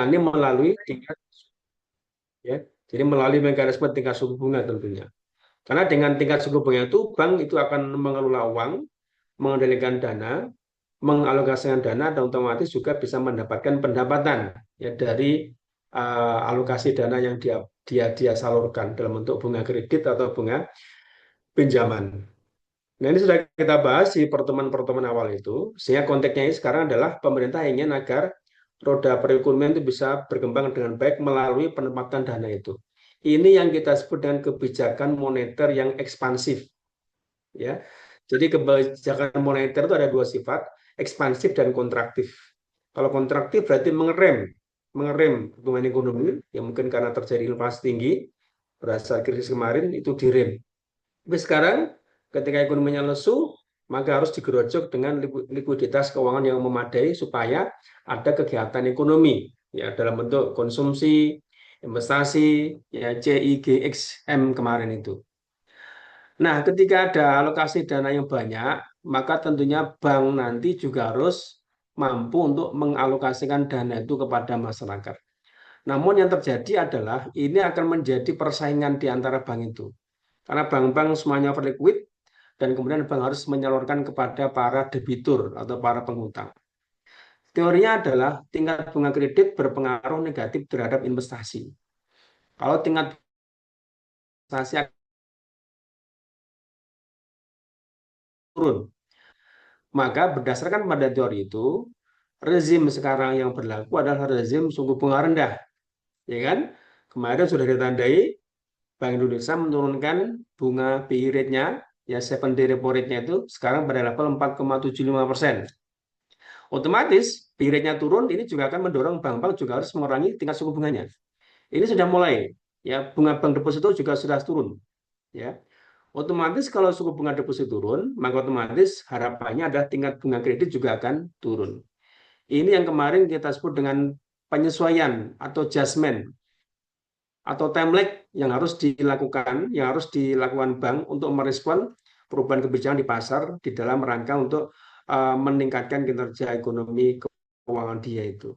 ini melalui tingkat, ya. Jadi melalui mekanisme tingkat suku bunga tentunya. Karena dengan tingkat suku bunga itu bank itu akan mengelola uang, mengendalikan dana, mengalokasikan dana, dan otomatis juga bisa mendapatkan pendapatan ya dari alokasi dana yang dia salurkan dalam bentuk bunga kredit atau bunga pinjaman. Nah, ini sudah kita bahas di pertemuan-pertemuan awal itu, sehingga konteksnya ini sekarang adalah pemerintah ingin agar roda perekonomian itu bisa berkembang dengan baik melalui penempatan dana itu. Ini yang kita sebut dengan kebijakan moneter yang ekspansif, ya. Jadi kebijakan moneter itu ada dua sifat, ekspansif dan kontraktif. Kalau kontraktif berarti mengerem pertumbuhan ekonomi, yang mungkin karena terjadi inflasi tinggi, berasal krisis kemarin itu direm. Tapi sekarang ketika ekonominya lesu, maka harus digerojok dengan likuiditas keuangan yang memadai supaya ada kegiatan ekonomi ya dalam bentuk konsumsi, investasi, ya CIGXM kemarin itu. Nah, ketika ada alokasi dana yang banyak, maka tentunya bank nanti juga harus mampu untuk mengalokasikan dana itu kepada masyarakat. Namun yang terjadi adalah ini akan menjadi persaingan di antara bank itu. Karena bank-bank semuanya overliquid dan kemudian bank harus menyalurkan kepada para debitur atau para penghutang. Teorinya adalah tingkat bunga kredit berpengaruh negatif terhadap investasi. Kalau tingkat investasi akan turun, maka berdasarkan pada teori itu, rezim sekarang yang berlaku adalah rezim suku bunga rendah, ya kan? Kemarin sudah ditandai Bank Indonesia menurunkan bunga BI rate-nya, ya 7-day repo rate-nya itu sekarang pada level 4,75%. Otomatis BI rate-nya turun, ini juga akan mendorong bank-bank juga harus mengurangi tingkat suku bunganya. Ini sudah mulai, ya bunga bank deposito juga sudah turun, ya. Otomatis kalau suku bunga deposito turun, maka otomatis harapannya adalah tingkat bunga kredit juga akan turun. Ini yang kemarin kita sebut dengan penyesuaian atau adjustment atau time lag yang harus dilakukan bank untuk merespon perubahan kebijakan di pasar di dalam rangka untuk meningkatkan kinerja ekonomi keuangan dia itu.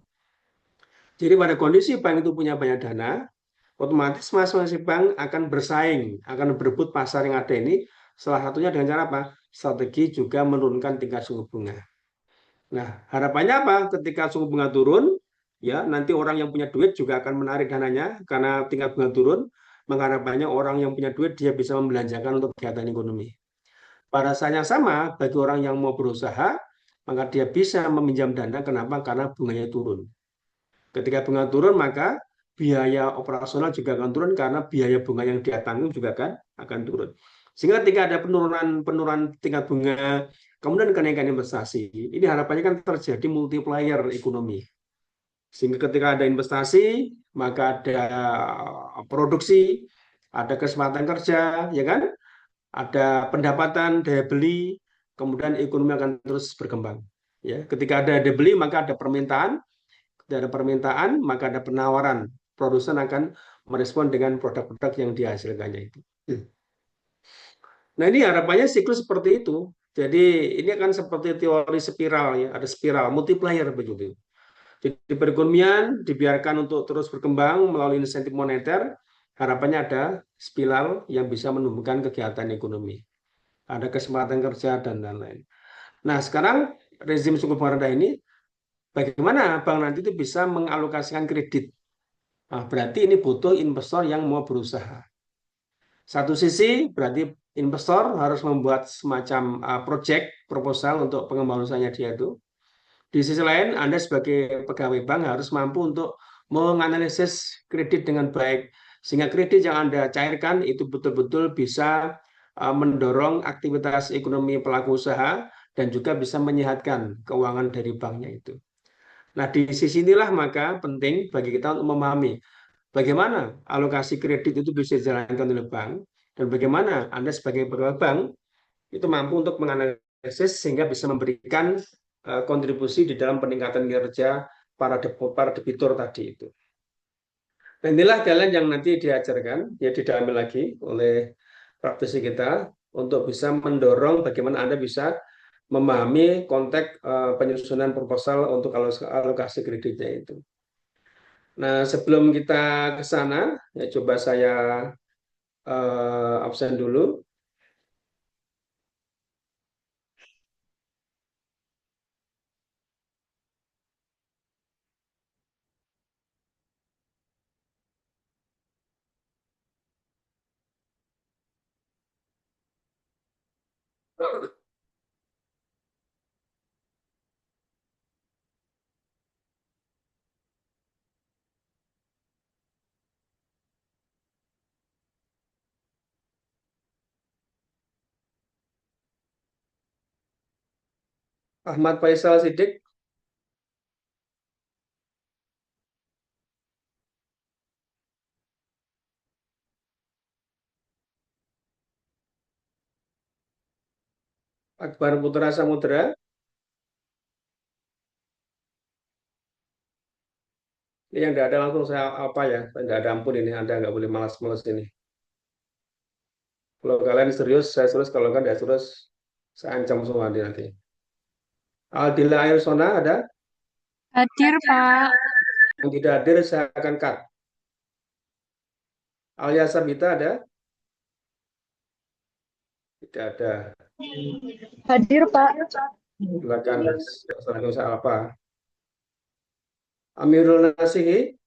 Jadi pada kondisi bank itu punya banyak dana, otomatis masing-masing bank akan bersaing, akan berebut pasar yang ada ini. Salah satunya dengan cara apa? Strategi juga menurunkan tingkat suku bunga. Nah, harapannya apa? Ketika suku bunga turun, ya nanti orang yang punya duit juga akan menarik dananya karena tingkat bunga turun. Maka harapannya orang yang punya duit dia bisa membelanjakan untuk kegiatan ekonomi. Pada saat yang sama, bagi orang yang mau berusaha, maka dia bisa meminjam dana. Kenapa? Karena bunganya turun. Ketika bunga turun, maka biaya operasional juga akan turun karena biaya bunga yang dia tanggung juga akan turun. Sehingga ketika ada penurunan tingkat bunga, kemudian kenaikan investasi, ini harapannya kan terjadi multiplier ekonomi. Sehingga ketika ada investasi, maka ada produksi, ada kesempatan kerja, ya kan? Ada pendapatan, daya beli, kemudian ekonomi akan terus berkembang. Ya, ketika ada daya beli, maka ada permintaan, ada permintaan, maka ada penawaran. Produsen akan merespon dengan produk-produk yang dihasilkannya itu. Nah, ini harapannya siklus seperti itu. Jadi ini akan seperti teori spiral ya, ada spiral multiplier begitu. Jadi perekonomian dibiarkan untuk terus berkembang melalui insentif moneter, harapannya ada spiral yang bisa menumbuhkan kegiatan ekonomi. Ada kesempatan kerja dan lain-lain. Nah, sekarang rezim suku bunga rendah ini bagaimana bank nanti itu bisa mengalokasikan kredit. Nah, berarti ini butuh investor yang mau berusaha. Satu sisi berarti investor harus membuat semacam project proposal untuk pengembangan usahanya dia itu. Di sisi lain, Anda sebagai pegawai bank harus mampu untuk menganalisis kredit dengan baik sehingga kredit yang Anda cairkan itu betul-betul bisa mendorong aktivitas ekonomi pelaku usaha dan juga bisa menyehatkan keuangan dari banknya itu. Nah, di sisi inilah maka penting bagi kita untuk memahami bagaimana alokasi kredit itu bisa dijalankan oleh bank dan bagaimana Anda sebagai pegawai bank itu mampu untuk menganalisis sehingga bisa memberikan kontribusi di dalam peningkatan kinerja para debitur tadi itu. Dan inilah jalan yang nanti diajarkan, ya didalami lagi oleh praktisi kita untuk bisa mendorong bagaimana Anda bisa memahami konteks penyusunan proposal untuk alokasi kreditnya itu. Nah, sebelum kita ke sana, ya coba saya absen dulu. Ahmad Faisal Sidik, Akbar Putra Samudra, ini yang tidak ada langsung saya apa ya, tidak ada ampun ini, Anda nggak boleh malas-malas ini. Kalau kalian serius, saya serius. Kalau kan tidak serius, saya ancam semua nanti. Aldila Air Sona ada? Hadir, Pak. Yang tidak hadir saya akan cut. Alia Sabita ada? Tidak ada. Hadir, Pak. Silakan. Silakan saya apa? Amirul Nasihi,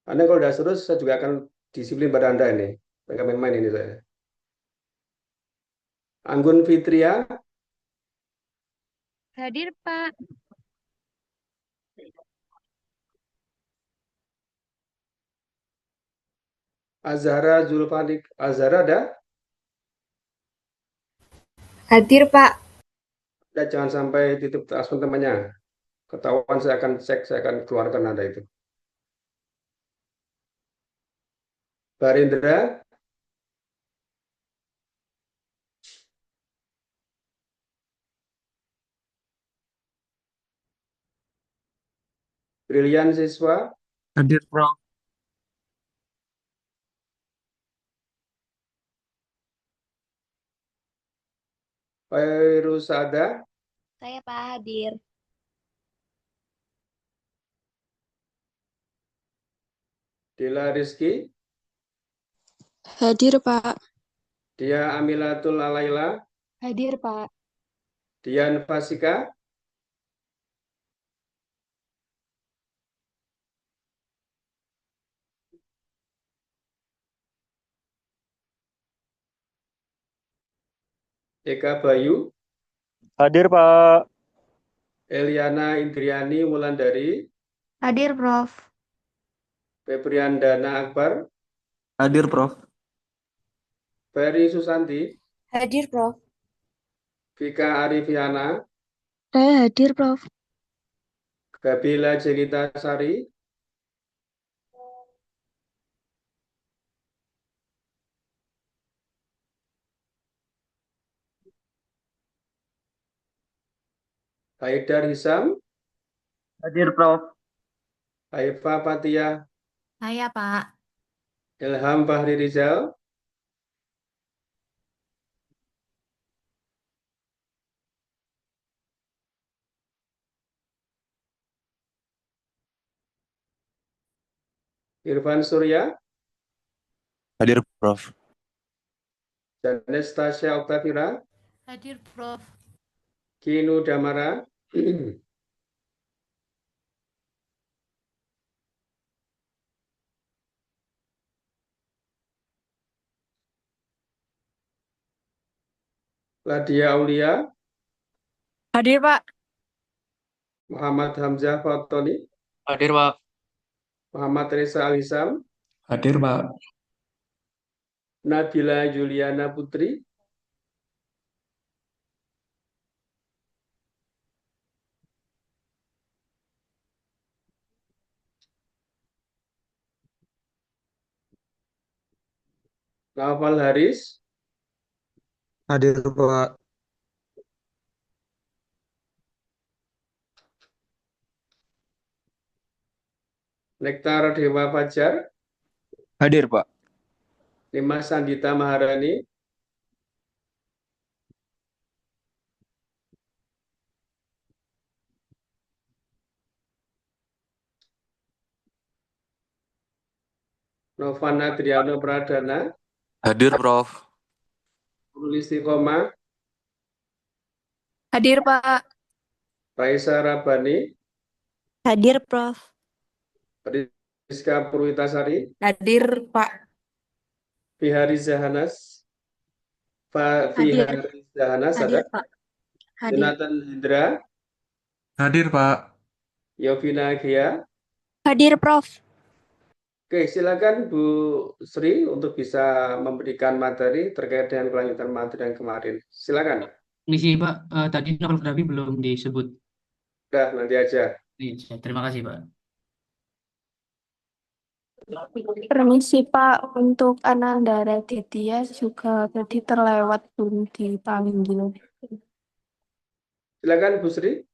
Anda kalau tidak serius, saya juga akan disiplin pada Anda ini. Mereka main-main ini saya. Anggun Fitria, Hadir, Pak. Azhara Zulfanik, Azhara ada? Hadir, Pak. Anda jangan sampai titip transfer temannya. Ketahuan saya akan cek, saya akan keluarkan Anda itu. Barindra, Brilian Siswa, Hadir, Prof. Fairusada, Saya Pak hadir. Dila Rizky, Hadir, Pak. Dia Amilatul Alaila, Hadir, Pak. Dian Fasika, Eka Bayu, Hadir, Pak. Eliana Indriani Wulandari, Hadir, Prof. Febriandana Akbar, Hadir, Prof. Ferry Susanti, Hadir, Prof. Vika Arifiana, Saya hadir, Prof. Gabila Jelita Sari, Haidar Hisam, Hadir, Prof. Haifa Fatia, Saya, Pak. Ilham Fahri Rizal, Irfan Surya, Hadir, Prof. Janes Tasya Oktavira, Hadir, Prof. Kinu Damara, Ladia Aulia, Hadir, Pak. Muhammad Hamzah Fatoni, Hadir, Pak. Muhammad Reza Alisam, Hadir, Pak. Nabila Juliana Putri, Naufal Haris, Hadir, Pak. Nektar Dewa Fajar, Hadir, Pak. Dimas Sandita Maharani, Novana Triano Pradana, Hadir, Prof. Nurul Istiqomah, Hadir, Pak. Raisa Rabani, Hadir, Prof. Rizka Purwitasari, Hadir, Pak. Fihari Zahanas, Hadir, Fihari Zahanas ada, hadir, Pak. Hadir. Jonathan Hendra, Hadir, Pak. Yovina Gia. Hadir, Prof. Oke, silakan Bu Sri untuk bisa memberikan materi terkait dengan kelanjutan materi yang kemarin. Silakan. Misi Pak, tadi novel Krabi belum disebut. Udah, nanti aja. Iya, terima kasih Pak. Permisi, Pak. Untuk Ananda Raditya juga tadi terlewat belum dipanggil. Silakan Bu Sri.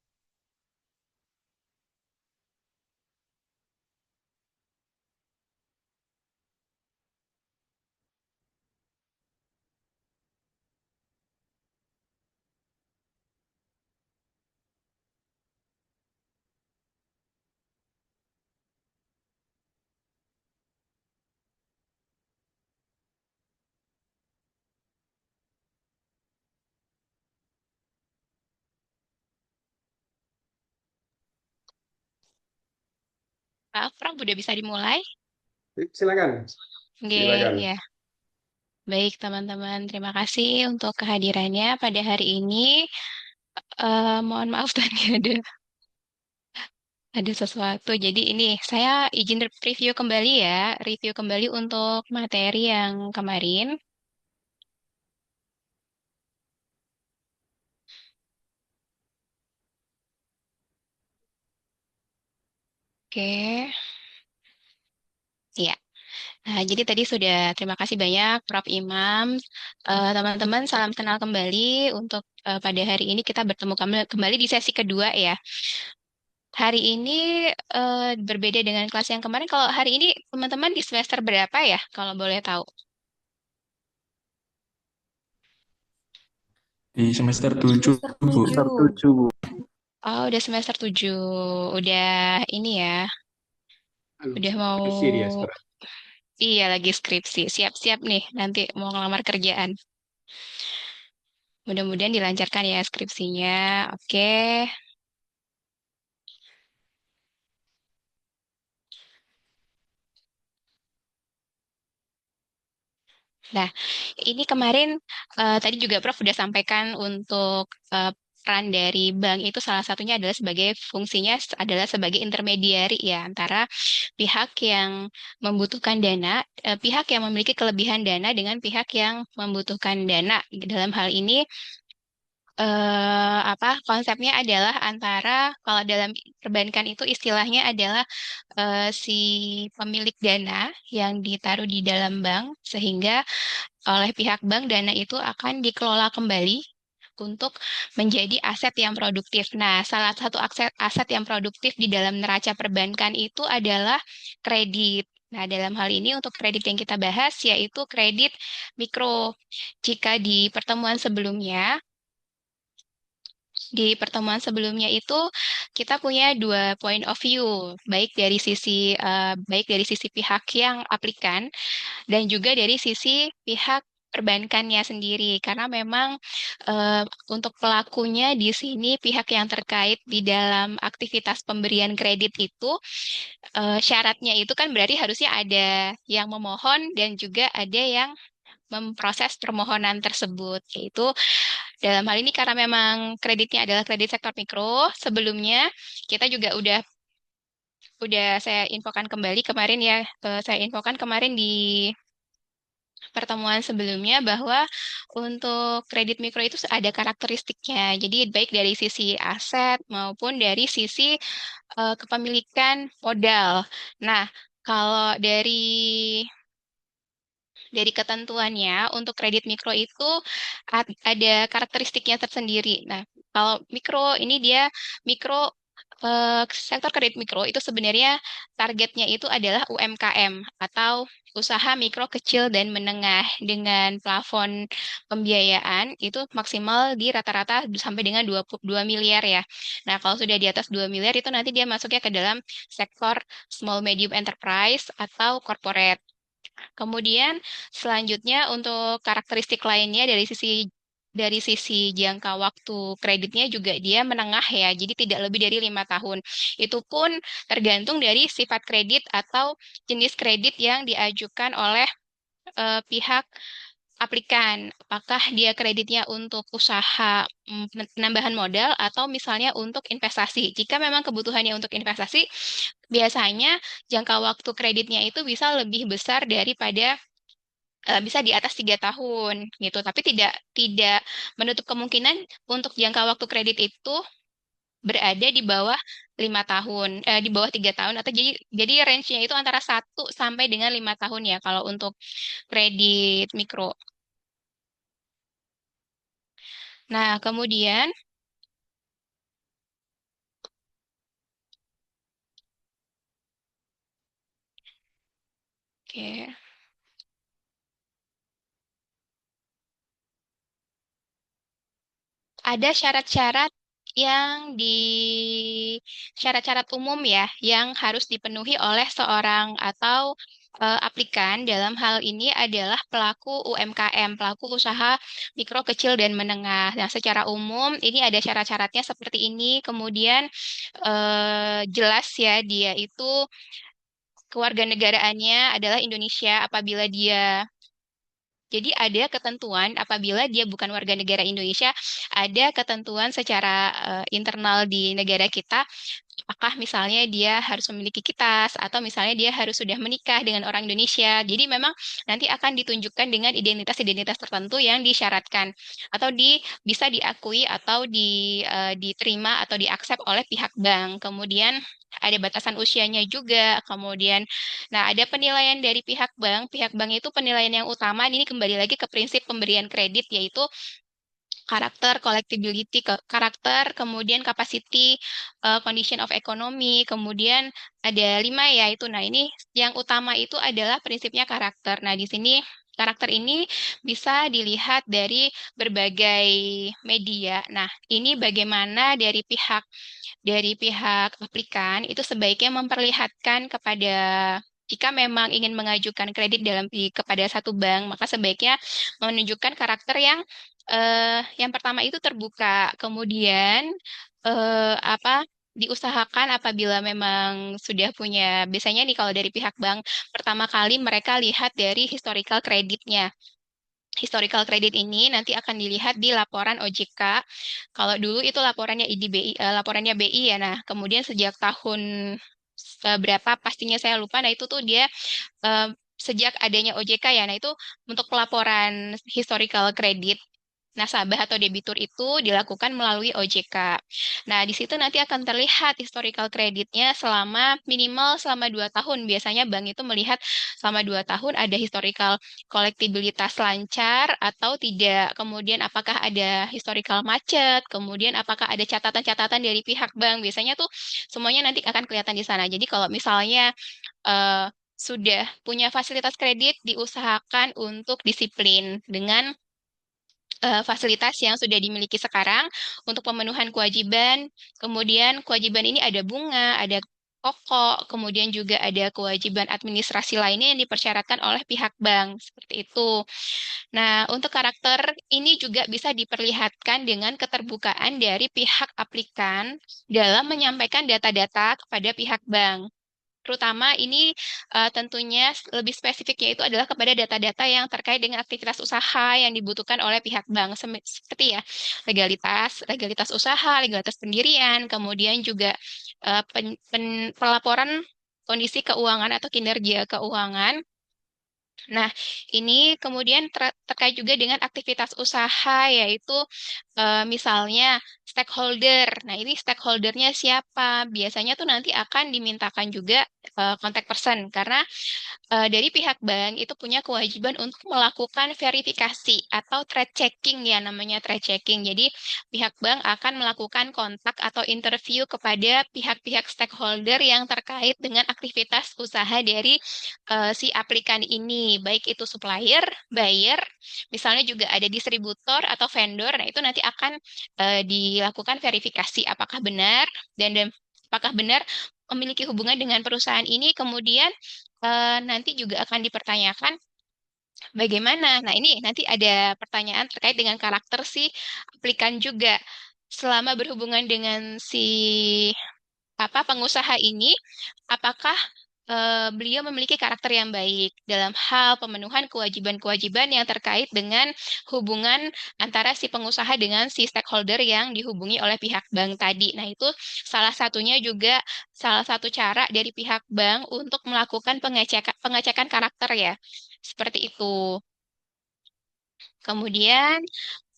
Pak Prof, udah bisa dimulai? Silakan. Oke, Silakan. ya. Baik, teman-teman. Terima kasih untuk kehadirannya pada hari ini. Mohon maaf tadi ada sesuatu. Jadi ini saya izin review kembali ya, review kembali untuk materi yang kemarin. Oke. Ya. Nah, jadi tadi sudah terima kasih banyak Prof. Imam. Teman-teman, salam kenal kembali untuk pada hari ini kita bertemu kembali di sesi kedua ya. Hari ini berbeda dengan kelas yang kemarin. Kalau hari ini teman-teman di semester berapa ya, kalau boleh tahu? Di semester 7, Bu. Semester 7, Bu. Oh, udah semester 7. Udah ini ya, udah mau... Skripsi dia sekarang. Iya, lagi skripsi. Siap-siap nih, nanti mau ngelamar kerjaan. Mudah-mudahan dilancarkan ya skripsinya. Oke. Nah, ini kemarin tadi juga Prof sudah sampaikan untuk peran dari bank itu salah satunya adalah sebagai fungsinya adalah sebagai intermediari ya antara pihak yang membutuhkan dana, pihak yang memiliki kelebihan dana dengan pihak yang membutuhkan dana. Dalam hal ini apa konsepnya adalah antara kalau dalam perbankan itu istilahnya adalah si pemilik dana yang ditaruh di dalam bank sehingga oleh pihak bank dana itu akan dikelola kembali untuk menjadi aset yang produktif. Nah, salah satu aset yang produktif di dalam neraca perbankan itu adalah kredit. Nah, dalam hal ini untuk kredit yang kita bahas yaitu kredit mikro. Jika di pertemuan sebelumnya itu kita punya dua point of view, baik dari sisi pihak yang aplikan dan juga dari sisi pihak perbankannya sendiri karena memang untuk pelakunya di sini pihak yang terkait di dalam aktivitas pemberian kredit itu syaratnya itu kan berarti harusnya ada yang memohon dan juga ada yang memproses permohonan tersebut yaitu dalam hal ini karena memang kreditnya adalah kredit sektor mikro sebelumnya kita juga udah saya infokan kembali kemarin ya saya infokan kemarin di pertemuan sebelumnya bahwa untuk kredit mikro itu ada karakteristiknya. Jadi baik dari sisi aset maupun dari sisi kepemilikan modal. Nah, kalau dari ketentuannya untuk kredit mikro itu ada karakteristiknya tersendiri. Nah, kalau mikro ini dia mikro sektor kredit mikro itu sebenarnya targetnya itu adalah UMKM atau usaha mikro kecil dan menengah dengan plafon pembiayaan itu maksimal di rata-rata sampai dengan 22 miliar ya. Nah, kalau sudah di atas 2 miliar itu nanti dia masuknya ke dalam sektor small medium enterprise atau corporate. Kemudian selanjutnya untuk karakteristik lainnya dari sisi jangka waktu kreditnya juga dia menengah ya, jadi tidak lebih dari 5 tahun. Itu pun tergantung dari sifat kredit atau jenis kredit yang diajukan oleh pihak aplikan. Apakah dia kreditnya untuk usaha penambahan modal atau misalnya untuk investasi. Jika memang kebutuhannya untuk investasi, biasanya jangka waktu kreditnya itu bisa lebih besar daripada bisa di atas 3 tahun gitu, tapi tidak tidak menutup kemungkinan untuk jangka waktu kredit itu berada di bawah 5 tahun, di bawah 3 tahun atau jadi range-nya itu antara 1 sampai dengan 5 tahun ya kalau untuk kredit mikro. Nah, kemudian oke. Ada syarat-syarat umum ya yang harus dipenuhi oleh seorang atau aplikan dalam hal ini adalah pelaku UMKM, pelaku usaha mikro, kecil, dan menengah. Nah, secara umum ini ada syarat-syaratnya seperti ini. Kemudian jelas ya dia itu kewarganegaraannya adalah Indonesia apabila dia jadi ada ketentuan apabila dia bukan warga negara Indonesia, ada ketentuan secara internal di negara kita, apakah misalnya dia harus memiliki kitas atau misalnya dia harus sudah menikah dengan orang Indonesia. Jadi memang nanti akan ditunjukkan dengan identitas-identitas tertentu yang disyaratkan atau bisa diakui atau diterima atau diaksep oleh pihak bank. Kemudian ada batasan usianya juga, kemudian nah, ada penilaian dari pihak bank itu penilaian yang utama, ini kembali lagi ke prinsip pemberian kredit, yaitu karakter, collectibility, karakter, kemudian capacity, condition of economy, kemudian ada 5 ya itu. Nah, ini yang utama itu adalah prinsipnya karakter. Nah, di sini karakter ini bisa dilihat dari berbagai media. Nah, ini bagaimana dari pihak aplikan itu sebaiknya memperlihatkan jika memang ingin mengajukan kredit kepada satu bank, maka sebaiknya menunjukkan karakter yang pertama itu terbuka, kemudian diusahakan apabila memang sudah punya, biasanya nih kalau dari pihak bank, pertama kali mereka lihat dari historical kreditnya. Historical kredit ini nanti akan dilihat di laporan OJK. Kalau dulu itu laporannya IDBI, laporannya BI ya. Nah, kemudian sejak tahun berapa pastinya saya lupa. Nah, itu tuh dia sejak adanya OJK ya. Nah, itu untuk pelaporan historical kredit nasabah atau debitur itu dilakukan melalui OJK. Nah, di situ nanti akan terlihat historical kreditnya minimal selama 2 tahun. Biasanya bank itu melihat selama 2 tahun ada historical kolektibilitas lancar atau tidak. Kemudian apakah ada historical macet, kemudian apakah ada catatan-catatan dari pihak bank. Biasanya tuh semuanya nanti akan kelihatan di sana. Jadi kalau misalnya sudah punya fasilitas kredit, diusahakan untuk disiplin dengan fasilitas yang sudah dimiliki sekarang untuk pemenuhan kewajiban. Kemudian kewajiban ini ada bunga, ada pokok, kemudian juga ada kewajiban administrasi lainnya yang dipersyaratkan oleh pihak bank, seperti itu. Nah, untuk karakter ini juga bisa diperlihatkan dengan keterbukaan dari pihak aplikan dalam menyampaikan data-data kepada pihak bank. Terutama ini tentunya lebih spesifiknya itu adalah kepada data-data yang terkait dengan aktivitas usaha yang dibutuhkan oleh pihak bank, seperti ya legalitas usaha, legalitas pendirian, kemudian juga pelaporan kondisi keuangan atau kinerja keuangan. Nah, ini kemudian terkait juga dengan aktivitas usaha, yaitu misalnya stakeholder. Nah, ini stakeholdernya siapa? Biasanya tuh nanti akan dimintakan juga contact person, karena dari pihak bank itu punya kewajiban untuk melakukan verifikasi atau thread checking ya, namanya thread checking. Jadi, pihak bank akan melakukan kontak atau interview kepada pihak-pihak stakeholder yang terkait dengan aktivitas usaha dari si aplikan ini, baik itu supplier, buyer, misalnya juga ada distributor atau vendor. Nah, itu nanti akan dilakukan verifikasi apakah benar dan apakah benar memiliki hubungan dengan perusahaan ini. Kemudian nanti juga akan dipertanyakan bagaimana. Nah, ini nanti ada pertanyaan terkait dengan karakter si aplikan juga. Selama berhubungan dengan si pengusaha ini, apakah beliau memiliki karakter yang baik dalam hal pemenuhan kewajiban-kewajiban yang terkait dengan hubungan antara si pengusaha dengan si stakeholder yang dihubungi oleh pihak bank tadi. Nah, itu salah satunya juga salah satu cara dari pihak bank untuk melakukan pengecekan karakter ya. Seperti itu. Kemudian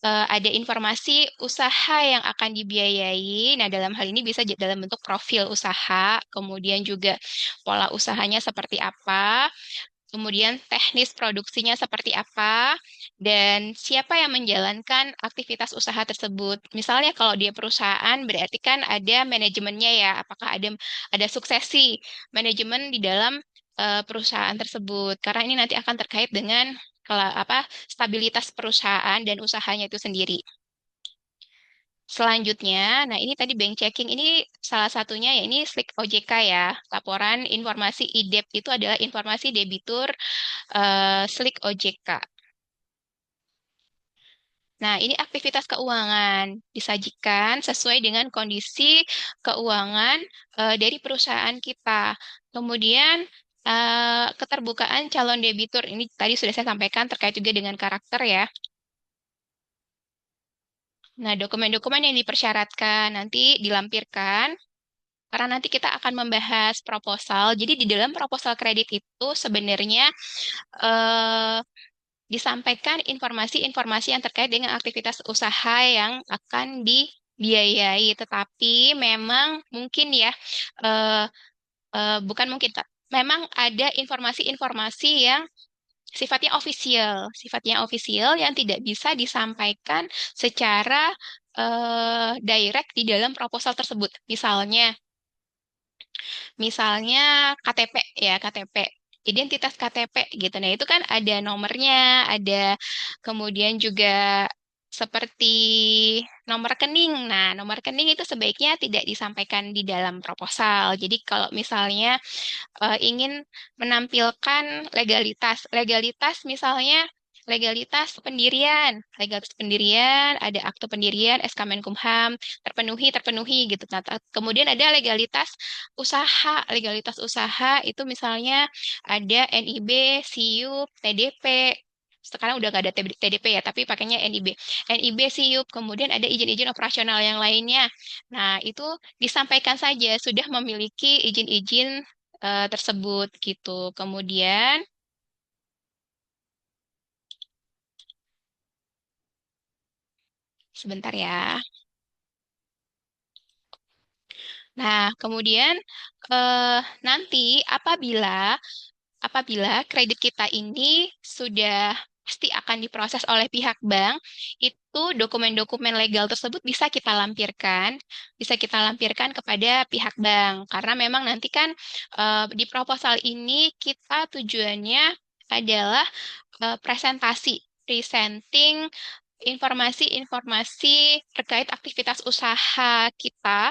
ada informasi usaha yang akan dibiayai. Nah, dalam hal ini bisa dalam bentuk profil usaha, kemudian juga pola usahanya seperti apa, kemudian teknis produksinya seperti apa, dan siapa yang menjalankan aktivitas usaha tersebut. Misalnya kalau dia perusahaan, berarti kan ada manajemennya ya, apakah ada suksesi manajemen di dalam perusahaan tersebut. Karena ini nanti akan terkait dengan stabilitas perusahaan dan usahanya itu sendiri. Selanjutnya, nah ini tadi bank checking ini salah satunya ya ini slik OJK ya. Laporan informasi IDEP itu adalah informasi debitur slik OJK. Nah, ini aktivitas keuangan disajikan sesuai dengan kondisi keuangan dari perusahaan kita. Kemudian keterbukaan calon debitur ini tadi sudah saya sampaikan terkait juga dengan karakter ya. Nah, dokumen-dokumen yang dipersyaratkan nanti dilampirkan karena nanti kita akan membahas proposal. Jadi di dalam proposal kredit itu sebenarnya disampaikan informasi-informasi yang terkait dengan aktivitas usaha yang akan dibiayai. Tetapi memang mungkin ya, bukan mungkin, memang ada informasi-informasi yang sifatnya ofisial yang tidak bisa disampaikan secara direct di dalam proposal tersebut. Misalnya KTP ya, KTP. Identitas KTP gitu. Nah, itu kan ada nomornya, ada kemudian juga seperti nomor rekening. Nah, nomor rekening itu sebaiknya tidak disampaikan di dalam proposal. Jadi kalau misalnya ingin menampilkan legalitas misalnya legalitas pendirian, ada akte pendirian, SK Menkumham, terpenuhi gitu. Nah, kemudian ada legalitas usaha itu misalnya ada NIB, SIUP, TDP. Sekarang udah nggak ada TDP ya, tapi pakainya NIB, SIUP, kemudian ada izin-izin operasional yang lainnya. Nah, itu disampaikan saja sudah memiliki izin-izin tersebut gitu. Kemudian sebentar ya. Nah, kemudian nanti apabila kredit kita ini sudah pasti akan diproses oleh pihak bank, itu dokumen-dokumen legal tersebut bisa kita lampirkan kepada pihak bank. Karena memang nanti kan di proposal ini kita tujuannya adalah presenting informasi-informasi terkait aktivitas usaha kita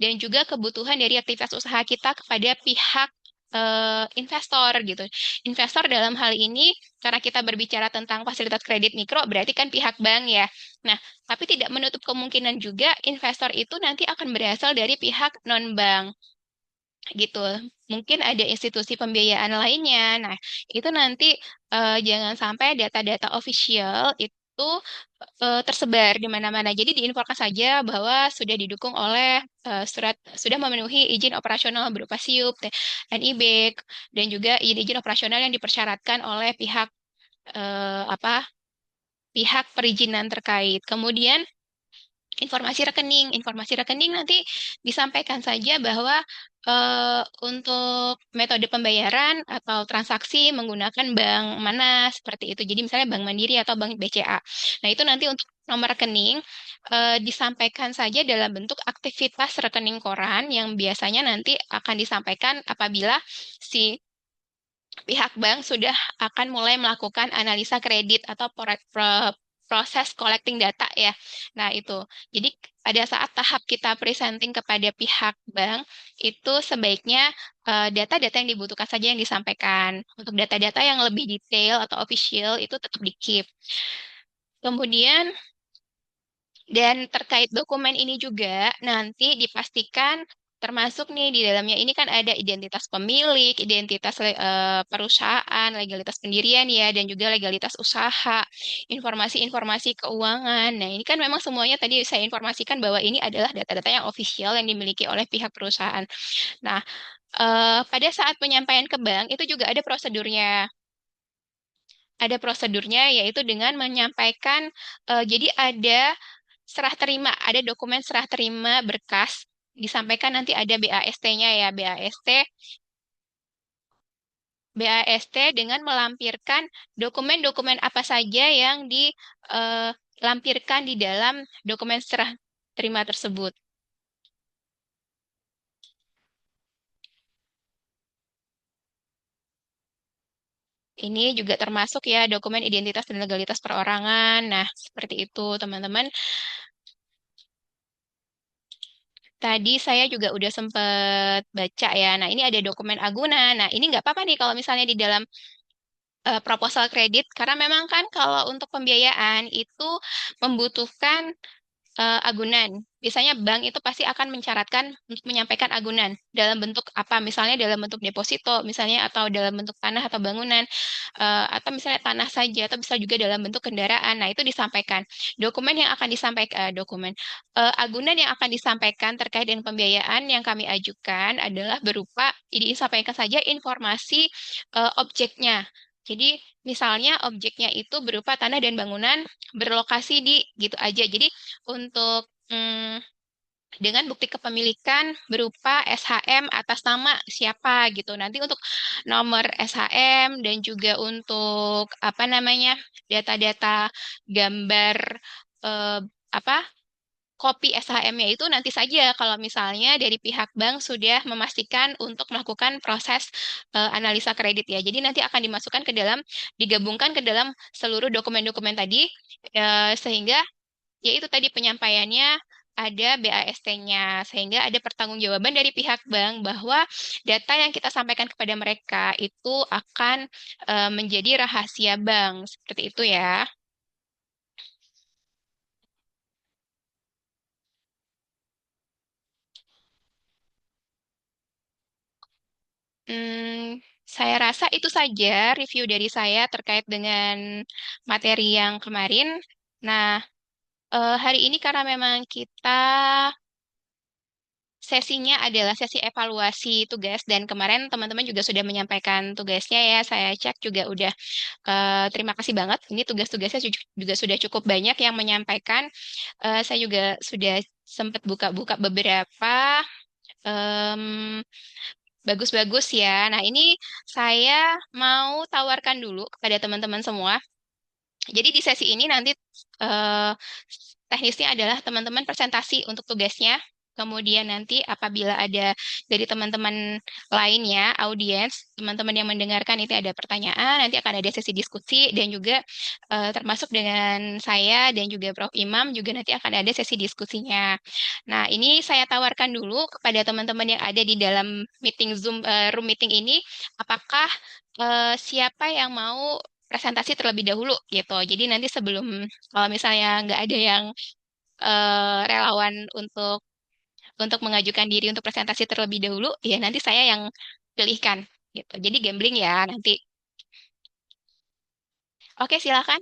dan juga kebutuhan dari aktivitas usaha kita kepada pihak investor gitu. Investor dalam hal ini karena kita berbicara tentang fasilitas kredit mikro berarti kan pihak bank ya. Nah, tapi tidak menutup kemungkinan juga investor itu nanti akan berasal dari pihak non-bank gitu. Mungkin ada institusi pembiayaan lainnya. Nah, itu nanti jangan sampai data-data official itu tersebar di mana-mana. Jadi diinfokan saja bahwa sudah didukung oleh sudah memenuhi izin operasional berupa SIUP, NIB, dan juga izin-izin operasional yang dipersyaratkan oleh pihak perizinan terkait. Kemudian informasi rekening nanti disampaikan saja bahwa untuk metode pembayaran atau transaksi menggunakan bank mana seperti itu. Jadi misalnya Bank Mandiri atau Bank BCA. Nah, itu nanti untuk nomor rekening disampaikan saja dalam bentuk aktivitas rekening koran yang biasanya nanti akan disampaikan apabila si pihak bank sudah akan mulai melakukan analisa kredit atau proses collecting data ya. Nah, itu. Jadi pada saat tahap kita presenting kepada pihak bank, itu sebaiknya data-data yang dibutuhkan saja yang disampaikan. Untuk data-data yang lebih detail atau official itu tetap di-keep. Kemudian, dan terkait dokumen ini juga nanti dipastikan termasuk nih di dalamnya ini kan ada identitas pemilik, identitas perusahaan, legalitas pendirian ya, dan juga legalitas usaha, informasi-informasi keuangan. Nah, ini kan memang semuanya tadi saya informasikan bahwa ini adalah data-data yang official yang dimiliki oleh pihak perusahaan. Nah, pada saat penyampaian ke bank itu juga ada prosedurnya. Ada prosedurnya yaitu dengan menyampaikan, jadi ada serah terima, ada dokumen serah terima berkas, disampaikan nanti ada BAST-nya ya, BAST dengan melampirkan dokumen-dokumen apa saja yang dilampirkan di dalam dokumen serah terima tersebut. Ini juga termasuk ya dokumen identitas dan legalitas perorangan. Nah, seperti itu teman-teman. Tadi saya juga udah sempat baca ya. Nah, ini ada dokumen agunan. Nah, ini nggak apa-apa nih kalau misalnya di dalam proposal kredit, karena memang kan kalau untuk pembiayaan itu membutuhkan agunan. Biasanya bank itu pasti akan mencaratkan untuk menyampaikan agunan dalam bentuk apa? Misalnya dalam bentuk deposito, misalnya atau dalam bentuk tanah atau bangunan, atau misalnya tanah saja, atau bisa juga dalam bentuk kendaraan. Nah, itu disampaikan. Dokumen yang akan disampaikan, agunan yang akan disampaikan terkait dengan pembiayaan yang kami ajukan adalah berupa, disampaikan saja informasi objeknya. Jadi, misalnya objeknya itu berupa tanah dan bangunan berlokasi di gitu aja. Jadi, untuk dengan bukti kepemilikan berupa SHM atas nama siapa gitu. Nanti untuk nomor SHM dan juga untuk apa namanya data-data gambar eh, apa kopi SHM-nya itu nanti saja kalau misalnya dari pihak bank sudah memastikan untuk melakukan proses analisa kredit ya. Jadi nanti akan dimasukkan ke dalam, digabungkan ke dalam seluruh dokumen-dokumen tadi sehingga yaitu tadi penyampaiannya ada BAST-nya, sehingga ada pertanggungjawaban dari pihak bank bahwa data yang kita sampaikan kepada mereka itu akan menjadi rahasia bank. Seperti itu ya. Saya rasa itu saja review dari saya terkait dengan materi yang kemarin. Nah, hari ini karena memang kita sesinya adalah sesi evaluasi tugas dan kemarin teman-teman juga sudah menyampaikan tugasnya ya. Saya cek juga udah terima kasih banget. Ini tugas-tugasnya juga sudah cukup banyak yang menyampaikan. Saya juga sudah sempat buka-buka beberapa em, bagus-bagus ya. Nah, ini saya mau tawarkan dulu kepada teman-teman semua. Jadi di sesi ini nanti eh, teknisnya adalah teman-teman presentasi untuk tugasnya. Kemudian nanti apabila ada dari teman-teman lainnya, audiens, teman-teman yang mendengarkan itu ada pertanyaan, nanti akan ada sesi diskusi dan juga termasuk dengan saya dan juga Prof. Imam juga nanti akan ada sesi diskusinya. Nah, ini saya tawarkan dulu kepada teman-teman yang ada di dalam meeting Zoom, room meeting ini, apakah siapa yang mau presentasi terlebih dahulu gitu. Jadi nanti sebelum kalau misalnya nggak ada yang relawan untuk mengajukan diri untuk presentasi terlebih dahulu, ya nanti saya yang pilihkan gitu. Jadi gambling ya nanti. Oke, silakan.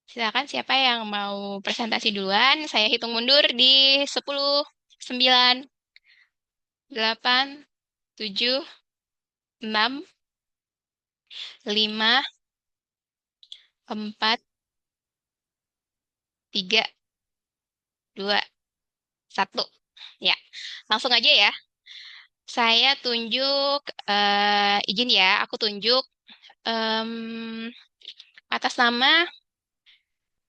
Silakan siapa yang mau presentasi duluan? Saya hitung mundur di 10, 9, 8, 7, 6, 5, 4, 3, 2, 1. Ya, langsung aja ya. Saya tunjuk, izin ya, aku tunjuk em, atas nama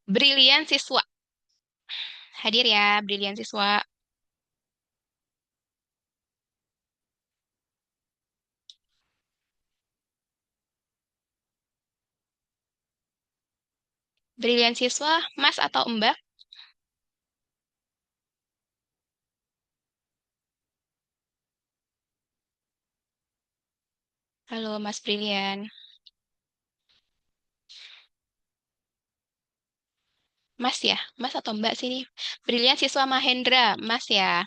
Brilian Siswa. Hadir ya, Brilian Siswa. Brilian siswa, Mas atau Mbak? Halo, Mas Brilian. Mas ya? Mas atau Mbak sini? Brilian siswa Mahendra, Mas ya?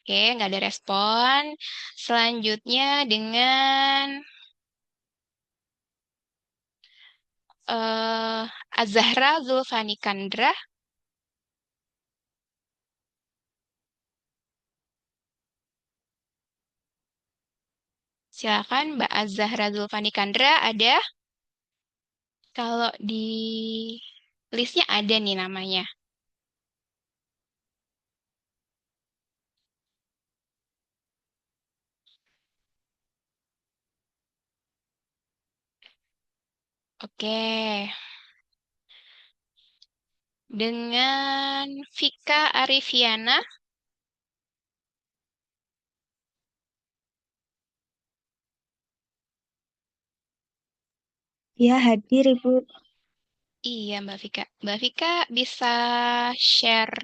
Oke, nggak ada respon. Selanjutnya dengan Azahra Zulfani Kandra. Silakan Mbak Azahra Zulfani Kandra ada? Kalau di listnya ada nih namanya. Oke. Dengan Vika Arifiana. Ya, hadir Ibu. Iya, Mbak Vika. Mbak Vika bisa share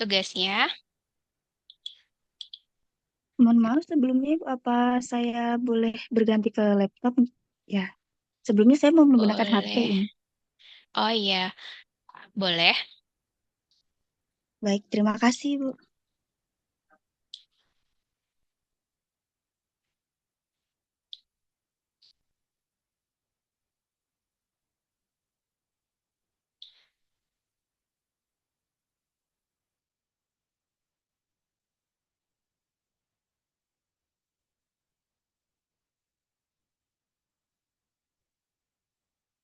tugasnya. Mohon maaf sebelumnya Ibu, apa saya boleh berganti ke laptop? Ya, sebelumnya saya mau menggunakan HP Boleh. ini. Oh iya, boleh. Baik, terima kasih Ibu.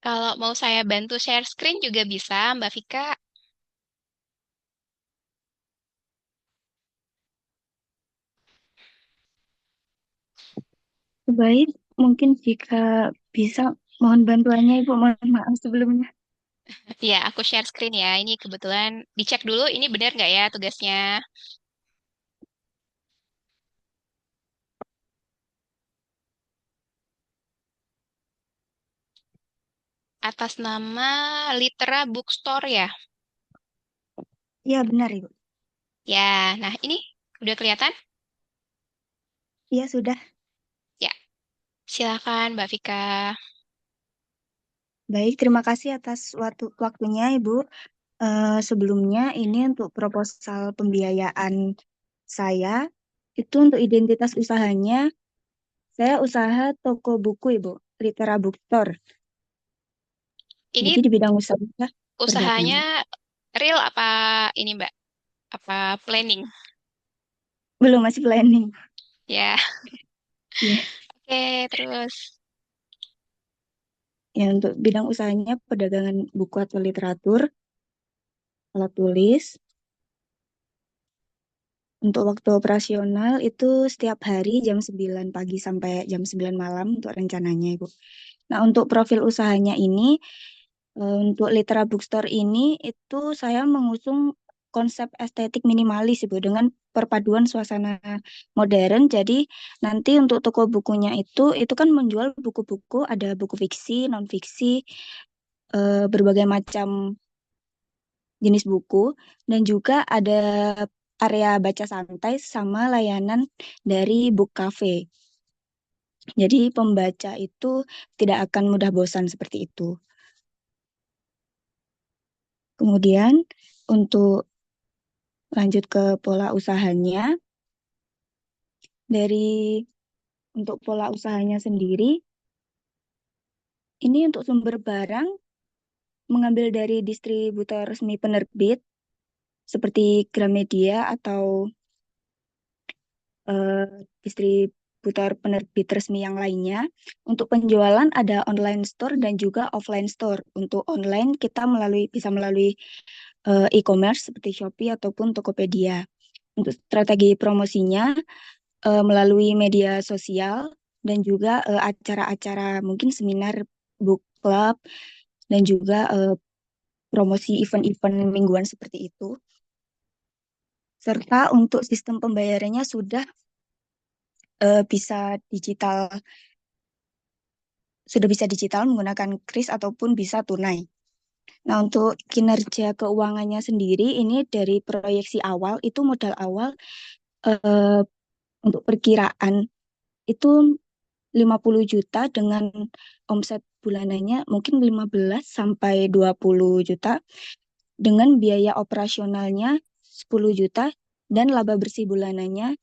Kalau mau saya bantu share screen juga bisa, Mbak Vika. Baik, mungkin jika bisa mohon bantuannya Ibu, mohon maaf sebelumnya. Ya, aku share screen ya. Ini kebetulan dicek dulu ini benar nggak ya tugasnya. Atas nama Litera Bookstore ya. Ya, benar Ibu. Ya, nah ini udah kelihatan? Ya, sudah. Ya, silakan Mbak Vika. Baik, terima kasih atas waktunya Ibu. Sebelumnya ini untuk proposal pembiayaan saya, itu untuk identitas usahanya, saya usaha toko buku Ibu, Litera Bookstore. Ini Jadi di bidang usaha perdagangan. usahanya real apa ini Mbak? Apa planning? Belum, masih planning. Ya, Ya, oke, terus. ya untuk bidang usahanya perdagangan buku atau literatur, alat tulis. Untuk waktu operasional itu setiap hari jam 9 pagi sampai jam 9 malam untuk rencananya, Ibu. Nah, untuk profil usahanya ini, untuk Litera Bookstore ini, itu saya mengusung konsep estetik minimalis, Ibu, dengan perpaduan suasana modern. Jadi, nanti untuk toko bukunya itu kan menjual buku-buku, ada buku fiksi, non-fiksi, berbagai macam jenis buku, dan juga ada area baca santai sama layanan dari book cafe. Jadi pembaca itu tidak akan mudah bosan seperti itu. Kemudian untuk lanjut ke pola usahanya, dari untuk pola usahanya sendiri, ini untuk sumber barang mengambil dari distributor resmi penerbit seperti Gramedia atau eh, distributor penerbit resmi yang lainnya. Untuk penjualan ada online store dan juga offline store. Untuk online kita bisa melalui e-commerce seperti Shopee ataupun Tokopedia. Untuk strategi promosinya melalui media sosial dan juga acara-acara mungkin seminar book club dan juga promosi event-event mingguan seperti itu. Serta untuk sistem pembayarannya sudah bisa digital, sudah bisa digital menggunakan kris ataupun bisa tunai. Nah, untuk kinerja keuangannya sendiri ini dari proyeksi awal itu modal awal eh, untuk perkiraan itu 50 juta dengan omset bulanannya mungkin 15 sampai 20 juta dengan biaya operasionalnya 10 juta dan laba bersih bulanannya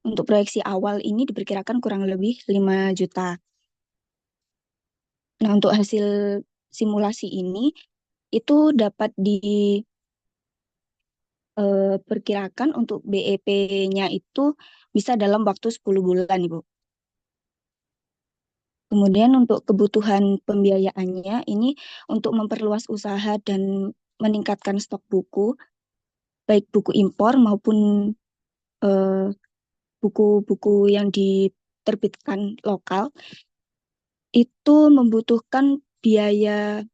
untuk proyeksi awal ini diperkirakan kurang lebih 5 juta. Nah, untuk hasil simulasi ini itu dapat diperkirakan untuk BEP-nya itu bisa dalam waktu 10 bulan, Ibu. Kemudian untuk kebutuhan pembiayaannya ini untuk memperluas usaha dan meningkatkan stok buku, baik buku impor maupun eh, buku-buku yang diterbitkan lokal, itu membutuhkan biaya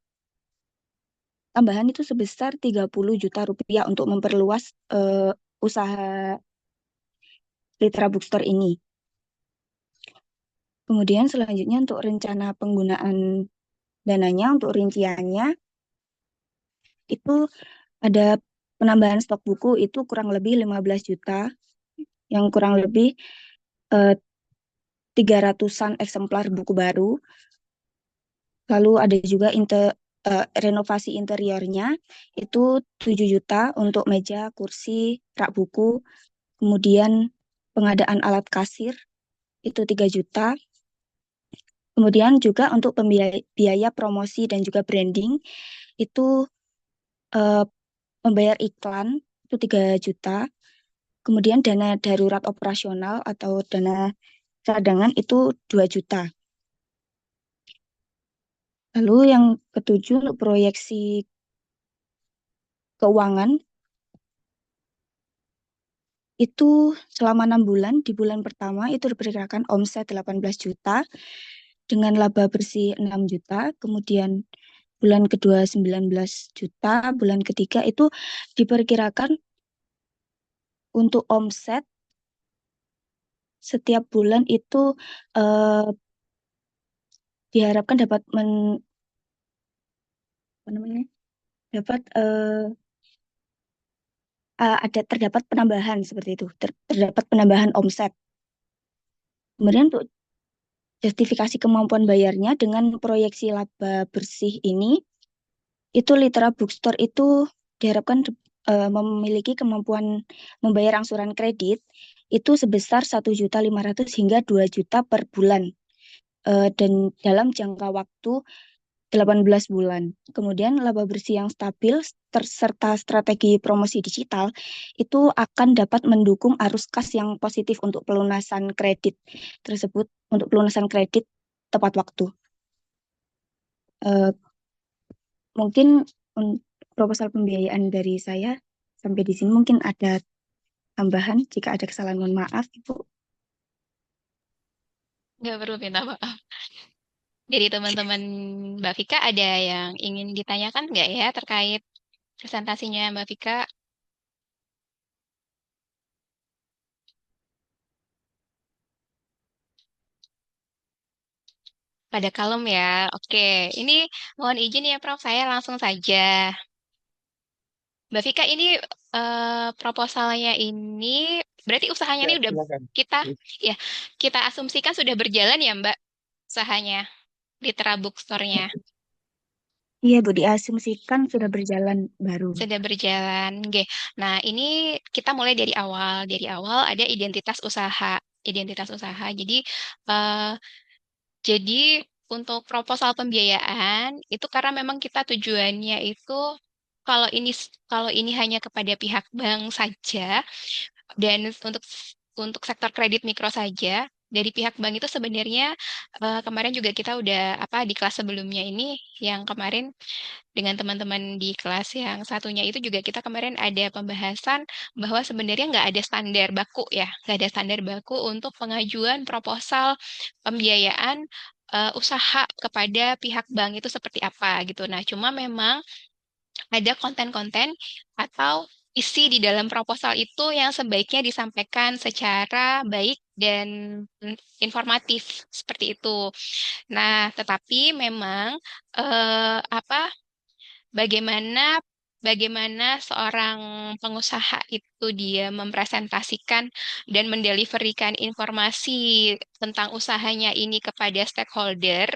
tambahan itu sebesar 30 juta rupiah untuk memperluas usaha Litra Bookstore ini. Kemudian selanjutnya untuk rencana penggunaan dananya, untuk rinciannya, itu ada penambahan stok buku itu kurang lebih 15 juta, yang kurang lebih 300-an eksemplar buku baru. Lalu ada juga renovasi interiornya, itu 7 juta untuk meja, kursi, rak buku, kemudian pengadaan alat kasir, itu 3 juta. Kemudian juga untuk biaya promosi dan juga branding, itu membayar iklan, itu 3 juta. Kemudian dana darurat operasional atau dana cadangan itu 2 juta. Lalu yang ketujuh untuk proyeksi keuangan itu selama 6 bulan, di bulan pertama itu diperkirakan omset 18 juta dengan laba bersih 6 juta, kemudian bulan kedua 19 juta, bulan ketiga itu diperkirakan untuk omset setiap bulan itu eh, diharapkan dapat apa namanya? Dapat terdapat penambahan seperti itu, terdapat penambahan omset. Kemudian untuk justifikasi kemampuan bayarnya dengan proyeksi laba bersih ini, itu Litra Bookstore itu diharapkan memiliki kemampuan membayar angsuran kredit itu sebesar 1.500.000 hingga 2 juta per bulan dan dalam jangka waktu 18 bulan. Kemudian laba bersih yang stabil serta strategi promosi digital itu akan dapat mendukung arus kas yang positif untuk pelunasan kredit tersebut, untuk pelunasan kredit tepat waktu. Mungkin proposal pembiayaan dari saya sampai di sini, mungkin ada tambahan, jika ada kesalahan mohon maaf, Ibu. Nggak perlu minta maaf. Dari teman-teman Mbak Vika ada yang ingin ditanyakan nggak ya terkait presentasinya Mbak Vika? Pada kalem ya. Oke, ini mohon izin ya Prof, saya langsung saja. Mbak Vika, ini proposalnya ini berarti usahanya Ya, ini udah silakan. kita ya kita asumsikan sudah berjalan ya Mbak usahanya Litra Bookstore-nya. Iya, Bu, diasumsikan sudah berjalan baru. Sudah berjalan. Oke. Nah, ini kita mulai dari awal. Dari awal ada identitas usaha. Identitas usaha. Eh, jadi untuk proposal pembiayaan itu karena memang kita tujuannya itu kalau ini kalau ini hanya kepada pihak bank saja dan untuk sektor kredit mikro saja dari pihak bank itu sebenarnya kemarin juga kita udah apa di kelas sebelumnya ini yang kemarin dengan teman-teman di kelas yang satunya itu juga kita kemarin ada pembahasan bahwa sebenarnya nggak ada standar baku ya, nggak ada standar baku untuk pengajuan proposal pembiayaan usaha kepada pihak bank itu seperti apa gitu. Nah, cuma memang ada konten-konten atau isi di dalam proposal itu yang sebaiknya disampaikan secara baik dan informatif seperti itu. Nah, tetapi memang apa bagaimana bagaimana seorang pengusaha itu dia mempresentasikan dan mendeliverikan informasi tentang usahanya ini kepada stakeholder,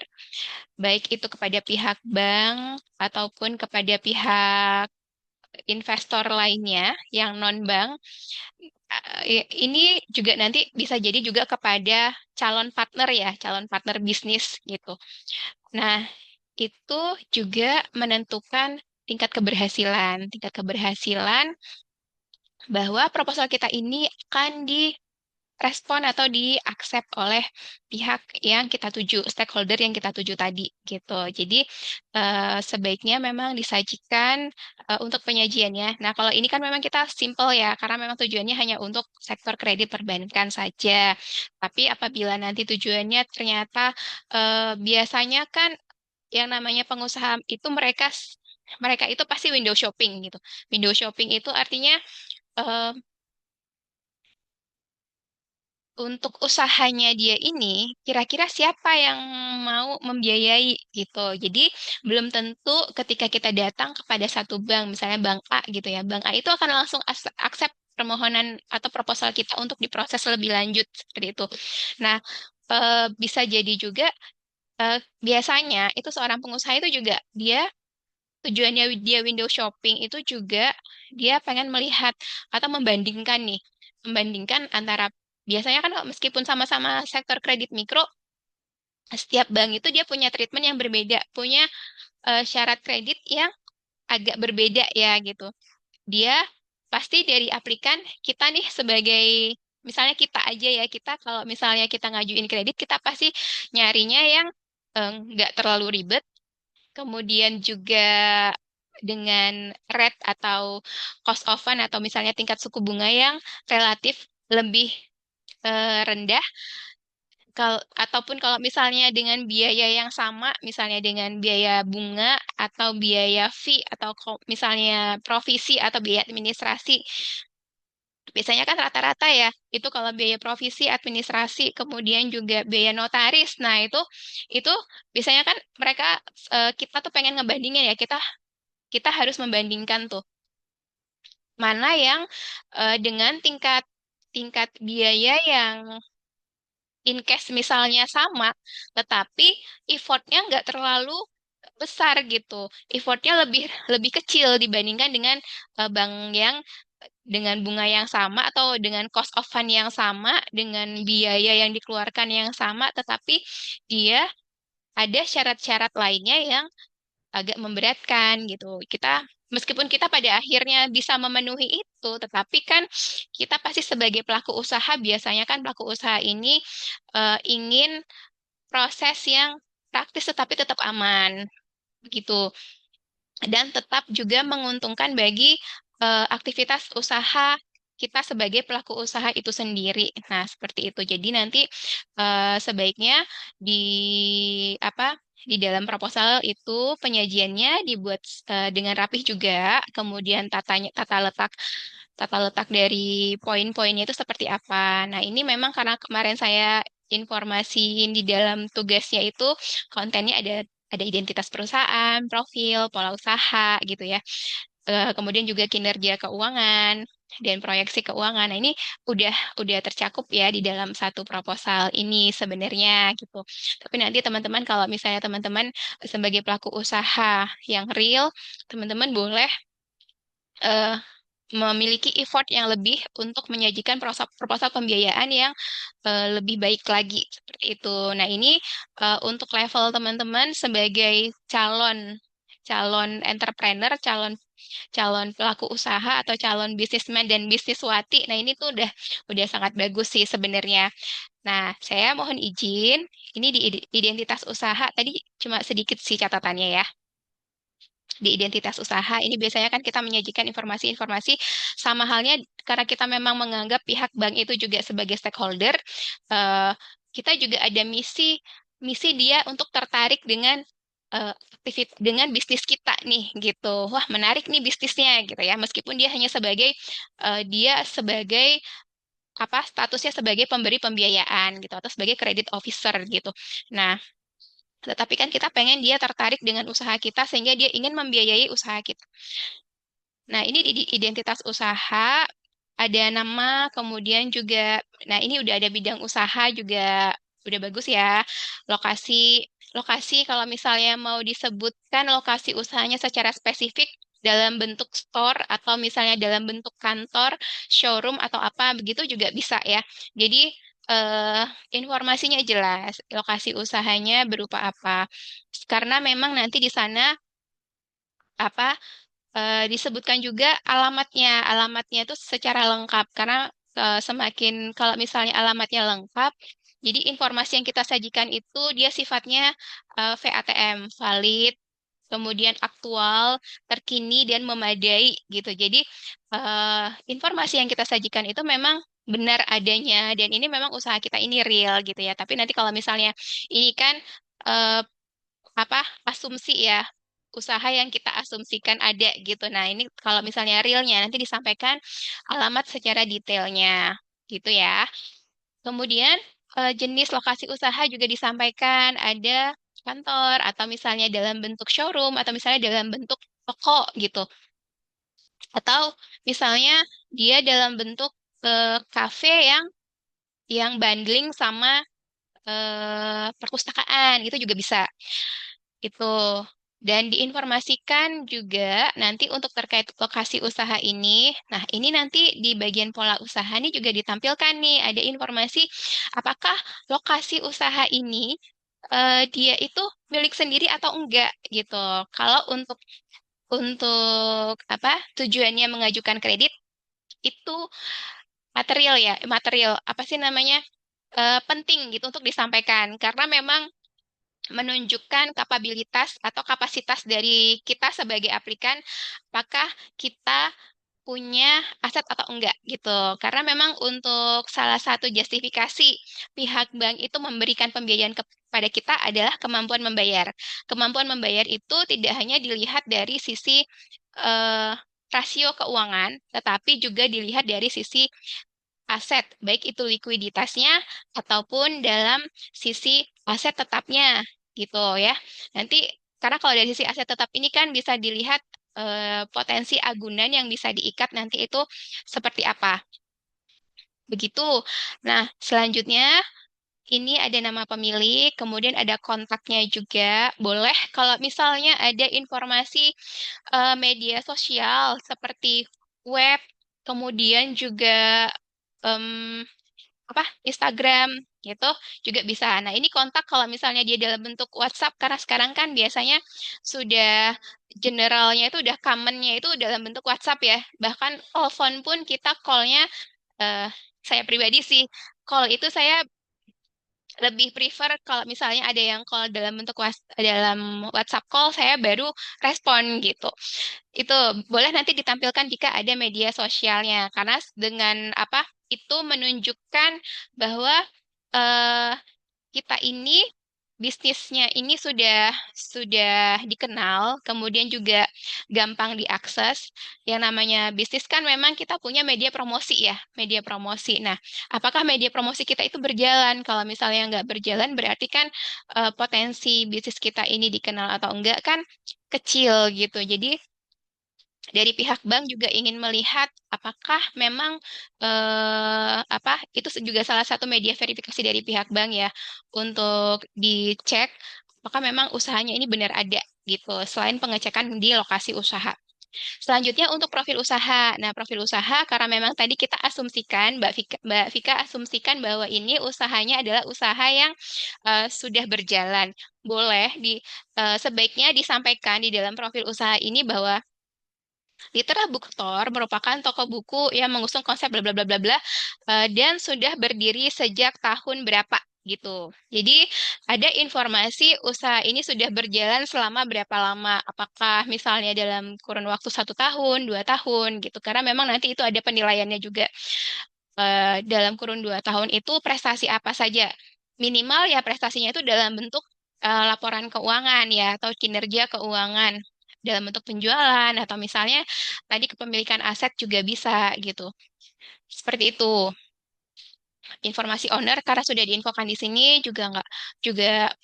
baik itu kepada pihak bank ataupun kepada pihak investor lainnya yang non-bank. Ini juga nanti bisa jadi juga kepada calon partner ya, calon partner bisnis gitu. Nah, itu juga menentukan tingkat keberhasilan bahwa proposal kita ini akan direspon atau di-accept oleh pihak yang kita tuju, stakeholder yang kita tuju tadi gitu. Jadi sebaiknya memang disajikan untuk penyajiannya. Nah, kalau ini kan memang kita simple ya, karena memang tujuannya hanya untuk sektor kredit perbankan saja. Tapi apabila nanti tujuannya ternyata biasanya kan yang namanya pengusaha itu mereka itu pasti window shopping gitu. Window shopping itu artinya eh, untuk usahanya dia ini kira-kira siapa yang mau membiayai gitu. Jadi belum tentu ketika kita datang kepada satu bank, misalnya bank A gitu ya, bank A itu akan langsung accept permohonan atau proposal kita untuk diproses lebih lanjut seperti itu. Nah, bisa jadi juga biasanya itu seorang pengusaha itu juga tujuannya dia window shopping itu juga dia pengen melihat atau membandingkan antara biasanya kan meskipun sama-sama sektor kredit mikro, setiap bank itu dia punya treatment yang berbeda, punya syarat kredit yang agak berbeda ya gitu. Dia pasti dari aplikan kita nih sebagai misalnya kita aja ya, kita kalau misalnya kita ngajuin kredit kita pasti nyarinya yang nggak terlalu ribet. Kemudian juga dengan rate atau cost of fund atau misalnya tingkat suku bunga yang relatif lebih rendah. Ataupun kalau misalnya dengan biaya yang sama, misalnya dengan biaya bunga atau biaya fee atau misalnya provisi atau biaya administrasi. Biasanya kan rata-rata ya, itu kalau biaya provisi, administrasi, kemudian juga biaya notaris. Nah, itu biasanya kan kita tuh pengen ngebandingin ya, kita harus membandingkan tuh mana yang dengan tingkat tingkat biaya yang in case misalnya sama, tetapi effortnya nggak terlalu besar gitu. Effortnya lebih lebih kecil dibandingkan dengan bank yang dengan bunga yang sama atau dengan cost of fund yang sama, dengan biaya yang dikeluarkan yang sama, tetapi dia ada syarat-syarat lainnya yang agak memberatkan gitu. Meskipun kita pada akhirnya bisa memenuhi itu, tetapi kan kita pasti sebagai pelaku usaha biasanya kan pelaku usaha ini ingin proses yang praktis tetapi tetap aman begitu dan tetap juga menguntungkan bagi aktivitas usaha kita sebagai pelaku usaha itu sendiri. Nah, seperti itu. Jadi nanti sebaiknya di di dalam proposal itu penyajiannya dibuat dengan rapih juga, kemudian tata letak dari poin-poinnya itu seperti apa. Nah, ini memang karena kemarin saya informasiin di dalam tugasnya itu kontennya ada identitas perusahaan, profil, pola usaha gitu ya. Kemudian juga kinerja keuangan dan proyeksi keuangan. Nah, ini udah udah tercakup ya di dalam satu proposal ini sebenarnya gitu. Tapi nanti teman-teman kalau misalnya teman-teman sebagai pelaku usaha yang real, teman-teman boleh eh, memiliki effort yang lebih untuk menyajikan proposal pembiayaan yang lebih baik lagi seperti itu. Nah, ini untuk level teman-teman sebagai calon calon entrepreneur, calon calon pelaku usaha atau calon bisnismen dan bisniswati. Nah, ini tuh udah sangat bagus sih sebenarnya. Nah, saya mohon izin, ini di identitas usaha tadi cuma sedikit sih catatannya ya. Di identitas usaha ini biasanya kan kita menyajikan informasi-informasi sama halnya karena kita memang menganggap pihak bank itu juga sebagai stakeholder, kita juga ada misi dia untuk tertarik dengan dengan bisnis kita nih gitu. Wah, menarik nih bisnisnya gitu ya. Meskipun dia hanya sebagai dia sebagai apa statusnya sebagai pemberi pembiayaan gitu atau sebagai credit officer gitu. Nah, tetapi kan kita pengen dia tertarik dengan usaha kita sehingga dia ingin membiayai usaha kita. Nah, ini di identitas usaha ada nama, kemudian juga, nah ini udah ada bidang usaha juga udah bagus ya. Lokasi, lokasi kalau misalnya mau disebutkan lokasi usahanya secara spesifik dalam bentuk store atau misalnya dalam bentuk kantor, showroom atau apa begitu juga bisa ya. Jadi eh, informasinya jelas, lokasi usahanya berupa apa. Karena memang nanti di sana apa disebutkan juga alamatnya. Alamatnya itu secara lengkap karena semakin kalau misalnya alamatnya lengkap, jadi informasi yang kita sajikan itu dia sifatnya VATM, valid, kemudian aktual, terkini dan memadai gitu. Jadi informasi yang kita sajikan itu memang benar adanya dan ini memang usaha kita ini real gitu ya. Tapi nanti kalau misalnya ini kan eh, apa asumsi ya usaha yang kita asumsikan ada gitu. Nah, ini kalau misalnya realnya nanti disampaikan alamat secara detailnya gitu ya. Kemudian jenis lokasi usaha juga disampaikan ada kantor atau misalnya dalam bentuk showroom atau misalnya dalam bentuk toko gitu. Atau misalnya dia dalam bentuk kafe yang bundling sama perpustakaan itu juga bisa. Itu. Dan diinformasikan juga nanti untuk terkait lokasi usaha ini. Nah, ini nanti di bagian pola usaha ini juga ditampilkan nih ada informasi apakah lokasi usaha ini dia itu milik sendiri atau enggak gitu. Kalau untuk apa tujuannya mengajukan kredit itu material ya, material apa sih namanya? Penting gitu untuk disampaikan karena memang menunjukkan kapabilitas atau kapasitas dari kita sebagai aplikan, apakah kita punya aset atau enggak gitu. Karena memang untuk salah satu justifikasi pihak bank itu memberikan pembiayaan kepada kita adalah kemampuan membayar. Kemampuan membayar itu tidak hanya dilihat dari sisi eh, rasio keuangan, tetapi juga dilihat dari sisi aset, baik itu likuiditasnya ataupun dalam sisi aset tetapnya gitu ya. Nanti karena kalau dari sisi aset tetap ini kan bisa dilihat potensi agunan yang bisa diikat nanti itu seperti apa. Begitu. Nah, selanjutnya ini ada nama pemilik, kemudian ada kontaknya juga. Boleh kalau misalnya ada informasi media sosial seperti web, kemudian juga em, apa Instagram gitu juga bisa. Nah, ini kontak kalau misalnya dia dalam bentuk WhatsApp karena sekarang kan biasanya sudah generalnya itu udah commonnya itu dalam bentuk WhatsApp ya. Bahkan telepon pun kita call-nya eh, saya pribadi sih call itu saya lebih prefer kalau misalnya ada yang call dalam bentuk dalam WhatsApp call saya baru respon gitu. Itu boleh nanti ditampilkan jika ada media sosialnya karena dengan apa itu menunjukkan bahwa eh, kita ini bisnisnya ini sudah dikenal, kemudian juga gampang diakses. Yang namanya bisnis kan memang kita punya media promosi ya, media promosi. Nah, apakah media promosi kita itu berjalan? Kalau misalnya nggak berjalan, berarti kan potensi bisnis kita ini dikenal atau enggak kan kecil gitu. Jadi dari pihak bank juga ingin melihat apakah memang apa itu juga salah satu media verifikasi dari pihak bank ya untuk dicek apakah memang usahanya ini benar ada gitu selain pengecekan di lokasi usaha. Selanjutnya untuk profil usaha. Nah, profil usaha karena memang tadi kita asumsikan Mbak Vika asumsikan bahwa ini usahanya adalah usaha yang sudah berjalan. Boleh sebaiknya disampaikan di dalam profil usaha ini bahwa Litera Bookstore merupakan toko buku yang mengusung konsep bla bla bla bla bla dan sudah berdiri sejak tahun berapa gitu. Jadi ada informasi usaha ini sudah berjalan selama berapa lama. Apakah misalnya dalam kurun waktu 1 tahun, 2 tahun gitu. Karena memang nanti itu ada penilaiannya juga. Dalam kurun 2 tahun itu prestasi apa saja. Minimal ya prestasinya itu dalam bentuk laporan keuangan ya atau kinerja keuangan dalam bentuk penjualan atau misalnya tadi kepemilikan aset juga bisa gitu. Seperti itu. Informasi owner karena sudah diinfokan di sini juga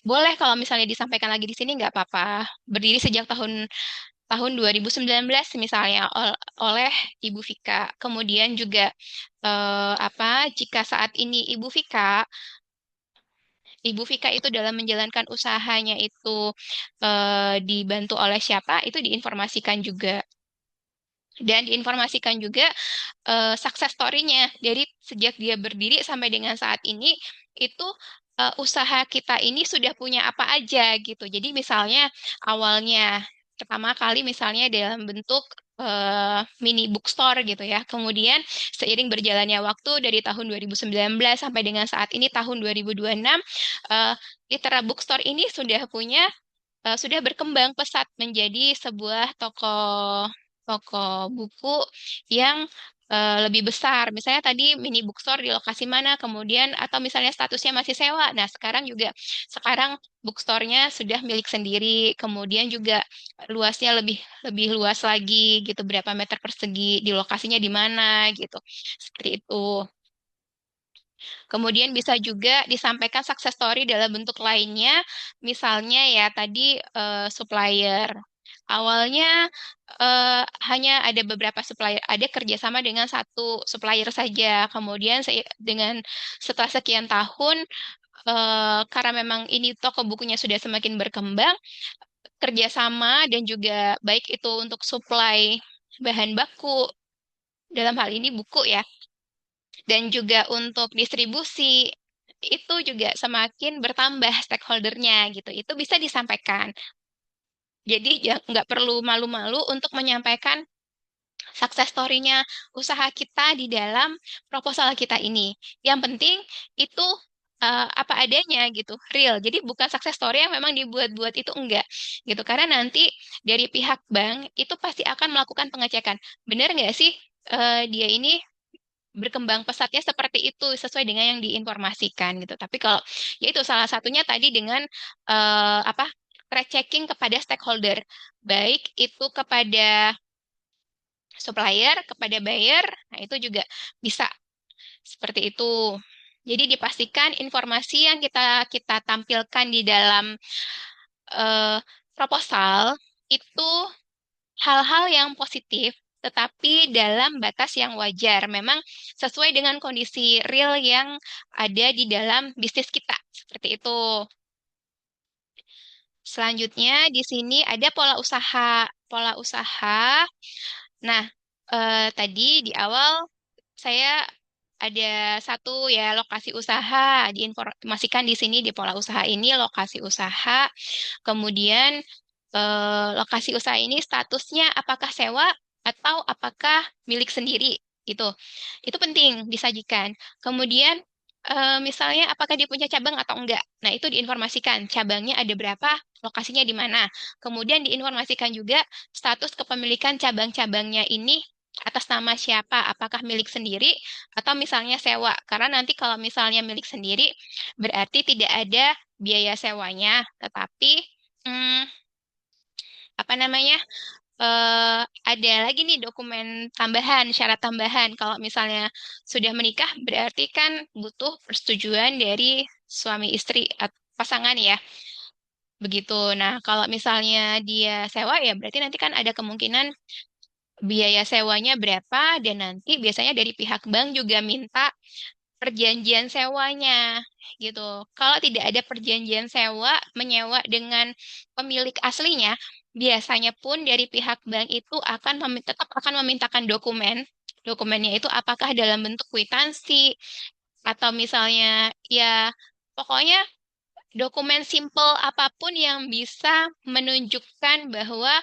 boleh kalau misalnya disampaikan lagi di sini nggak apa-apa. Berdiri sejak tahun 2019 misalnya oleh Ibu Vika. Kemudian juga jika saat ini Ibu Vika itu dalam menjalankan usahanya itu dibantu oleh siapa, itu diinformasikan juga. Dan diinformasikan juga success story-nya. Dari sejak dia berdiri sampai dengan saat ini, itu usaha kita ini sudah punya apa aja gitu. Jadi misalnya awalnya pertama kali misalnya dalam bentuk mini bookstore gitu ya. Kemudian seiring berjalannya waktu dari tahun 2019 sampai dengan saat ini tahun 2026, Litera Bookstore ini sudah berkembang pesat menjadi sebuah toko toko buku yang lebih besar. Misalnya tadi mini bookstore di lokasi mana, kemudian atau misalnya statusnya masih sewa. Nah, sekarang bookstore-nya sudah milik sendiri, kemudian juga luasnya lebih lebih luas lagi gitu, berapa meter persegi, di lokasinya di mana gitu. Seperti itu. Kemudian bisa juga disampaikan success story dalam bentuk lainnya, misalnya ya tadi supplier. Awalnya hanya ada beberapa supplier, ada kerjasama dengan satu supplier saja. Kemudian setelah sekian tahun, karena memang ini toko bukunya sudah semakin berkembang, kerjasama dan juga baik itu untuk supply bahan baku, dalam hal ini buku ya, dan juga untuk distribusi itu juga semakin bertambah stakeholdernya gitu. Itu bisa disampaikan. Jadi nggak perlu malu-malu untuk menyampaikan success story-nya usaha kita di dalam proposal kita ini. Yang penting itu apa adanya gitu, real. Jadi bukan success story yang memang dibuat-buat itu enggak gitu. Karena nanti dari pihak bank itu pasti akan melakukan pengecekan. Benar nggak sih dia ini berkembang pesatnya seperti itu sesuai dengan yang diinformasikan gitu. Tapi kalau ya itu salah satunya tadi dengan track checking kepada stakeholder, baik itu kepada supplier, kepada buyer, nah itu juga bisa seperti itu. Jadi dipastikan informasi yang kita kita tampilkan di dalam eh, proposal itu hal-hal yang positif, tetapi dalam batas yang wajar. Memang sesuai dengan kondisi real yang ada di dalam bisnis kita. Seperti itu. Selanjutnya, di sini ada pola usaha. Pola usaha. Nah, tadi di awal saya ada satu ya lokasi usaha, diinformasikan di sini di pola usaha ini lokasi usaha. Kemudian lokasi usaha ini statusnya apakah sewa atau apakah milik sendiri gitu. Itu penting disajikan. Kemudian misalnya apakah dia punya cabang atau enggak. Nah, itu diinformasikan cabangnya ada berapa, lokasinya di mana. Kemudian diinformasikan juga status kepemilikan cabang-cabangnya ini atas nama siapa, apakah milik sendiri atau misalnya sewa. Karena nanti kalau misalnya milik sendiri berarti tidak ada biaya sewanya, tetapi hmm, apa namanya ada lagi nih dokumen tambahan, syarat tambahan. Kalau misalnya sudah menikah, berarti kan butuh persetujuan dari suami istri atau pasangan ya. Begitu. Nah, kalau misalnya dia sewa ya berarti nanti kan ada kemungkinan biaya sewanya berapa dan nanti biasanya dari pihak bank juga minta perjanjian sewanya gitu. Kalau tidak ada perjanjian sewa menyewa dengan pemilik aslinya, biasanya pun dari pihak bank itu tetap akan memintakan dokumen. Dokumennya itu apakah dalam bentuk kwitansi atau misalnya ya pokoknya dokumen simple apapun yang bisa menunjukkan bahwa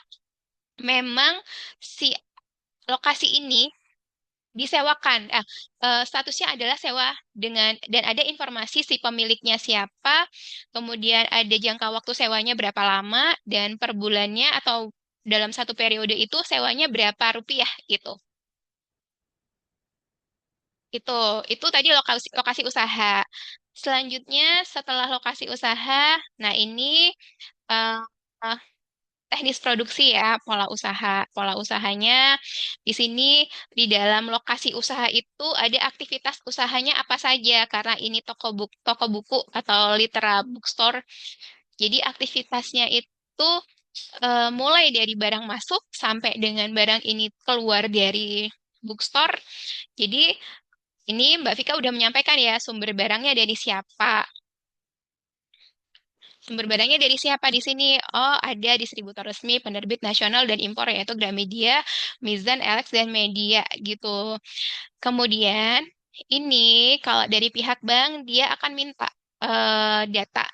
memang si lokasi ini disewakan. Statusnya adalah sewa dan ada informasi si pemiliknya siapa, kemudian ada jangka waktu sewanya berapa lama dan per bulannya atau dalam satu periode itu sewanya berapa rupiah gitu. Itu itu tadi lokasi lokasi usaha. Selanjutnya setelah lokasi usaha, nah ini eh, eh, teknis produksi ya, pola usaha. Pola usahanya di sini di dalam lokasi usaha itu ada aktivitas usahanya apa saja karena ini toko buku atau litera bookstore. Jadi aktivitasnya itu mulai dari barang masuk sampai dengan barang ini keluar dari bookstore. Jadi ini Mbak Vika udah menyampaikan ya sumber barangnya dari siapa. Sumber barangnya dari siapa di sini? Oh, ada distributor resmi, penerbit nasional dan impor yaitu Gramedia, Mizan, Alex dan Media gitu. Kemudian ini kalau dari pihak bank dia akan minta data.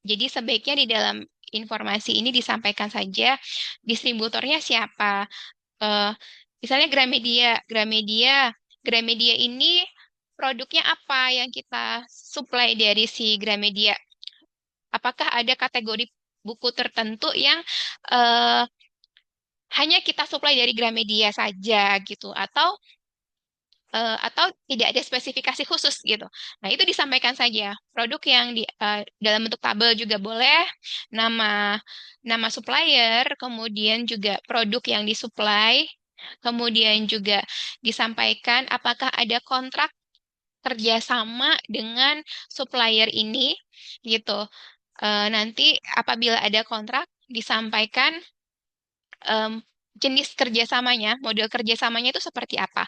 Jadi sebaiknya di dalam informasi ini disampaikan saja distributornya siapa. Eh, Misalnya Gramedia ini produknya apa yang kita supply dari si Gramedia? Apakah ada kategori buku tertentu yang eh, hanya kita supply dari Gramedia saja gitu atau tidak ada spesifikasi khusus gitu. Nah, itu disampaikan saja. Produk yang dalam bentuk tabel juga boleh, nama nama supplier, kemudian juga produk yang disuplai, kemudian juga disampaikan apakah ada kontrak kerjasama dengan supplier ini gitu. Nanti apabila ada kontrak disampaikan em, jenis kerjasamanya, model kerjasamanya itu seperti apa?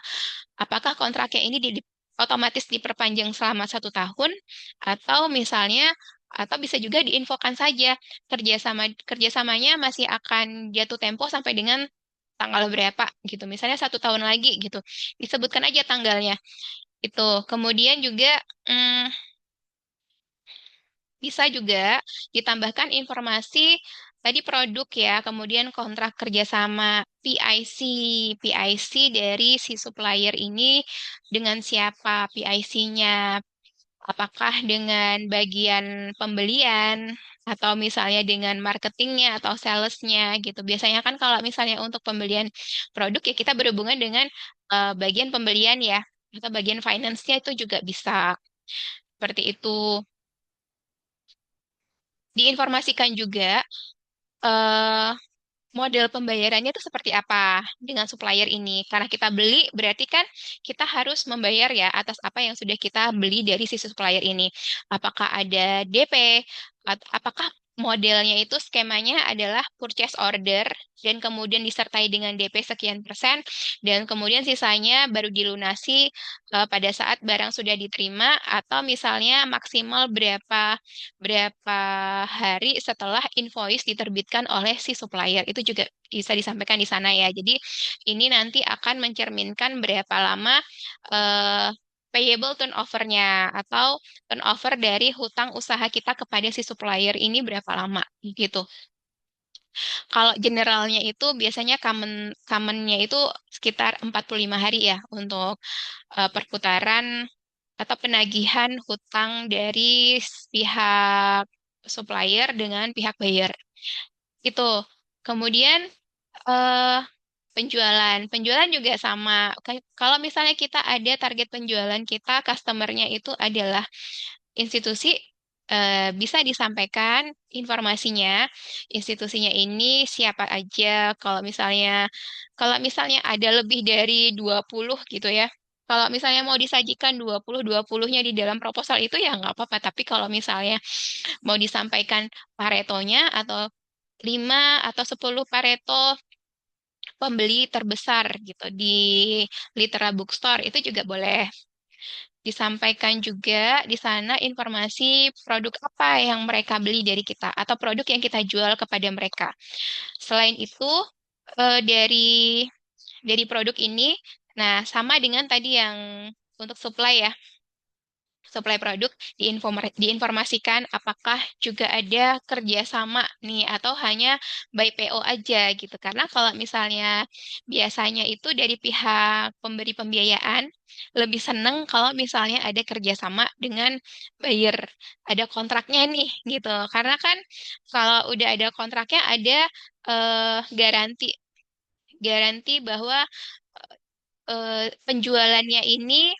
Apakah kontraknya ini otomatis diperpanjang selama 1 tahun atau misalnya atau bisa juga diinfokan saja kerjasamanya masih akan jatuh tempo sampai dengan tanggal berapa gitu. Misalnya 1 tahun lagi gitu. Disebutkan aja tanggalnya. Itu. Kemudian juga bisa juga ditambahkan informasi tadi produk ya, kemudian kontrak kerjasama PIC, PIC dari si supplier ini dengan siapa PIC-nya, apakah dengan bagian pembelian atau misalnya dengan marketingnya atau salesnya gitu. Biasanya kan kalau misalnya untuk pembelian produk ya kita berhubungan dengan bagian pembelian ya, atau bagian finance-nya itu juga bisa seperti itu. Diinformasikan juga eh, model pembayarannya itu seperti apa dengan supplier ini. Karena kita beli, berarti kan kita harus membayar ya atas apa yang sudah kita beli dari si supplier ini. Apakah ada DP, apakah modelnya itu skemanya adalah purchase order dan kemudian disertai dengan DP sekian persen dan kemudian sisanya baru dilunasi pada saat barang sudah diterima atau misalnya maksimal berapa berapa hari setelah invoice diterbitkan oleh si supplier. Itu juga bisa disampaikan di sana ya. Jadi ini nanti akan mencerminkan berapa lama eh, payable turnover-nya atau turnover dari hutang usaha kita kepada si supplier ini berapa lama gitu. Kalau generalnya itu biasanya commonnya itu sekitar 45 hari ya untuk perputaran atau penagihan hutang dari pihak supplier dengan pihak buyer. Itu. Kemudian eh, penjualan juga sama. Kalau misalnya kita ada target penjualan kita, customernya itu adalah institusi, bisa disampaikan informasinya. Institusinya ini siapa aja. Kalau misalnya ada lebih dari 20 gitu ya. Kalau misalnya mau disajikan 20-20-nya di dalam proposal itu ya nggak apa-apa. Tapi kalau misalnya mau disampaikan Paretonya atau 5 atau 10 Pareto pembeli terbesar gitu di Litera Bookstore itu juga boleh. Disampaikan juga di sana informasi produk apa yang mereka beli dari kita atau produk yang kita jual kepada mereka. Selain itu dari produk ini, nah sama dengan tadi yang untuk supply ya, supply produk diinformasikan apakah juga ada kerjasama nih atau hanya by PO aja gitu. Karena kalau misalnya biasanya itu dari pihak pemberi pembiayaan lebih seneng kalau misalnya ada kerjasama dengan buyer, ada kontraknya nih gitu. Karena kan kalau udah ada kontraknya ada garansi garansi bahwa penjualannya ini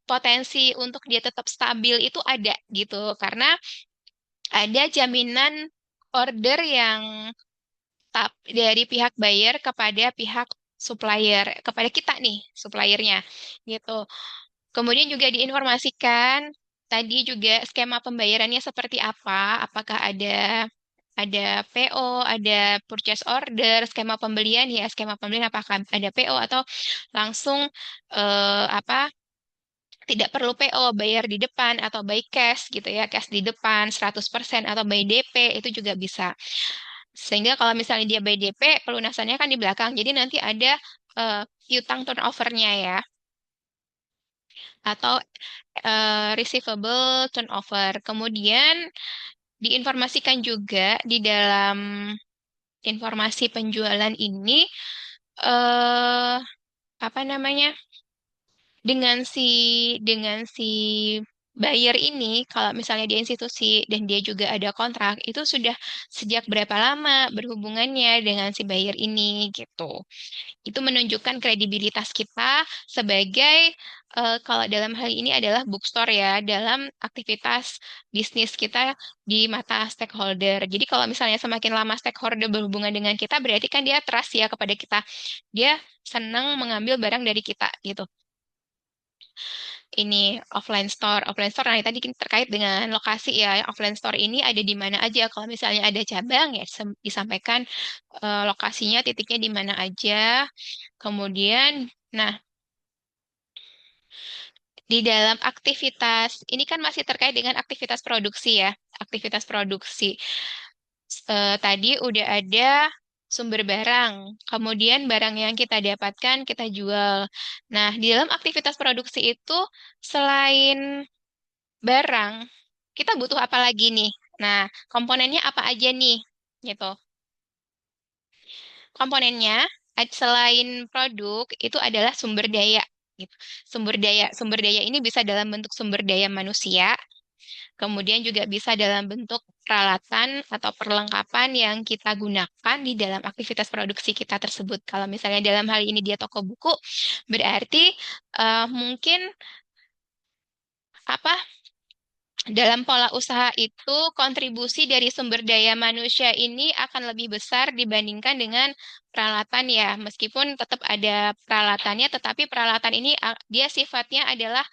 potensi untuk dia tetap stabil itu ada gitu. Karena ada jaminan order yang dari pihak buyer kepada pihak supplier, kepada kita nih, suppliernya gitu. Kemudian juga diinformasikan tadi juga skema pembayarannya seperti apa, apakah ada PO, ada purchase order, skema pembelian ya, skema pembelian apakah ada PO atau langsung apa tidak perlu PO, bayar di depan atau by cash gitu ya, cash di depan 100% atau by DP itu juga bisa. Sehingga kalau misalnya dia by DP, pelunasannya kan di belakang. Jadi nanti ada piutang turnover-nya ya, atau receivable turnover. Kemudian diinformasikan juga di dalam informasi penjualan ini eh apa namanya? Dengan si buyer ini kalau misalnya dia institusi dan dia juga ada kontrak itu sudah sejak berapa lama berhubungannya dengan si buyer ini gitu. Itu menunjukkan kredibilitas kita sebagai kalau dalam hal ini adalah bookstore ya dalam aktivitas bisnis kita di mata stakeholder. Jadi kalau misalnya semakin lama stakeholder berhubungan dengan kita berarti kan dia trust ya kepada kita. Dia senang mengambil barang dari kita gitu. Ini offline store. Offline store, nah tadi terkait dengan lokasi ya. Offline store ini ada di mana aja. Kalau misalnya ada cabang ya disampaikan lokasinya, titiknya di mana aja. Kemudian, nah di dalam aktivitas, ini kan masih terkait dengan aktivitas produksi ya. Aktivitas produksi. Tadi udah ada sumber barang, kemudian barang yang kita dapatkan kita jual. Nah, di dalam aktivitas produksi itu selain barang, kita butuh apa lagi nih? Nah, komponennya apa aja nih? Gitu. Komponennya selain produk itu adalah sumber daya. Gitu. Sumber daya ini bisa dalam bentuk sumber daya manusia, kemudian juga bisa dalam bentuk peralatan atau perlengkapan yang kita gunakan di dalam aktivitas produksi kita tersebut. Kalau misalnya dalam hal ini dia toko buku, berarti mungkin apa dalam pola usaha itu, kontribusi dari sumber daya manusia ini akan lebih besar dibandingkan dengan peralatan ya. Meskipun tetap ada peralatannya, tetapi peralatan ini dia sifatnya adalah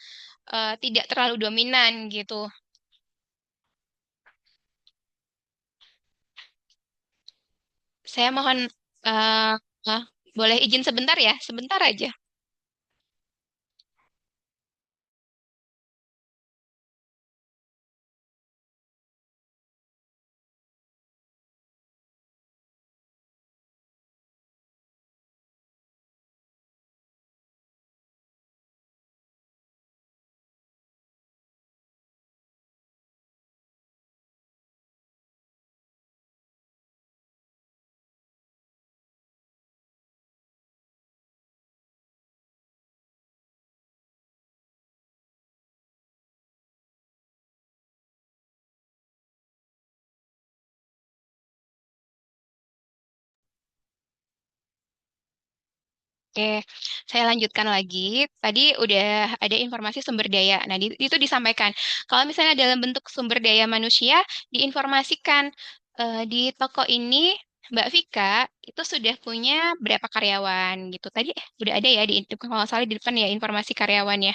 tidak terlalu dominan gitu. Saya mohon eh, eh, boleh izin sebentar ya, sebentar aja. Oke, saya lanjutkan lagi. Tadi udah ada informasi sumber daya. Nah, itu disampaikan. Kalau misalnya dalam bentuk sumber daya manusia, diinformasikan di toko ini Mbak Vika itu sudah punya berapa karyawan gitu. Tadi udah ada ya di kalau nggak salah di depan ya informasi karyawannya.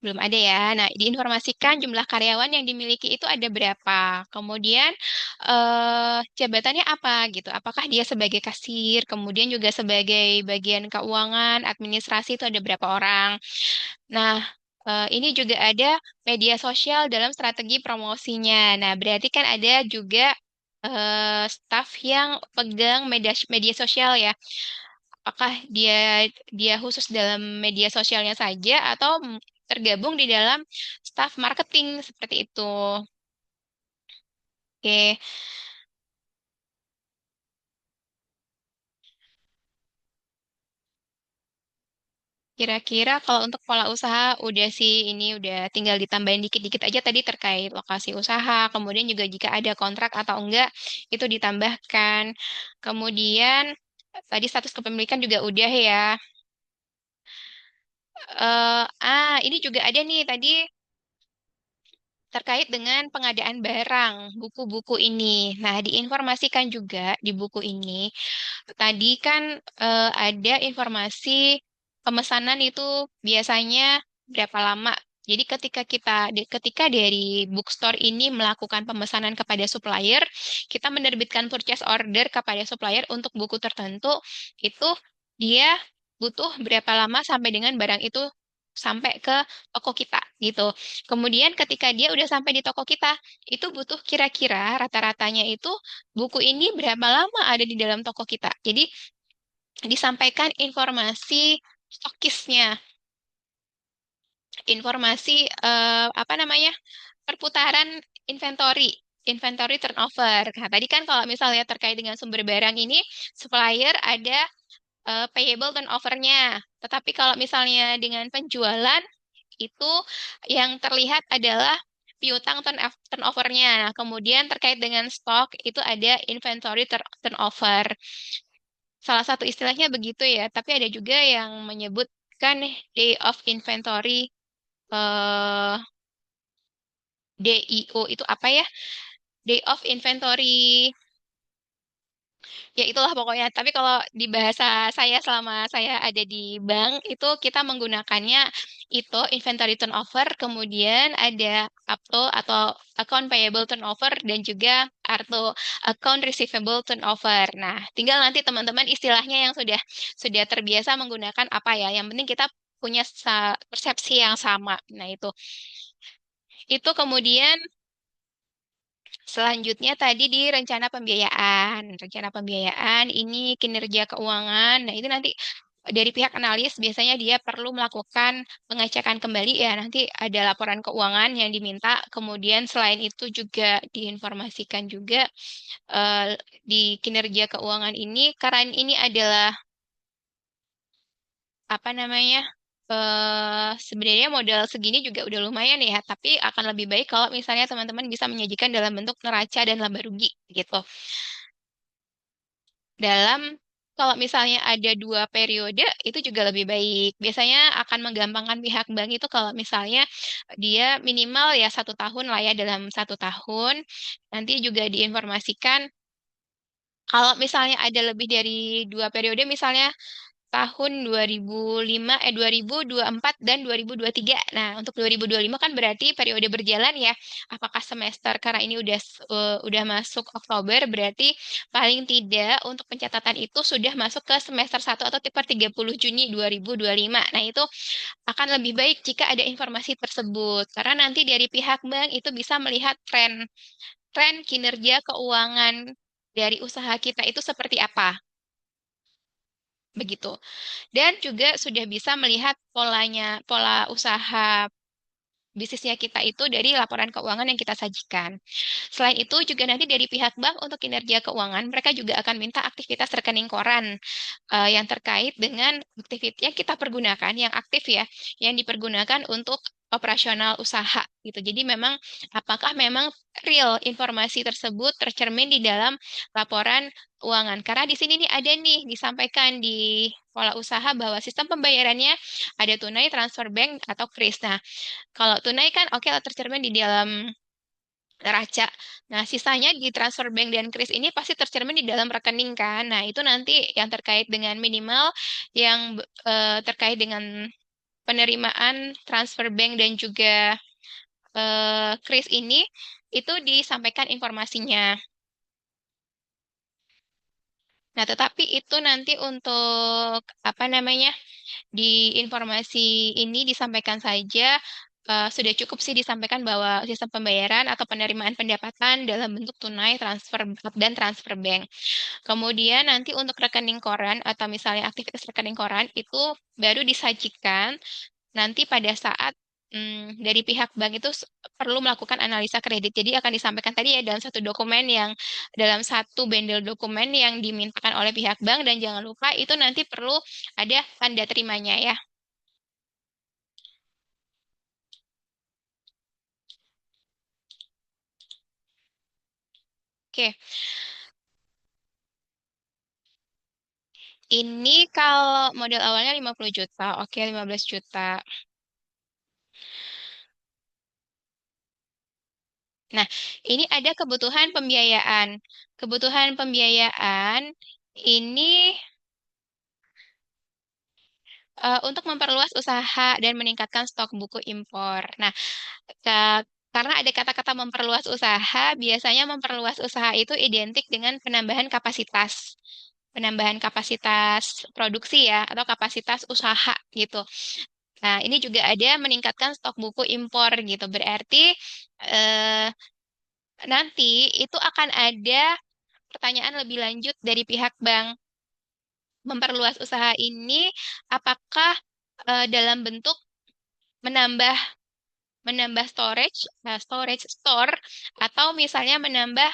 Belum ada ya. Nah, diinformasikan jumlah karyawan yang dimiliki itu ada berapa. Kemudian jabatannya apa gitu. Apakah dia sebagai kasir, kemudian juga sebagai bagian keuangan, administrasi itu ada berapa orang. Nah, ini juga ada media sosial dalam strategi promosinya. Nah, berarti kan ada juga staff yang pegang media media sosial ya. Apakah dia dia khusus dalam media sosialnya saja atau tergabung di dalam staff marketing seperti itu. Oke. Kira-kira kalau untuk pola usaha udah sih, ini udah tinggal ditambahin dikit-dikit aja tadi terkait lokasi usaha, kemudian juga jika ada kontrak atau enggak itu ditambahkan. Kemudian tadi status kepemilikan juga udah ya. Ini juga ada nih tadi terkait dengan pengadaan barang, buku-buku ini. Nah, diinformasikan juga di buku ini, tadi kan ada informasi pemesanan itu biasanya berapa lama. Jadi ketika dari bookstore ini melakukan pemesanan kepada supplier, kita menerbitkan purchase order kepada supplier untuk buku tertentu, itu dia butuh berapa lama sampai dengan barang itu sampai ke toko kita gitu. Kemudian ketika dia udah sampai di toko kita, itu butuh kira-kira rata-ratanya itu buku ini berapa lama ada di dalam toko kita. Jadi disampaikan informasi stokisnya, informasi apa namanya, perputaran inventory. Inventory turnover. Nah, tadi kan kalau misalnya terkait dengan sumber barang ini, supplier ada payable turnover-nya. Tetapi kalau misalnya dengan penjualan, itu yang terlihat adalah piutang turnover-nya. Nah, kemudian terkait dengan stok, itu ada inventory turnover. Salah satu istilahnya begitu ya, tapi ada juga yang menyebutkan day of inventory, eh, DIO itu apa ya? Day of inventory. Ya itulah pokoknya. Tapi kalau di bahasa saya selama saya ada di bank itu kita menggunakannya itu inventory turnover, kemudian ada APTO atau account payable turnover dan juga ARTO account receivable turnover. Nah, tinggal nanti teman-teman istilahnya yang sudah terbiasa menggunakan apa ya. Yang penting kita punya persepsi yang sama. Nah, itu kemudian selanjutnya tadi di rencana pembiayaan. Rencana pembiayaan ini kinerja keuangan. Nah, itu nanti dari pihak analis biasanya dia perlu melakukan pengecekan kembali ya. Nanti ada laporan keuangan yang diminta. Kemudian selain itu juga diinformasikan juga di kinerja keuangan ini karena ini adalah apa namanya? Sebenarnya modal segini juga udah lumayan ya, tapi akan lebih baik kalau misalnya teman-teman bisa menyajikan dalam bentuk neraca dan laba rugi gitu. Kalau misalnya ada 2 periode, itu juga lebih baik. Biasanya akan menggampangkan pihak bank itu kalau misalnya dia minimal ya 1 tahun lah ya, dalam 1 tahun. Nanti juga diinformasikan kalau misalnya ada lebih dari 2 periode, misalnya tahun 2024 dan 2023. Nah, untuk 2025 kan berarti periode berjalan ya. Apakah semester karena ini udah masuk Oktober berarti paling tidak untuk pencatatan itu sudah masuk ke semester 1 atau per 30 Juni 2025. Nah, itu akan lebih baik jika ada informasi tersebut karena nanti dari pihak bank itu bisa melihat tren kinerja keuangan dari usaha kita itu seperti apa. Begitu. Dan juga sudah bisa melihat pola usaha bisnisnya kita itu dari laporan keuangan yang kita sajikan. Selain itu juga nanti dari pihak bank untuk kinerja keuangan, mereka juga akan minta aktivitas rekening koran yang terkait dengan aktivitas yang kita pergunakan, yang aktif ya, yang dipergunakan untuk operasional usaha gitu. Jadi apakah memang real informasi tersebut tercermin di dalam laporan keuangan? Karena di sini nih ada nih disampaikan di pola usaha bahwa sistem pembayarannya ada tunai, transfer bank atau kris. Nah, kalau tunai kan oke lah tercermin di dalam neraca. Nah, sisanya di transfer bank dan kris ini pasti tercermin di dalam rekening kan. Nah, itu nanti yang terkait dengan minimal yang terkait dengan penerimaan transfer bank dan juga kris ini itu disampaikan informasinya. Nah, tetapi itu nanti untuk apa namanya? Di informasi ini disampaikan saja sudah cukup sih disampaikan bahwa sistem pembayaran atau penerimaan pendapatan dalam bentuk tunai, transfer dan transfer bank. Kemudian nanti untuk rekening koran atau misalnya aktivitas rekening koran itu baru disajikan nanti pada saat dari pihak bank itu perlu melakukan analisa kredit. Jadi akan disampaikan tadi ya dalam satu bundle dokumen yang dimintakan oleh pihak bank dan jangan lupa itu nanti perlu ada tanda terimanya ya. Oke, ini kalau modal awalnya 50 juta. Oke, 15 juta. Nah, ini ada kebutuhan pembiayaan. Kebutuhan pembiayaan ini untuk memperluas usaha dan meningkatkan stok buku impor. Nah, karena ada kata-kata memperluas usaha, biasanya memperluas usaha itu identik dengan penambahan kapasitas. Penambahan kapasitas produksi ya, atau kapasitas usaha gitu. Nah, ini juga ada meningkatkan stok buku impor gitu. Berarti eh, nanti itu akan ada pertanyaan lebih lanjut dari pihak bank. Memperluas usaha ini apakah dalam bentuk menambah menambah store atau misalnya menambah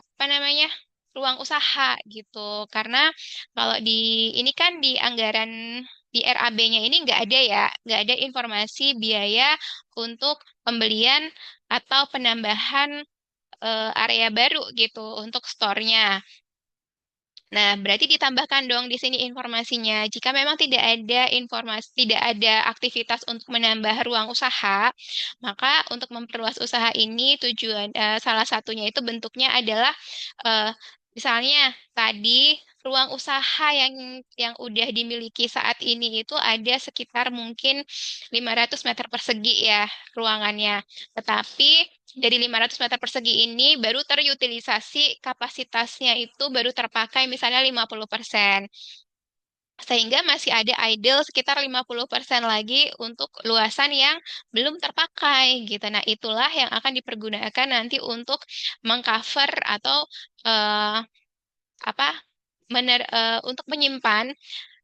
apa namanya ruang usaha gitu. Karena kalau di ini kan di anggaran di RAB-nya ini nggak ada ya, nggak ada informasi biaya untuk pembelian atau penambahan area baru gitu untuk store-nya. Nah, berarti ditambahkan dong di sini informasinya. Jika memang tidak ada informasi, tidak ada aktivitas untuk menambah ruang usaha, maka untuk memperluas usaha ini tujuan salah satunya itu bentuknya adalah eh, misalnya tadi ruang usaha yang udah dimiliki saat ini itu ada sekitar mungkin 500 meter persegi ya ruangannya. Tetapi dari 500 meter persegi ini baru terutilisasi kapasitasnya itu baru terpakai misalnya 50%. Sehingga masih ada idle sekitar 50% lagi untuk luasan yang belum terpakai gitu. Nah, itulah yang akan dipergunakan nanti untuk mengcover atau eh, apa untuk menyimpan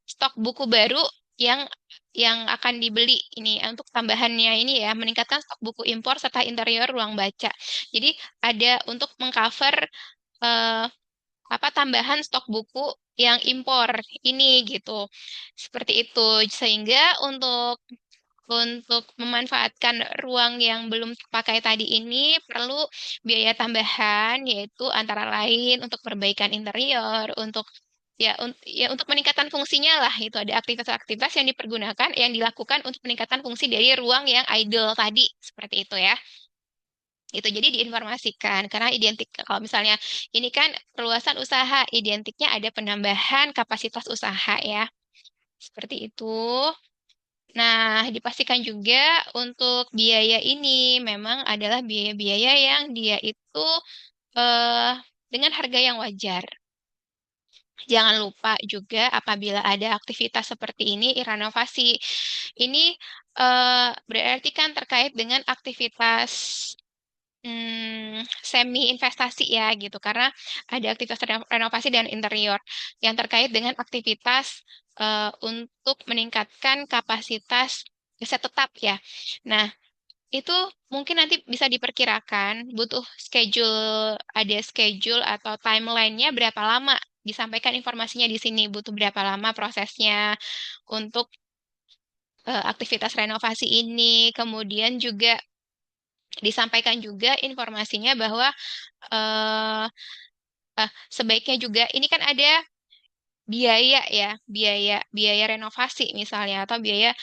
stok buku baru yang akan dibeli ini untuk tambahannya ini ya meningkatkan stok buku impor serta interior ruang baca. Jadi ada untuk mengcover eh, tambahan stok buku yang impor ini gitu. Seperti itu. Sehingga untuk memanfaatkan ruang yang belum terpakai tadi ini perlu biaya tambahan yaitu antara lain untuk perbaikan interior, untuk untuk meningkatkan fungsinya lah itu ada aktivitas-aktivitas yang dipergunakan yang dilakukan untuk meningkatkan fungsi dari ruang yang idle tadi seperti itu ya. Itu jadi diinformasikan karena identik kalau misalnya ini kan perluasan usaha identiknya ada penambahan kapasitas usaha ya. Seperti itu. Nah, dipastikan juga untuk biaya ini memang adalah biaya-biaya yang dia itu eh, dengan harga yang wajar. Jangan lupa juga apabila ada aktivitas seperti ini, renovasi. Ini berarti kan terkait dengan aktivitas semi investasi ya gitu karena ada aktivitas renovasi dan interior yang terkait dengan aktivitas untuk meningkatkan kapasitas aset tetap ya. Nah, itu mungkin nanti bisa diperkirakan butuh ada schedule atau timelinenya berapa lama disampaikan informasinya di sini butuh berapa lama prosesnya untuk aktivitas renovasi ini. Kemudian juga disampaikan juga informasinya bahwa eh, sebaiknya juga ini kan ada biaya ya, biaya renovasi misalnya atau biaya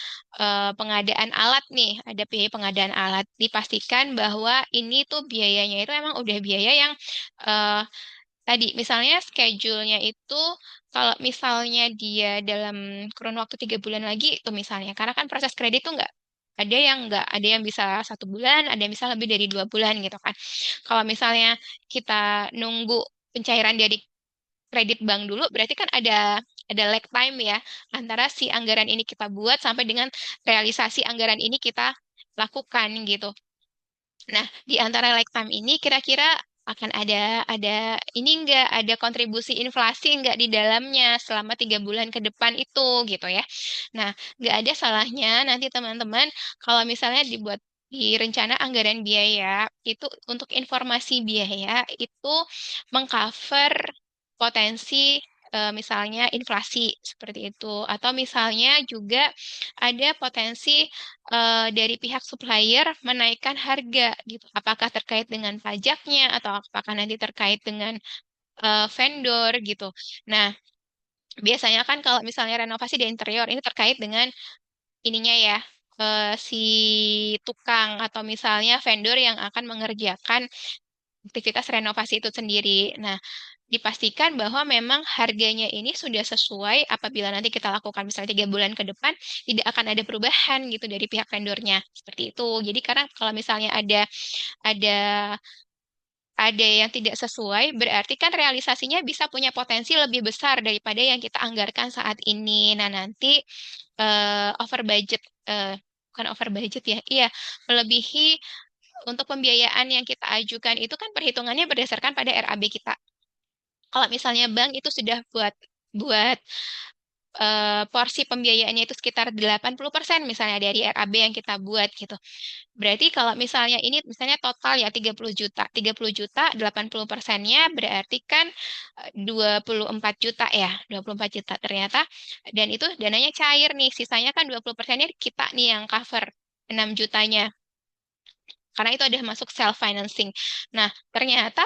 pengadaan alat nih, ada biaya pengadaan alat. Dipastikan bahwa ini tuh biayanya itu emang udah biaya yang eh, tadi misalnya schedule-nya itu kalau misalnya dia dalam kurun waktu 3 bulan lagi itu misalnya, karena kan proses kredit tuh nggak ada yang bisa 1 bulan, ada yang bisa lebih dari 2 bulan gitu kan. Kalau misalnya kita nunggu pencairan dari kredit bank dulu, berarti kan ada lag time ya antara si anggaran ini kita buat sampai dengan realisasi anggaran ini kita lakukan gitu. Nah, di antara lag time ini kira-kira akan ini enggak ada kontribusi inflasi enggak di dalamnya selama 3 bulan ke depan itu gitu ya. Nah, enggak ada salahnya nanti teman-teman kalau misalnya dibuat di rencana anggaran biaya itu untuk informasi biaya itu mengcover potensi misalnya inflasi seperti itu, atau misalnya juga ada potensi dari pihak supplier menaikkan harga gitu. Apakah terkait dengan pajaknya atau apakah nanti terkait dengan vendor gitu. Nah, biasanya kan kalau misalnya renovasi di interior ini terkait dengan ininya ya, si tukang atau misalnya vendor yang akan mengerjakan aktivitas renovasi itu sendiri. Nah, dipastikan bahwa memang harganya ini sudah sesuai apabila nanti kita lakukan misalnya 3 bulan ke depan, tidak akan ada perubahan gitu dari pihak vendornya. Seperti itu. Jadi karena kalau misalnya ada ada yang tidak sesuai, berarti kan realisasinya bisa punya potensi lebih besar daripada yang kita anggarkan saat ini. Nah, nanti over budget, bukan over budget ya, iya, melebihi untuk pembiayaan yang kita ajukan itu kan perhitungannya berdasarkan pada RAB kita. Kalau misalnya bank itu sudah buat porsi pembiayaannya itu sekitar 80% misalnya dari RAB yang kita buat gitu. Berarti kalau misalnya ini misalnya total ya 30 juta. 30 juta 80%-nya berarti kan 24 juta ya. 24 juta ternyata. Dan itu dananya cair nih. Sisanya kan 20%-nya kita nih yang cover 6 jutanya. Karena itu ada masuk self financing. Nah, ternyata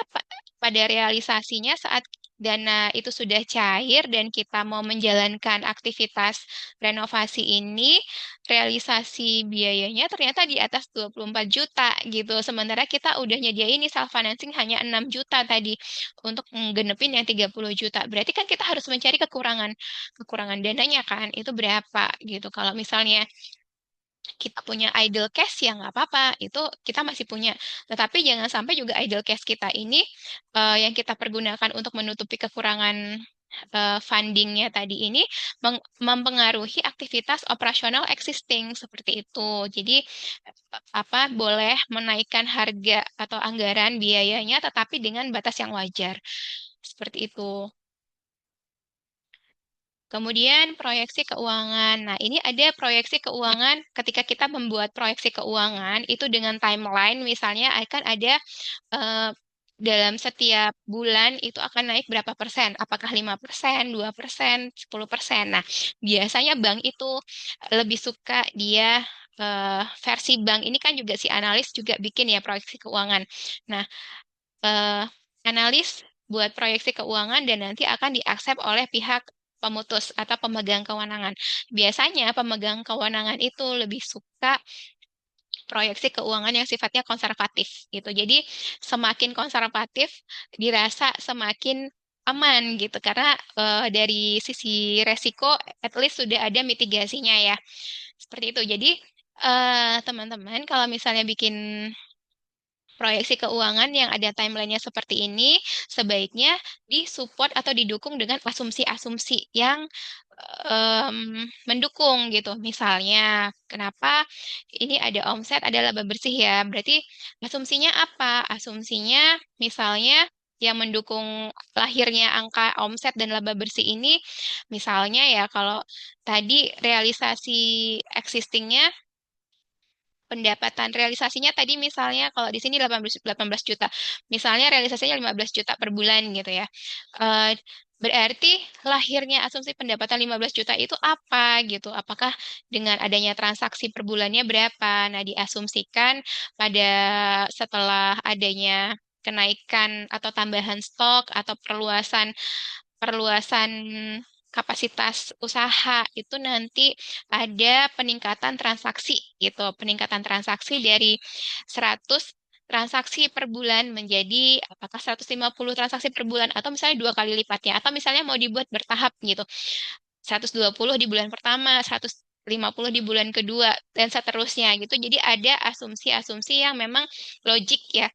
pada realisasinya saat dana itu sudah cair dan kita mau menjalankan aktivitas renovasi ini, realisasi biayanya ternyata di atas 24 juta gitu. Sementara kita udah nyediain nih self financing hanya 6 juta tadi untuk nggenepin yang 30 juta. Berarti kan kita harus mencari kekurangan dananya kan. Itu berapa gitu. Kalau misalnya kita punya idle cash ya nggak apa-apa, itu kita masih punya. Tetapi jangan sampai juga idle cash kita ini yang kita pergunakan untuk menutupi kekurangan fundingnya tadi ini mempengaruhi aktivitas operasional existing seperti itu. Jadi apa boleh menaikkan harga atau anggaran biayanya, tetapi dengan batas yang wajar seperti itu. Kemudian proyeksi keuangan. Nah, ini ada proyeksi keuangan ketika kita membuat proyeksi keuangan itu dengan timeline misalnya akan ada dalam setiap bulan itu akan naik berapa persen? Apakah 5%, 2%, 10%? Nah, biasanya bank itu lebih suka dia versi bank ini kan juga si analis juga bikin ya proyeksi keuangan. Nah, analis buat proyeksi keuangan dan nanti akan diaksep oleh pihak pemutus atau pemegang kewenangan. Biasanya pemegang kewenangan itu lebih suka proyeksi keuangan yang sifatnya konservatif gitu. Jadi semakin konservatif dirasa semakin aman gitu karena dari sisi resiko at least sudah ada mitigasinya ya. Seperti itu. Jadi teman-teman kalau misalnya bikin proyeksi keuangan yang ada timelinenya seperti ini, sebaiknya disupport atau didukung dengan asumsi-asumsi yang mendukung gitu. Misalnya, kenapa ini ada omset, ada laba bersih ya? Berarti asumsinya apa? Asumsinya misalnya yang mendukung lahirnya angka omset dan laba bersih ini, misalnya ya kalau tadi realisasi existingnya pendapatan realisasinya tadi misalnya kalau di sini 18 juta. Misalnya realisasinya 15 juta per bulan gitu ya. Berarti lahirnya asumsi pendapatan 15 juta itu apa gitu? Apakah dengan adanya transaksi per bulannya berapa? Nah, diasumsikan pada setelah adanya kenaikan atau tambahan stok atau perluasan perluasan kapasitas usaha itu nanti ada peningkatan transaksi gitu, peningkatan transaksi dari 100 transaksi per bulan menjadi apakah 150 transaksi per bulan atau misalnya 2 kali lipatnya atau misalnya mau dibuat bertahap gitu. 120 di bulan pertama, 150 di bulan kedua dan seterusnya gitu. Jadi ada asumsi-asumsi yang memang logik ya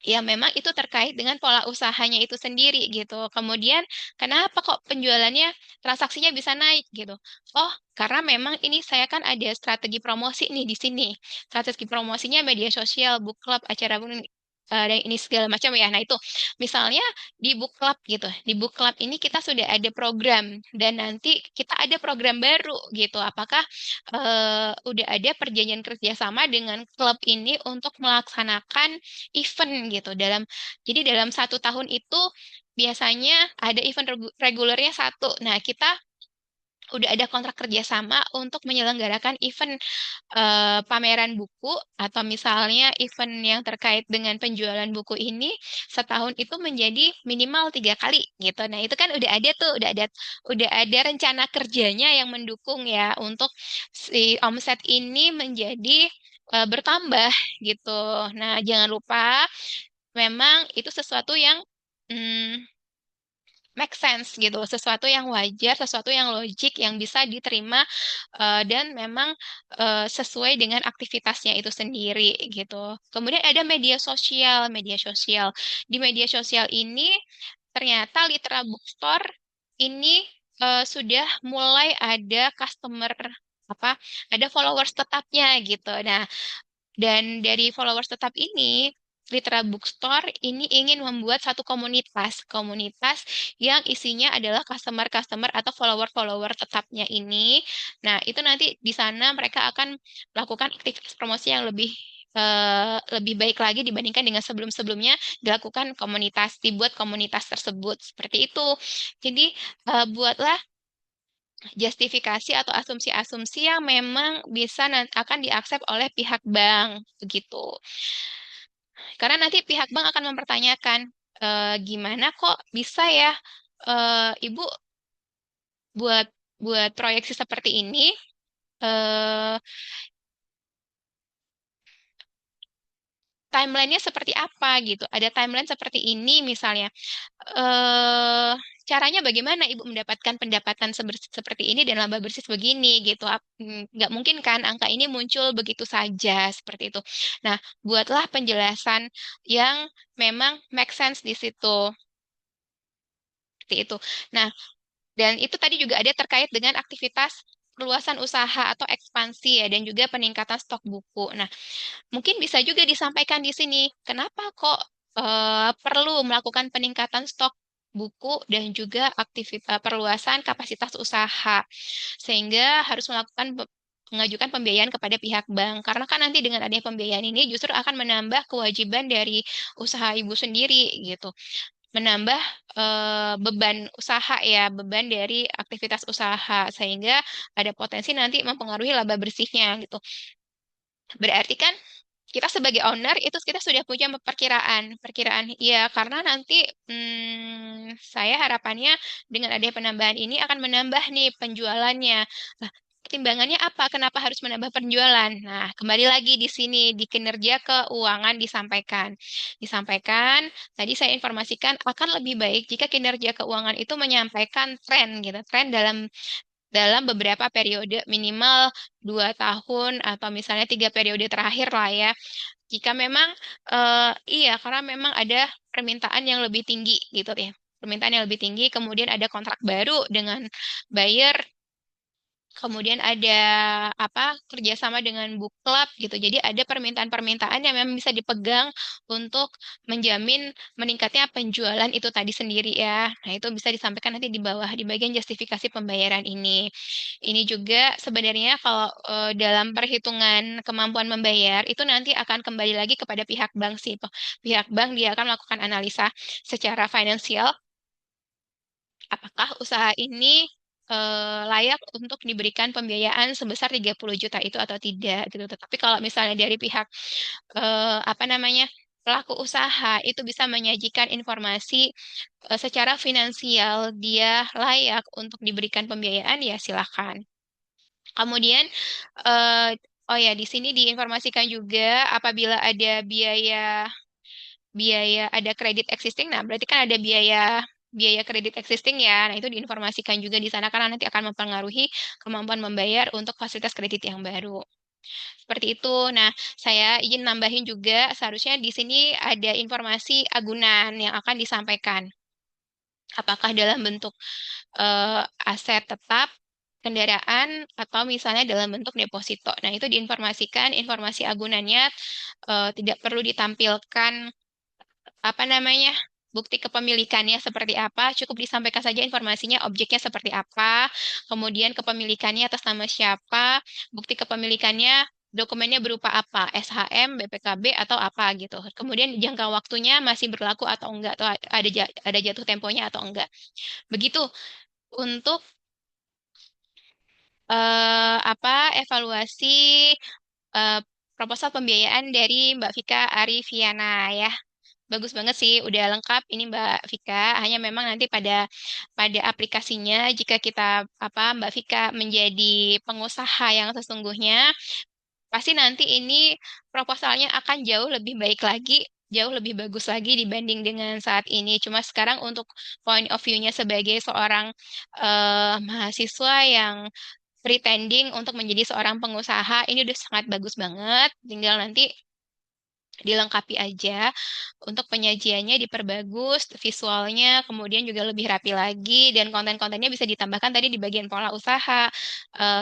ya memang itu terkait dengan pola usahanya itu sendiri gitu. Kemudian kenapa kok penjualannya transaksinya bisa naik gitu? Oh, karena memang ini saya kan ada strategi promosi nih di sini. Strategi promosinya media sosial, book club, acara dan ini segala macam ya. Nah, itu misalnya di book club gitu. Di book club ini kita sudah ada program dan nanti kita ada program baru gitu. Apakah udah ada perjanjian kerjasama dengan klub ini untuk melaksanakan event gitu jadi dalam 1 tahun itu biasanya ada event regulernya satu. Nah, kita udah ada kontrak kerjasama untuk menyelenggarakan event pameran buku atau misalnya event yang terkait dengan penjualan buku ini setahun itu menjadi minimal 3 kali gitu. Nah, itu kan udah ada tuh, udah ada rencana kerjanya yang mendukung ya untuk si omset ini menjadi bertambah gitu. Nah, jangan lupa memang itu sesuatu yang mm, make sense gitu, sesuatu yang wajar, sesuatu yang logik, yang bisa diterima dan memang sesuai dengan aktivitasnya itu sendiri gitu. Kemudian ada media sosial, media sosial. Di media sosial ini ternyata Litra Bookstore ini sudah mulai ada customer apa, ada followers tetapnya gitu. Nah, dan dari followers tetap ini, Litra Bookstore ini ingin membuat satu komunitas yang isinya adalah customer-customer atau follower-follower tetapnya ini. Nah, itu nanti di sana mereka akan melakukan aktivitas promosi yang lebih baik lagi dibandingkan dengan sebelum-sebelumnya dibuat komunitas tersebut seperti itu. Jadi buatlah justifikasi atau asumsi-asumsi yang memang bisa akan diaksep oleh pihak bank begitu. Karena nanti pihak bank akan mempertanyakan gimana kok bisa ya Ibu buat buat proyeksi seperti ini eh, timelinenya seperti apa gitu. Ada timeline seperti ini misalnya. eh Caranya bagaimana Ibu mendapatkan pendapatan seperti ini dan laba bersih begini gitu. Nggak mungkin kan angka ini muncul begitu saja seperti itu. Nah, buatlah penjelasan yang memang make sense di situ. Seperti itu. Nah, dan itu tadi juga ada terkait dengan aktivitas perluasan usaha atau ekspansi ya dan juga peningkatan stok buku. Nah, mungkin bisa juga disampaikan di sini, kenapa kok perlu melakukan peningkatan stok buku dan juga aktivitas perluasan kapasitas usaha, sehingga harus mengajukan pembiayaan kepada pihak bank. Karena kan nanti dengan adanya pembiayaan ini justru akan menambah kewajiban dari usaha ibu sendiri gitu, menambah beban usaha ya, beban dari aktivitas usaha, sehingga ada potensi nanti mempengaruhi laba bersihnya gitu. Berarti kan kita sebagai owner itu kita sudah punya perkiraan ya karena nanti saya harapannya dengan adanya penambahan ini akan menambah nih penjualannya. Nah, pertimbangannya apa? Kenapa harus menambah penjualan? Nah, kembali lagi di sini di kinerja keuangan disampaikan tadi saya informasikan akan lebih baik jika kinerja keuangan itu menyampaikan tren gitu, tren dalam beberapa periode minimal 2 tahun atau misalnya 3 periode terakhir lah ya. Jika memang iya karena memang ada permintaan yang lebih tinggi gitu ya. Permintaan yang lebih tinggi, kemudian ada kontrak baru dengan buyer, kemudian ada kerjasama dengan book club gitu. Jadi ada permintaan-permintaan yang memang bisa dipegang untuk menjamin meningkatnya penjualan itu tadi sendiri ya. Nah, itu bisa disampaikan nanti di bawah di bagian justifikasi pembayaran ini. Ini juga sebenarnya kalau dalam perhitungan kemampuan membayar itu nanti akan kembali lagi kepada pihak bank sih. Pihak bank dia akan melakukan analisa secara finansial apakah usaha ini layak untuk diberikan pembiayaan sebesar 30 juta itu atau tidak gitu. Tetapi kalau misalnya dari pihak pelaku usaha itu bisa menyajikan informasi secara finansial dia layak untuk diberikan pembiayaan ya silakan. Kemudian oh ya di sini diinformasikan juga apabila ada biaya ada kredit existing, nah berarti kan ada biaya kredit existing ya. Nah, itu diinformasikan juga di sana karena nanti akan mempengaruhi kemampuan membayar untuk fasilitas kredit yang baru. Seperti itu. Nah, saya ingin nambahin juga seharusnya di sini ada informasi agunan yang akan disampaikan. Apakah dalam bentuk aset tetap, kendaraan, atau misalnya dalam bentuk deposito. Nah, itu diinformasikan, informasi agunannya tidak perlu ditampilkan bukti kepemilikannya seperti apa, cukup disampaikan saja informasinya, objeknya seperti apa, kemudian kepemilikannya atas nama siapa, bukti kepemilikannya dokumennya berupa apa, SHM, BPKB atau apa gitu. Kemudian jangka waktunya masih berlaku atau enggak, atau ada jatuh temponya atau enggak. Begitu untuk evaluasi eh, proposal pembiayaan dari Mbak Vika Arifiana ya. Bagus banget sih, udah lengkap ini Mbak Vika. Hanya memang nanti pada aplikasinya jika kita Mbak Vika menjadi pengusaha yang sesungguhnya, pasti nanti ini proposalnya akan jauh lebih baik lagi, jauh lebih bagus lagi dibanding dengan saat ini. Cuma sekarang untuk point of view-nya sebagai seorang mahasiswa yang pretending untuk menjadi seorang pengusaha, ini udah sangat bagus banget. Tinggal nanti dilengkapi aja untuk penyajiannya diperbagus, visualnya kemudian juga lebih rapi lagi dan konten-kontennya bisa ditambahkan tadi di bagian pola usaha,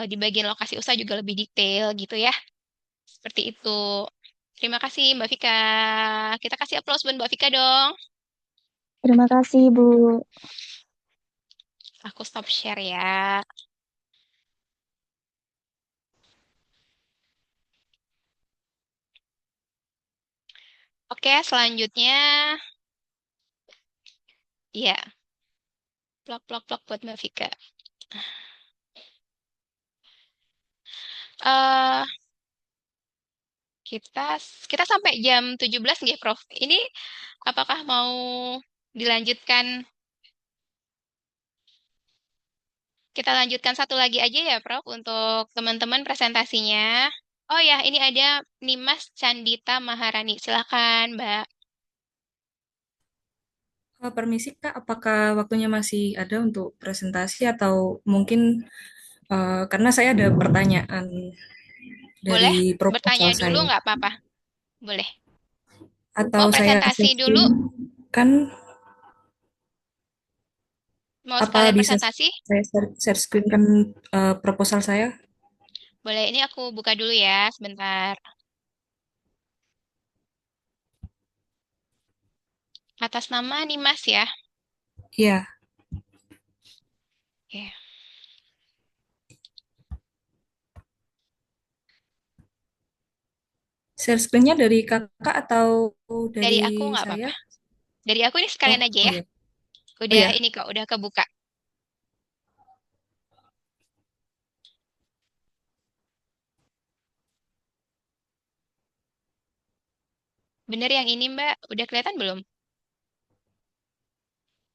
di bagian lokasi usaha juga lebih detail gitu ya. Seperti itu. Terima kasih Mbak Vika. Kita kasih aplaus buat Mbak Vika dong. Terima kasih, Bu. Aku stop share ya. Oke, selanjutnya ya, plok buat Mbak Vika. eh kita kita sampai jam 17 nggih, Prof. Ini apakah mau dilanjutkan? Kita lanjutkan satu lagi aja ya, Prof, untuk teman-teman presentasinya. Oh ya, ini ada Nimas Candita Maharani. Silakan, Mbak. Permisi Kak, apakah waktunya masih ada untuk presentasi atau mungkin karena saya ada pertanyaan Boleh dari bertanya proposal dulu saya nggak apa-apa? Boleh. atau Mau saya presentasi share dulu? screen kan Mau apa sekalian bisa presentasi? saya share screen kan proposal saya? Boleh, ini aku buka dulu ya, sebentar. Atas nama Nimas ya. Iya, Oke. share screen-nya dari Kakak atau Dari dari aku nggak saya? apa-apa. Dari aku ini Oh, sekalian aja oh ya. ya. Oh Udah ya, ini kok, udah kebuka. Bener yang ini, Mbak. Udah kelihatan belum?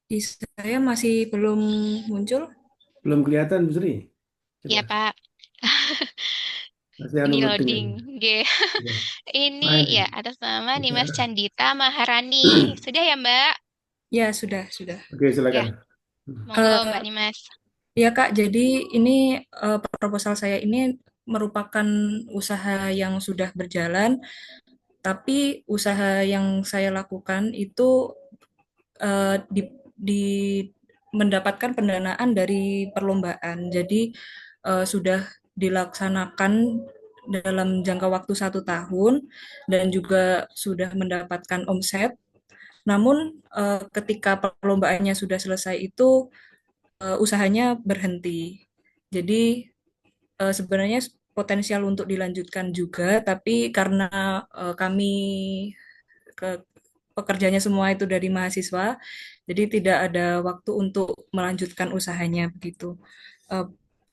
di saya masih belum muncul. Belum kelihatan, Bu Sri. Iya, Coba. Pak. Masih Ini loading loading. ini. Oke. Ya. Ini Ah, ini. ya atas nama Nimas Ya. Candita Maharani. Sudah ya, Mbak? Ya, sudah. Oke, Ya, silakan. monggo Mbak Nimas. Ya Kak, jadi ini proposal saya ini merupakan usaha yang sudah berjalan, tapi usaha yang saya lakukan itu di mendapatkan pendanaan dari perlombaan. Jadi sudah dilaksanakan dalam jangka waktu 1 tahun dan juga sudah mendapatkan omset. Namun ketika perlombaannya sudah selesai itu usahanya berhenti. Jadi sebenarnya potensial untuk dilanjutkan juga, tapi karena kami ke pekerjanya semua itu dari mahasiswa, jadi tidak ada waktu untuk melanjutkan usahanya begitu. Eh,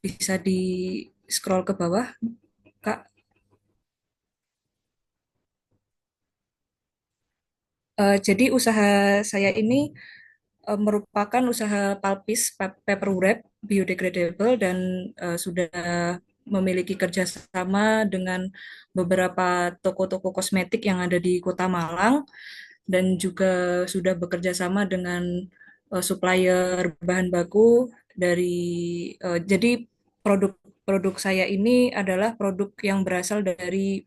Bisa di scroll ke bawah, Kak. Jadi usaha saya ini merupakan usaha palpis paper wrap biodegradable dan sudah memiliki kerjasama dengan beberapa toko-toko kosmetik yang ada di Kota Malang dan juga sudah bekerja sama dengan supplier bahan baku dari jadi produk saya ini adalah produk yang berasal dari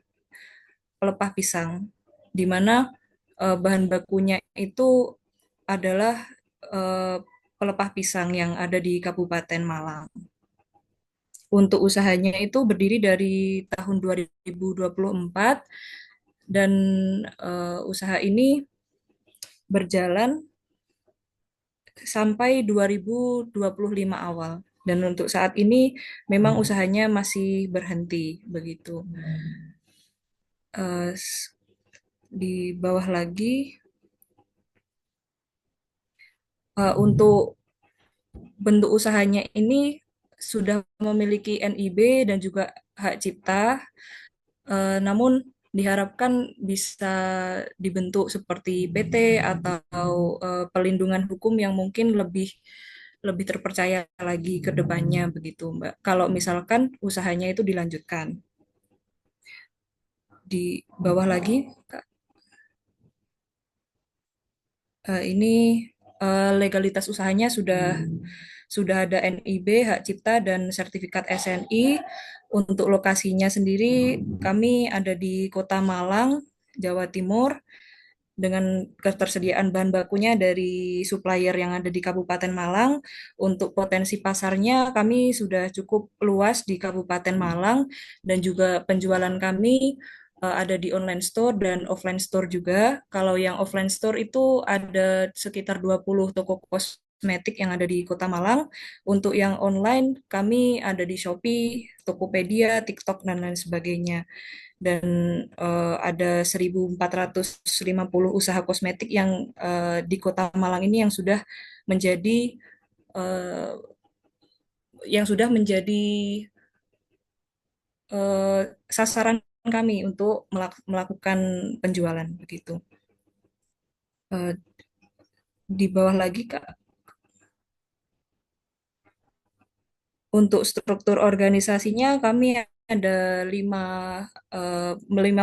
pelepah pisang, di mana bahan bakunya itu adalah eh, pelepah pisang yang ada di Kabupaten Malang. Untuk usahanya itu berdiri dari tahun 2024 dan usaha ini berjalan sampai 2025 awal. Dan untuk saat ini memang usahanya masih berhenti begitu. Eh, di bawah lagi untuk bentuk usahanya ini sudah memiliki NIB dan juga hak cipta, namun diharapkan bisa dibentuk seperti PT atau pelindungan hukum yang mungkin lebih lebih terpercaya lagi ke depannya begitu, Mbak. Kalau misalkan usahanya itu dilanjutkan. Di bawah lagi, Kak. Ini legalitas usahanya sudah ada NIB, hak cipta, dan sertifikat SNI. Untuk lokasinya sendiri, kami ada di Kota Malang, Jawa Timur, dengan ketersediaan bahan bakunya dari supplier yang ada di Kabupaten Malang. Untuk potensi pasarnya, kami sudah cukup luas di Kabupaten Malang, dan juga penjualan kami ada di online store dan offline store juga. Kalau yang offline store itu ada sekitar 20 toko kosmetik yang ada di Kota Malang. Untuk yang online, kami ada di Shopee, Tokopedia, TikTok, dan lain sebagainya. Dan ada 1.450 usaha kosmetik yang di Kota Malang ini menjadi uh, yang sudah menjadi sasaran kami untuk melakukan penjualan begitu. Di bawah lagi, Kak, untuk struktur organisasinya kami ada lima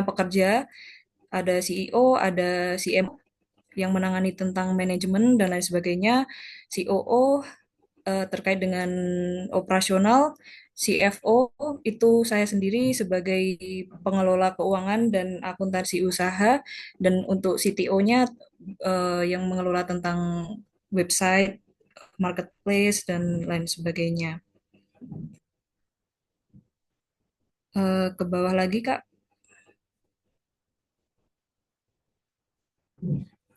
pekerja, ada CEO, ada CMO yang menangani tentang manajemen dan lain sebagainya, COO terkait dengan operasional, CFO itu saya sendiri sebagai pengelola keuangan dan akuntansi usaha, dan untuk CTO-nya yang mengelola tentang website, marketplace, dan lain sebagainya. Ke bawah lagi, Kak.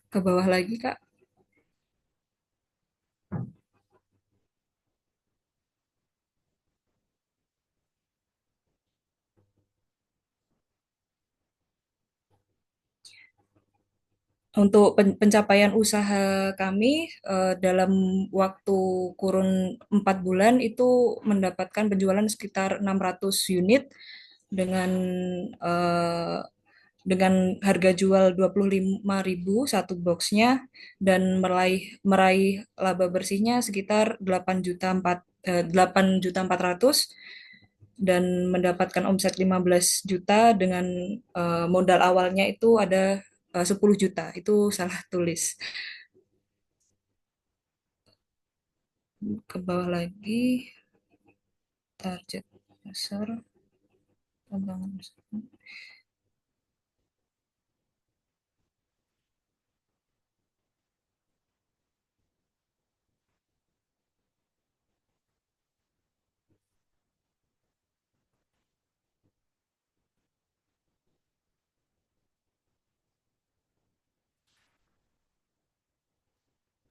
Ke bawah lagi, Kak. Untuk pencapaian usaha kami dalam waktu kurun 4 bulan itu mendapatkan penjualan sekitar 600 unit dengan eh, dengan harga jual 25.000 satu boxnya, dan meraih laba bersihnya sekitar 8.400.000 dan mendapatkan omset 15 juta dengan modal awalnya itu ada 10 juta. Itu salah tulis. Ke bawah lagi, target pasar.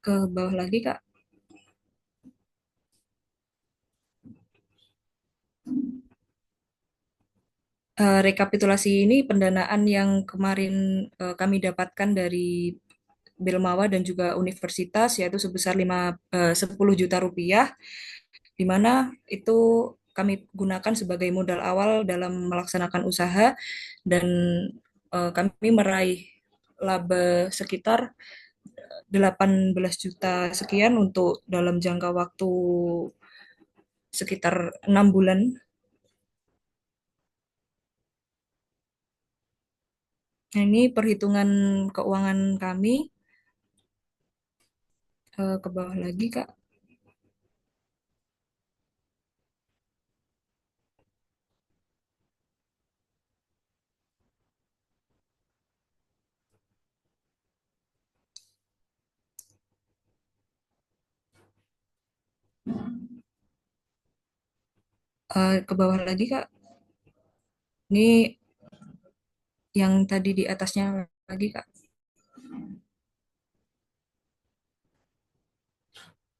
Ke bawah lagi, Kak. Rekapitulasi ini pendanaan yang kemarin kami dapatkan dari Belmawa dan juga universitas, yaitu sebesar 10 juta rupiah, di mana itu kami gunakan sebagai modal awal dalam melaksanakan usaha, dan kami meraih laba sekitar 18 juta sekian untuk dalam jangka waktu sekitar 6 bulan. Nah, ini perhitungan keuangan kami. Ke bawah lagi, Kak. Ke bawah lagi, Kak. Ini yang tadi di atasnya lagi, Kak.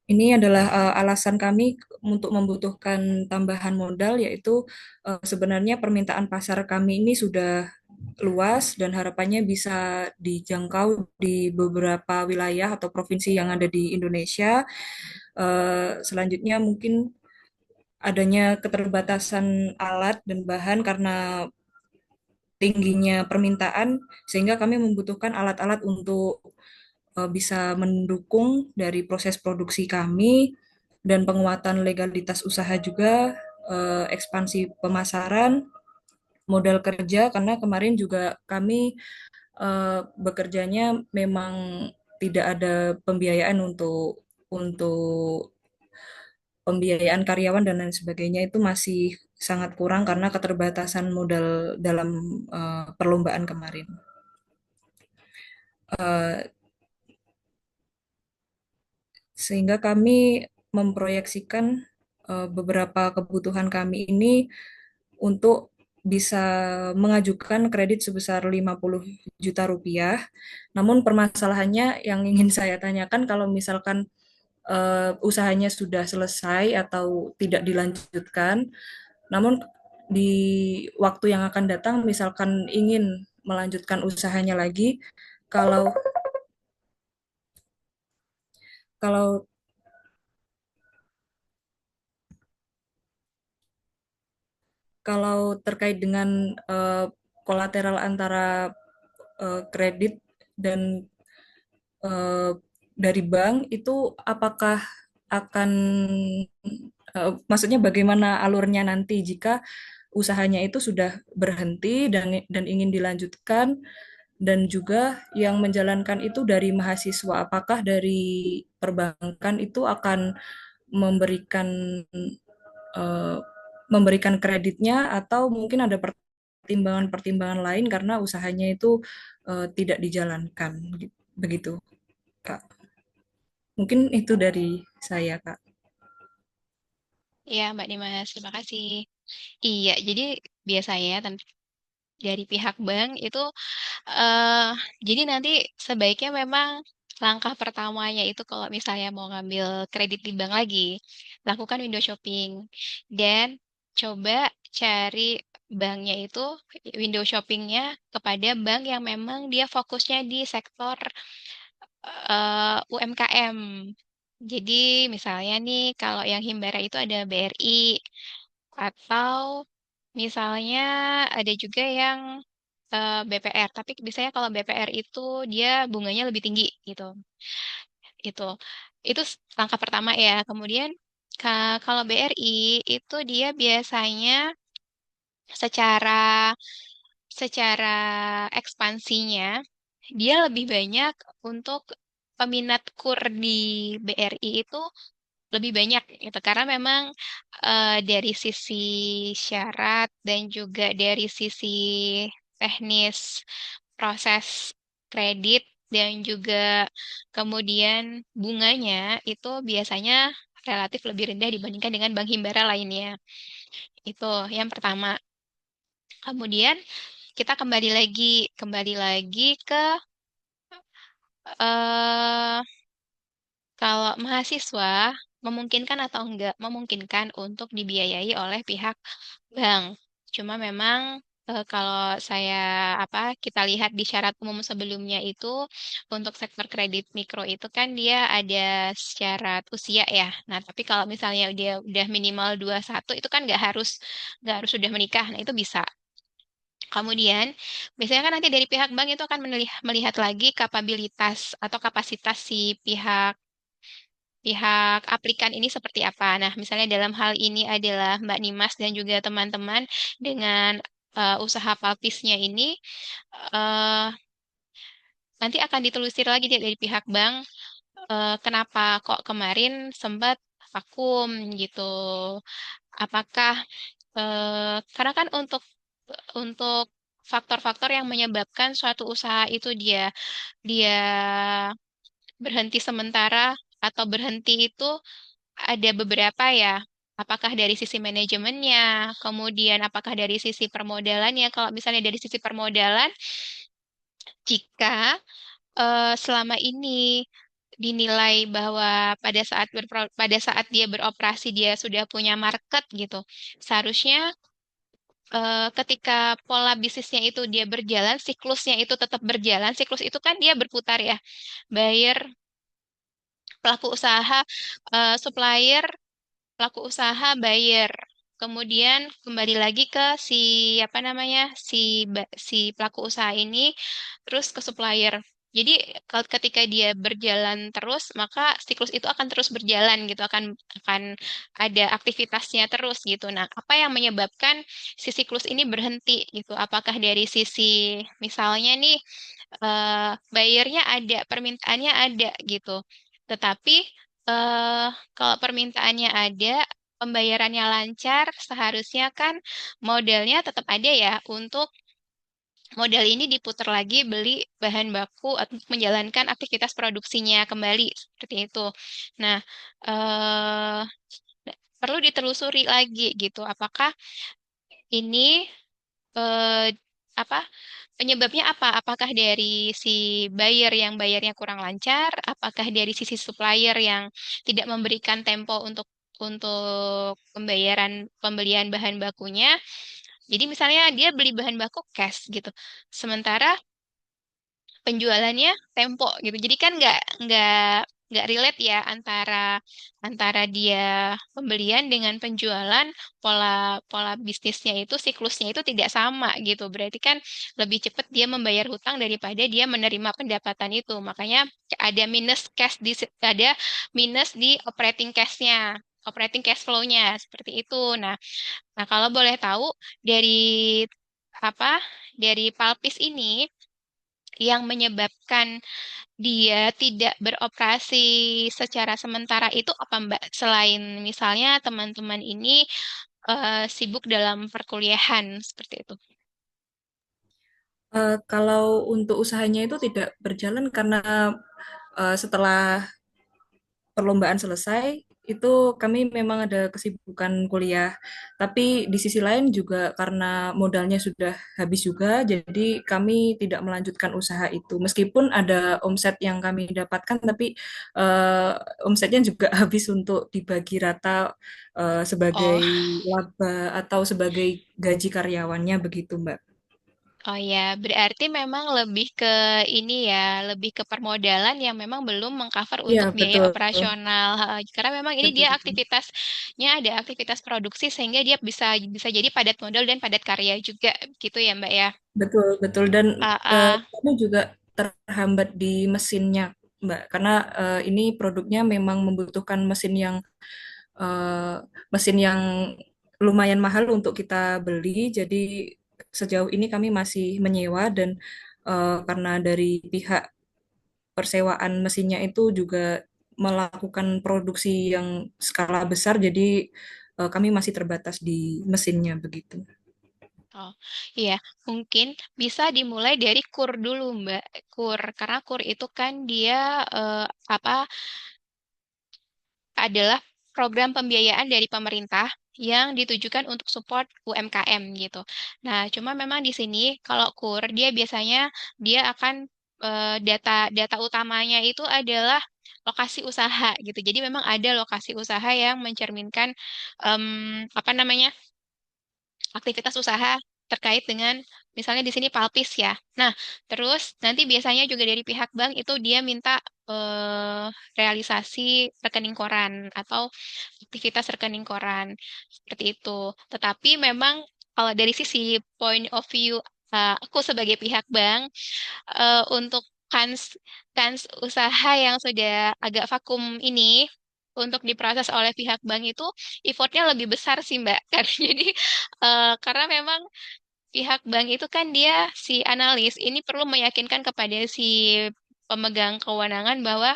Ini adalah alasan kami untuk membutuhkan tambahan modal, yaitu sebenarnya permintaan pasar kami ini sudah luas dan harapannya bisa dijangkau di beberapa wilayah atau provinsi yang ada di Indonesia. Selanjutnya mungkin adanya keterbatasan alat dan bahan karena tingginya permintaan, sehingga kami membutuhkan alat-alat untuk bisa mendukung dari proses produksi kami dan penguatan legalitas usaha juga, ekspansi pemasaran, modal kerja, karena kemarin juga kami bekerjanya memang tidak ada pembiayaan untuk pembiayaan karyawan dan lain sebagainya, itu masih sangat kurang karena keterbatasan modal dalam perlombaan kemarin. Eh, Sehingga kami memproyeksikan beberapa kebutuhan kami ini untuk bisa mengajukan kredit sebesar 50 juta rupiah. Namun permasalahannya yang ingin saya tanyakan, kalau misalkan usahanya sudah selesai atau tidak dilanjutkan, namun di waktu yang akan datang misalkan ingin melanjutkan usahanya lagi, kalau kalau kalau terkait dengan kolateral antara kredit dan dari bank itu, apakah akan maksudnya bagaimana alurnya nanti jika usahanya itu sudah berhenti dan ingin dilanjutkan, dan juga yang menjalankan itu dari mahasiswa, apakah dari perbankan itu akan memberikan eh, memberikan kreditnya, atau mungkin ada pertimbangan-pertimbangan lain karena usahanya itu tidak dijalankan, begitu, Kak. Mungkin itu dari saya, Kak. Ya, Mbak Dimas, terima kasih. Iya, jadi biasanya dari pihak bank itu eh jadi nanti sebaiknya memang langkah pertamanya itu kalau misalnya mau ngambil kredit di bank lagi, lakukan window shopping dan coba cari banknya itu window shoppingnya kepada bank yang memang dia fokusnya di sektor UMKM. Jadi misalnya nih kalau yang Himbara itu ada BRI, atau misalnya ada juga yang BPR, tapi biasanya kalau BPR itu dia bunganya lebih tinggi gitu. Itu langkah pertama ya. Kemudian kalau BRI itu dia biasanya secara secara ekspansinya dia lebih banyak untuk peminat kur di BRI itu lebih banyak gitu, karena memang dari sisi syarat dan juga dari sisi teknis proses kredit dan juga kemudian bunganya itu biasanya relatif lebih rendah dibandingkan dengan bank himbara lainnya. Itu yang pertama. Kemudian kita kembali lagi ke eh kalau mahasiswa memungkinkan atau enggak memungkinkan untuk dibiayai oleh pihak bank. Cuma memang kalau kita lihat di syarat umum sebelumnya itu untuk sektor kredit mikro itu kan dia ada syarat usia ya. Nah, tapi kalau misalnya dia udah minimal 21 itu kan nggak harus sudah menikah. Nah, itu bisa. Kemudian, biasanya kan nanti dari pihak bank itu akan melihat lagi kapabilitas atau kapasitas si pihak pihak aplikan ini seperti apa. Nah, misalnya dalam hal ini adalah Mbak Nimas dan juga teman-teman dengan usaha palpisnya ini, eh, nanti akan ditelusuri lagi dari pihak bank, kenapa kok kemarin sempat vakum gitu. Apakah karena kan untuk faktor-faktor yang menyebabkan suatu usaha itu dia dia berhenti sementara atau berhenti itu ada beberapa ya. Apakah dari sisi manajemennya, kemudian apakah dari sisi permodalannya. Kalau misalnya dari sisi permodalan, jika selama ini dinilai bahwa pada saat dia beroperasi dia sudah punya market gitu. Seharusnya ketika pola bisnisnya itu dia berjalan, siklusnya itu tetap berjalan. Siklus itu kan dia berputar ya. Buyer, pelaku usaha, supplier, pelaku usaha, buyer. Kemudian kembali lagi ke si apa namanya si pelaku usaha ini, terus ke supplier. Jadi ketika dia berjalan terus, maka siklus itu akan terus berjalan gitu, akan ada aktivitasnya terus gitu. Nah, apa yang menyebabkan si siklus ini berhenti gitu? Apakah dari sisi misalnya nih bayarnya ada, permintaannya ada gitu. Tetapi kalau permintaannya ada, pembayarannya lancar, seharusnya kan modalnya tetap ada ya untuk modal ini diputar lagi beli bahan baku untuk menjalankan aktivitas produksinya kembali seperti itu. Nah, eh, perlu ditelusuri lagi gitu, apakah ini eh, apa penyebabnya apa? Apakah dari si buyer yang bayarnya kurang lancar? Apakah dari sisi supplier yang tidak memberikan tempo untuk pembelian bahan bakunya? Jadi misalnya dia beli bahan baku cash gitu. Sementara penjualannya tempo gitu. Jadi kan nggak relate ya antara antara dia pembelian dengan penjualan, pola pola bisnisnya itu siklusnya itu tidak sama gitu. Berarti kan lebih cepat dia membayar hutang daripada dia menerima pendapatan itu. Makanya ada minus di operating cash-nya. Operating cash flow-nya seperti itu. Nah, kalau boleh tahu dari apa dari Palpis ini yang menyebabkan dia tidak beroperasi secara sementara itu apa Mbak? Selain misalnya teman-teman ini sibuk dalam perkuliahan seperti itu. Kalau untuk usahanya itu tidak berjalan karena setelah perlombaan selesai, itu kami memang ada kesibukan kuliah. Tapi di sisi lain juga karena modalnya sudah habis juga, jadi kami tidak melanjutkan usaha itu. Meskipun ada omset yang kami dapatkan, tapi eh, omsetnya juga habis untuk dibagi rata sebagai Oh, laba atau sebagai gaji karyawannya begitu, Mbak. oh ya, berarti memang lebih ke ini ya, lebih ke permodalan yang memang belum mengcover Iya, untuk biaya betul. operasional. Karena memang ini Betul, dia betul. aktivitasnya ada aktivitas produksi sehingga dia bisa bisa jadi padat modal dan padat karya juga gitu ya Mbak ya. Betul, betul. Dan Ah, ah. kami juga terhambat di mesinnya, Mbak, karena ini produknya memang membutuhkan eh, mesin yang lumayan mahal untuk kita beli. Jadi sejauh ini kami masih menyewa dan karena dari pihak persewaan mesinnya itu juga melakukan produksi yang skala besar, jadi kami masih terbatas di mesinnya begitu. Oh, iya, mungkin bisa dimulai dari KUR dulu, Mbak. KUR, karena KUR itu kan dia apa adalah program pembiayaan dari pemerintah yang ditujukan untuk support UMKM gitu. Nah, cuma memang di sini kalau KUR dia biasanya dia akan data utamanya itu adalah lokasi usaha gitu. Jadi memang ada lokasi usaha yang mencerminkan apa namanya aktivitas usaha terkait dengan misalnya di sini Palpis ya. Nah, terus nanti biasanya juga dari pihak bank itu dia minta eh, realisasi rekening koran atau aktivitas rekening koran seperti itu. Tetapi memang kalau dari sisi point of view aku sebagai pihak bank untuk kans kans usaha yang sudah agak vakum ini untuk diproses oleh pihak bank itu effortnya lebih besar sih Mbak. Karena memang pihak bank itu kan dia si analis ini perlu meyakinkan kepada si pemegang kewenangan bahwa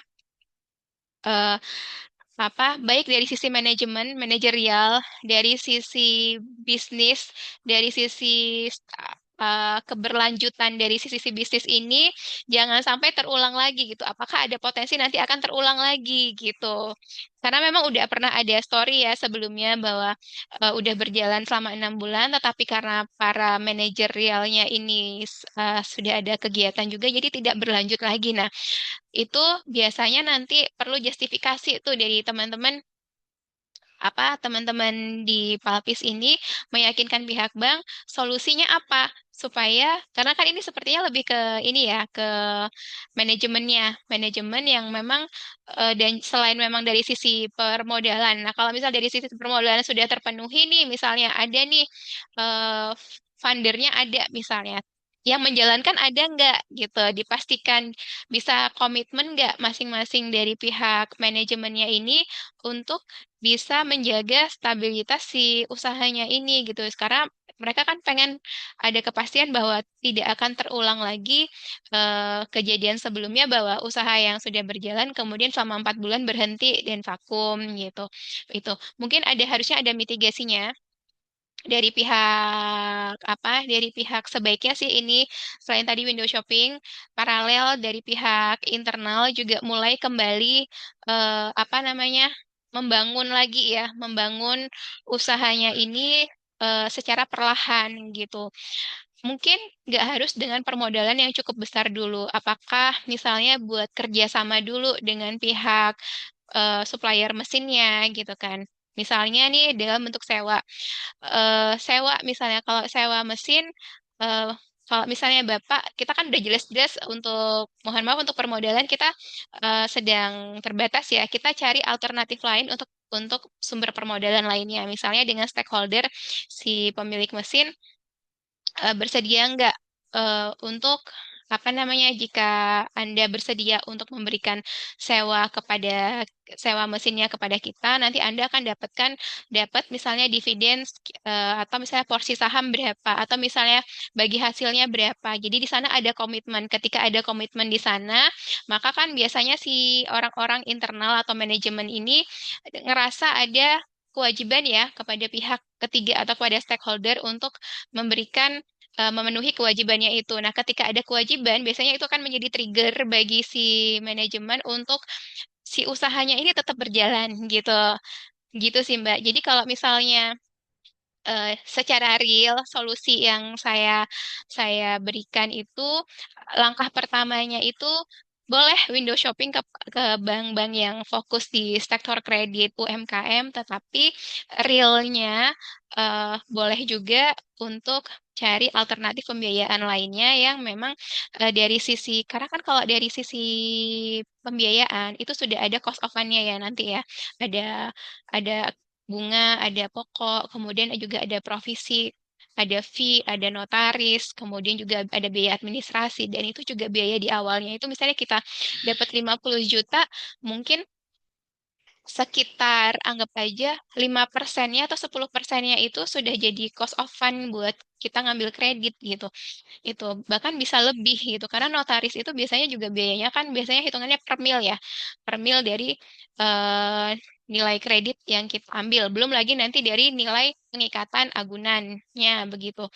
eh, apa baik dari sisi manajemen manajerial dari sisi bisnis dari sisi keberlanjutan dari sisi bisnis ini jangan sampai terulang lagi gitu. Apakah ada potensi nanti akan terulang lagi gitu? Karena memang udah pernah ada story ya sebelumnya bahwa udah berjalan selama 6 bulan, tetapi karena para manajerialnya ini sudah ada kegiatan juga, jadi tidak berlanjut lagi. Nah, itu biasanya nanti perlu justifikasi tuh dari teman-teman teman-teman di Palpis ini meyakinkan pihak bank solusinya apa supaya karena kan ini sepertinya lebih ke ini ya ke manajemen yang memang dan selain memang dari sisi permodalan. Nah, kalau misal dari sisi permodalan sudah terpenuhi nih misalnya ada nih eh, fundernya ada misalnya yang menjalankan ada nggak gitu dipastikan bisa komitmen nggak masing-masing dari pihak manajemennya ini untuk bisa menjaga stabilitas si usahanya ini gitu. Sekarang mereka kan pengen ada kepastian bahwa tidak akan terulang lagi kejadian sebelumnya bahwa usaha yang sudah berjalan kemudian selama 4 bulan berhenti dan vakum gitu. Itu mungkin harusnya ada mitigasinya dari pihak sebaiknya sih ini selain tadi window shopping paralel dari pihak internal juga mulai kembali membangun lagi ya membangun usahanya ini secara perlahan gitu mungkin nggak harus dengan permodalan yang cukup besar dulu apakah misalnya buat kerjasama dulu dengan pihak supplier mesinnya gitu kan misalnya nih dalam bentuk sewa misalnya kalau sewa mesin eh, kalau misalnya Bapak kita kan udah jelas-jelas untuk mohon maaf untuk permodalan kita sedang terbatas ya kita cari alternatif lain untuk sumber permodalan lainnya misalnya dengan stakeholder si pemilik mesin bersedia nggak untuk jika Anda bersedia untuk memberikan sewa mesinnya kepada kita, nanti Anda akan dapat misalnya dividen atau misalnya porsi saham berapa atau misalnya bagi hasilnya berapa. Jadi di sana ada komitmen. Ketika ada komitmen di sana, maka kan biasanya si orang-orang internal atau manajemen ini ngerasa ada kewajiban ya kepada pihak ketiga atau kepada stakeholder untuk memberikan memenuhi kewajibannya itu. Nah, ketika ada kewajiban, biasanya itu akan menjadi trigger bagi si manajemen untuk si usahanya ini tetap berjalan gitu. Gitu sih, Mbak. Jadi kalau misalnya secara real solusi yang saya berikan itu langkah pertamanya itu boleh window shopping ke bank-bank yang fokus di sektor kredit UMKM, tetapi realnya boleh juga untuk cari alternatif pembiayaan lainnya yang memang dari sisi karena kan kalau dari sisi pembiayaan itu sudah ada cost of fund-nya ya nanti ya ada bunga, ada pokok, kemudian juga ada provisi, ada fee, ada notaris, kemudian juga ada biaya administrasi, dan itu juga biaya di awalnya. Itu misalnya kita dapat 50 juta, mungkin sekitar anggap aja 5%-nya atau 10%-nya itu sudah jadi cost of fund buat kita ngambil kredit gitu. Itu bahkan bisa lebih gitu karena notaris itu biasanya juga biayanya kan biasanya hitungannya per mil ya. Per mil dari eh, nilai kredit yang kita ambil. Belum lagi nanti dari nilai pengikatan agunannya begitu.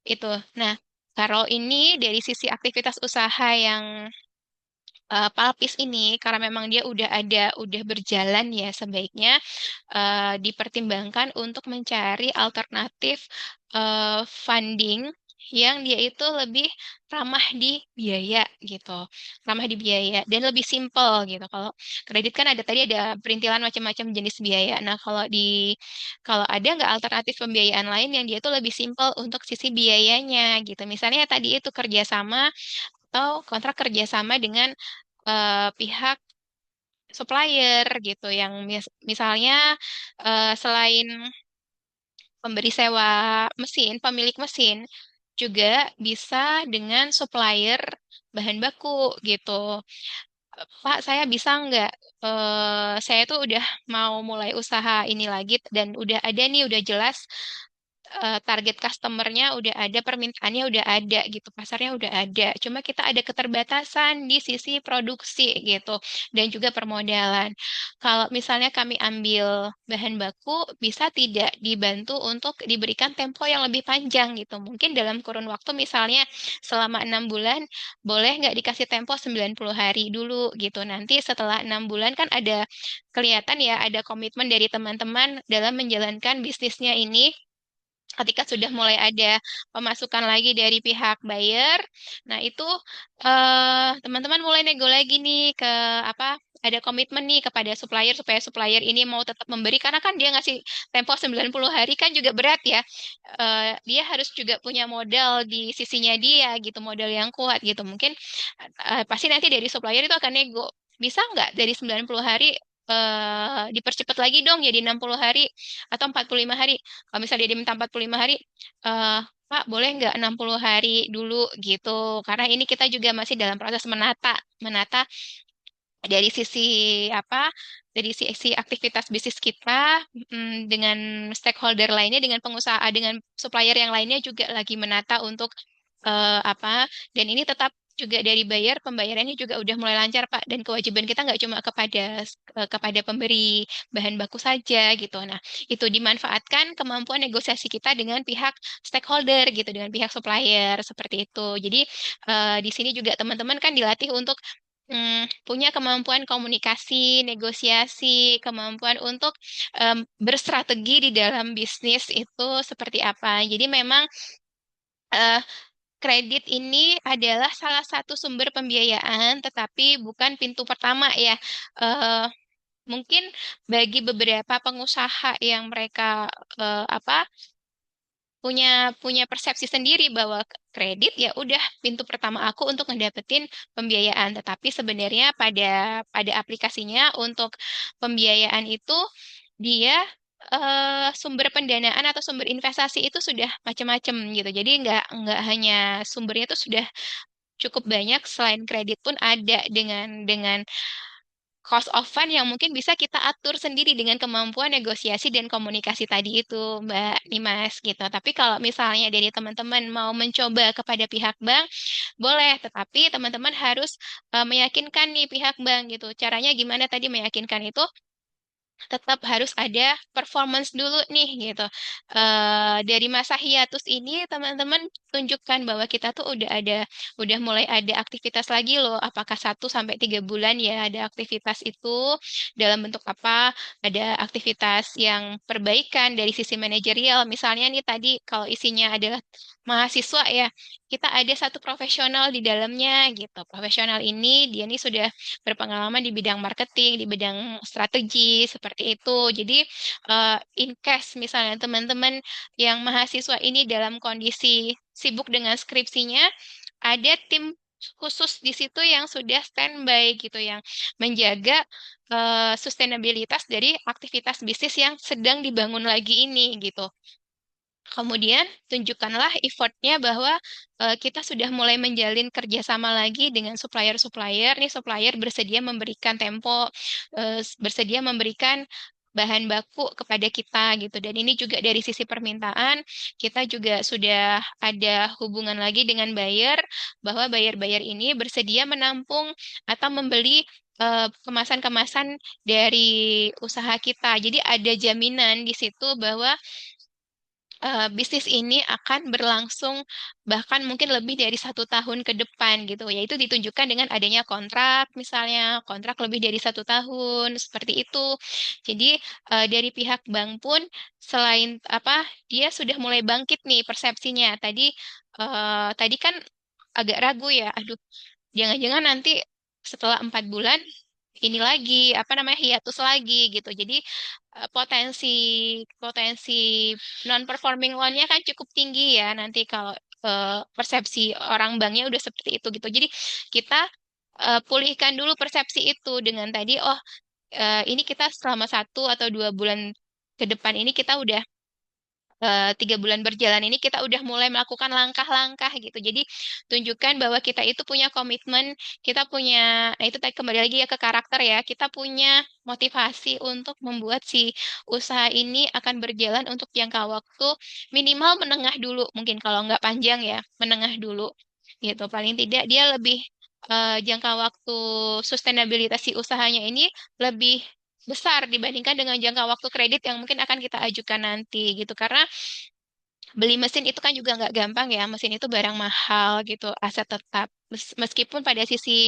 Itu. Nah, kalau ini dari sisi aktivitas usaha yang Palpis ini karena memang dia udah berjalan ya sebaiknya dipertimbangkan untuk mencari alternatif funding yang dia itu lebih ramah di biaya gitu, ramah di biaya dan lebih simple gitu. Kalau kredit kan tadi ada perintilan macam-macam jenis biaya. Nah kalau ada nggak alternatif pembiayaan lain yang dia itu lebih simple untuk sisi biayanya gitu. Misalnya tadi itu kerjasama atau kontrak kerjasama dengan pihak supplier gitu yang misalnya selain pemberi sewa mesin, pemilik mesin juga bisa dengan supplier bahan baku gitu. Pak, saya bisa nggak? Saya tuh udah mau mulai usaha ini lagi dan udah ada nih, udah jelas target customernya udah ada, permintaannya udah ada gitu, pasarnya udah ada. Cuma kita ada keterbatasan di sisi produksi gitu dan juga permodalan. Kalau misalnya kami ambil bahan baku, bisa tidak dibantu untuk diberikan tempo yang lebih panjang gitu. Mungkin dalam kurun waktu misalnya selama 6 bulan, boleh nggak dikasih tempo 90 hari dulu gitu. Nanti setelah 6 bulan kan ada kelihatan ya, ada komitmen dari teman-teman dalam menjalankan bisnisnya ini. Ketika sudah mulai ada pemasukan lagi dari pihak buyer, nah itu teman-teman mulai nego lagi nih ke apa? Ada komitmen nih kepada supplier supaya supplier ini mau tetap memberi karena kan dia ngasih tempo 90 hari kan juga berat ya. Dia harus juga punya modal di sisinya dia gitu, modal yang kuat gitu. Mungkin pasti nanti dari supplier itu akan nego. Bisa nggak dari 90 hari dipercepat lagi dong jadi 60 hari atau 45 hari. Kalau misalnya dia diminta 45 hari, eh Pak, boleh nggak 60 hari dulu gitu? Karena ini kita juga masih dalam proses menata dari sisi apa? Dari sisi aktivitas bisnis kita dengan stakeholder lainnya, dengan pengusaha, dengan supplier yang lainnya juga lagi menata untuk apa? Dan ini tetap juga dari buyer, pembayarannya juga udah mulai lancar, Pak. Dan kewajiban kita nggak cuma kepada pemberi bahan baku saja gitu. Nah, itu dimanfaatkan kemampuan negosiasi kita dengan pihak stakeholder gitu, dengan pihak supplier seperti itu. Jadi di sini juga teman-teman kan dilatih untuk punya kemampuan komunikasi, negosiasi, kemampuan untuk berstrategi di dalam bisnis itu seperti apa. Jadi memang eh, kredit ini adalah salah satu sumber pembiayaan, tetapi bukan pintu pertama ya. Eh, Mungkin bagi beberapa pengusaha yang mereka apa punya punya persepsi sendiri bahwa kredit ya udah pintu pertama aku untuk ngedapetin pembiayaan. Tetapi sebenarnya pada aplikasinya untuk pembiayaan itu dia sumber pendanaan atau sumber investasi itu sudah macam-macam gitu. Jadi nggak hanya sumbernya itu sudah cukup banyak, selain kredit pun ada dengan cost of fund yang mungkin bisa kita atur sendiri dengan kemampuan negosiasi dan komunikasi tadi itu, Mbak Nimas gitu. Tapi kalau misalnya dari teman-teman mau mencoba kepada pihak bank, boleh, tetapi teman-teman harus meyakinkan nih pihak bank gitu. Caranya gimana tadi meyakinkan itu? Tetap harus ada performance dulu nih gitu. Dari masa hiatus ini teman-teman tunjukkan bahwa kita tuh udah mulai ada aktivitas lagi loh. Apakah 1 sampai 3 bulan ya ada aktivitas itu dalam bentuk apa? Ada aktivitas yang perbaikan dari sisi manajerial. Misalnya nih tadi kalau isinya adalah mahasiswa ya, kita ada satu profesional di dalamnya gitu. Profesional ini dia nih sudah berpengalaman di bidang marketing, di bidang strategi, seperti itu. Jadi, in case misalnya teman-teman yang mahasiswa ini dalam kondisi sibuk dengan skripsinya, ada tim khusus di situ yang sudah standby gitu, yang menjaga sustainabilitas dari aktivitas bisnis yang sedang dibangun lagi ini gitu. Kemudian tunjukkanlah effortnya bahwa kita sudah mulai menjalin kerjasama lagi dengan supplier-supplier. Nih supplier bersedia memberikan tempo, bersedia memberikan bahan baku kepada kita gitu. Dan ini juga dari sisi permintaan, kita juga sudah ada hubungan lagi dengan buyer, bahwa buyer-buyer ini bersedia menampung atau membeli kemasan-kemasan dari usaha kita. Jadi ada jaminan di situ bahwa bisnis ini akan berlangsung bahkan mungkin lebih dari 1 tahun ke depan gitu, yaitu ditunjukkan dengan adanya kontrak, misalnya kontrak lebih dari 1 tahun seperti itu. Jadi dari pihak bank pun selain apa dia sudah mulai bangkit nih persepsinya. Tadi kan agak ragu ya, aduh jangan-jangan nanti setelah 4 bulan ini lagi apa namanya hiatus lagi gitu. Jadi potensi potensi non performing loan-nya kan cukup tinggi ya nanti kalau persepsi orang banknya udah seperti itu gitu. Jadi kita pulihkan dulu persepsi itu dengan tadi oh ini kita selama 1 atau 2 bulan ke depan ini kita udah 3 bulan berjalan ini kita udah mulai melakukan langkah-langkah gitu. Jadi tunjukkan bahwa kita itu punya komitmen, kita punya, nah itu tadi kembali lagi ya ke karakter ya, kita punya motivasi untuk membuat si usaha ini akan berjalan untuk jangka waktu minimal menengah dulu, mungkin kalau nggak panjang ya, menengah dulu gitu. Paling tidak dia lebih jangka waktu sustainability si usahanya ini lebih besar dibandingkan dengan jangka waktu kredit yang mungkin akan kita ajukan nanti gitu. Karena beli mesin itu kan juga nggak gampang ya. Mesin itu barang mahal gitu, aset tetap. Meskipun pada sisi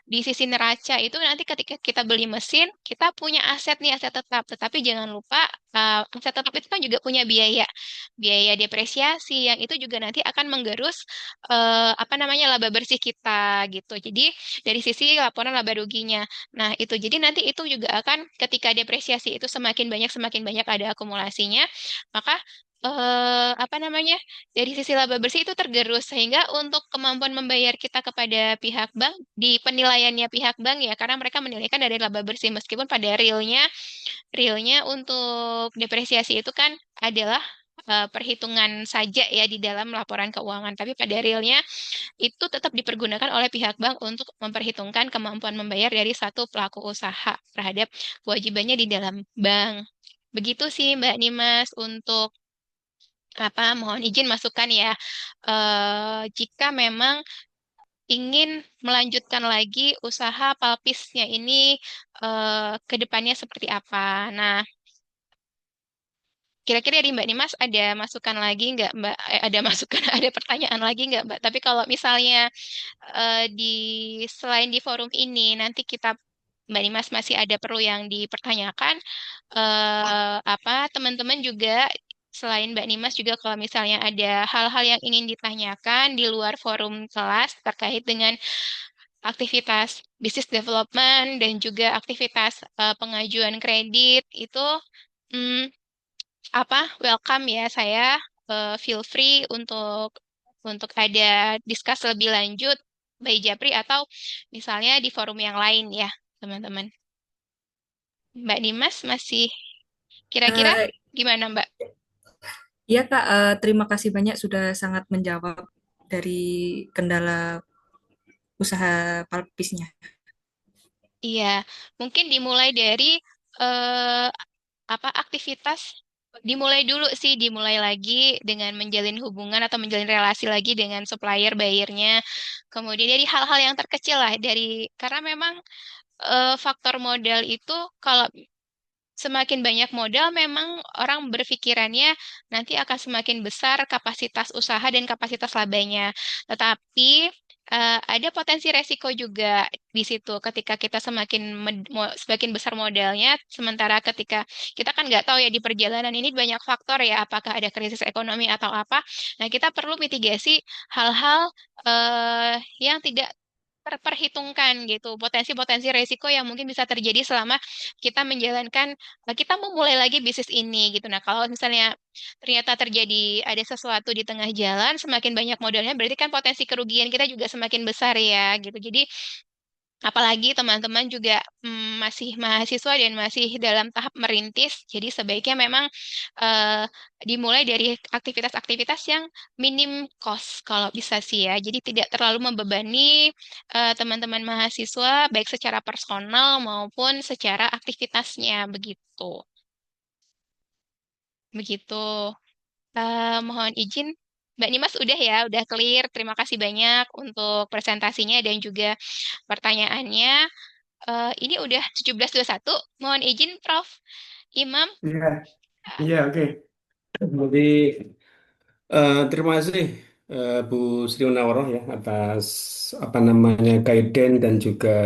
di sisi neraca itu nanti ketika kita beli mesin, kita punya aset nih, aset tetap. Tetapi jangan lupa aset tetap itu kan juga punya biaya, biaya depresiasi yang itu juga nanti akan menggerus apa namanya laba bersih kita gitu. Jadi dari sisi laporan laba ruginya. Nah, itu jadi nanti itu juga akan ketika depresiasi itu semakin banyak ada akumulasinya, maka apa namanya dari sisi laba bersih itu tergerus sehingga untuk kemampuan membayar kita kepada pihak bank di penilaiannya pihak bank ya karena mereka menilaikan dari laba bersih meskipun pada realnya untuk depresiasi itu kan adalah perhitungan saja ya di dalam laporan keuangan tapi pada realnya itu tetap dipergunakan oleh pihak bank untuk memperhitungkan kemampuan membayar dari satu pelaku usaha terhadap kewajibannya di dalam bank. Begitu sih Mbak Nimas untuk apa mohon izin masukan ya. Jika memang ingin melanjutkan lagi usaha palpisnya ini ke depannya seperti apa. Nah, kira-kira dari Mbak Nimas ada masukan lagi nggak Mbak? Ada masukan, ada pertanyaan lagi nggak Mbak? Tapi kalau misalnya di selain di forum ini nanti kita Mbak Dimas masih ada perlu yang dipertanyakan apa teman-teman juga selain Mbak Nimas juga kalau misalnya ada hal-hal yang ingin ditanyakan di luar forum kelas terkait dengan aktivitas business development dan juga aktivitas pengajuan kredit itu hmm, apa welcome ya saya feel free untuk ada discuss lebih lanjut by Japri atau misalnya di forum yang lain ya teman-teman. Mbak Dimas masih kira-kira Eh, gimana Mbak? Iya Kak, terima kasih banyak sudah sangat menjawab dari kendala usaha palpisnya. Iya, mungkin dimulai dari eh, apa aktivitas dimulai dulu sih, dimulai lagi dengan menjalin hubungan atau menjalin relasi lagi dengan supplier buyernya. Kemudian dari hal-hal yang terkecil lah dari karena memang faktor modal itu kalau semakin banyak modal, memang orang berpikirannya nanti akan semakin besar kapasitas usaha dan kapasitas labanya. Tetapi ada potensi resiko juga di situ ketika kita semakin besar modalnya, sementara ketika kita kan nggak tahu ya di perjalanan ini banyak faktor ya, apakah ada krisis ekonomi atau apa. Nah, kita perlu mitigasi hal-hal yang tidak terperhitungkan gitu potensi-potensi resiko yang mungkin bisa terjadi selama kita menjalankan kita memulai lagi bisnis ini gitu. Nah, kalau misalnya ternyata terjadi ada sesuatu di tengah jalan, semakin banyak modalnya berarti kan potensi kerugian kita juga semakin besar ya gitu. Jadi apalagi teman-teman juga masih mahasiswa dan masih dalam tahap merintis, jadi sebaiknya memang eh, dimulai dari aktivitas-aktivitas yang minim cost kalau bisa sih ya. Jadi tidak terlalu membebani teman-teman mahasiswa baik secara personal maupun secara aktivitasnya begitu. Begitu. Mohon izin, Mbak Nimas udah ya, udah clear. Terima kasih banyak untuk presentasinya dan juga pertanyaannya. Ini udah 17.21. Mohon izin Prof. Imam. Iya, iya, oke. Jadi terima kasih Bu Sri Munawaroh ya atas apa namanya guidance dan juga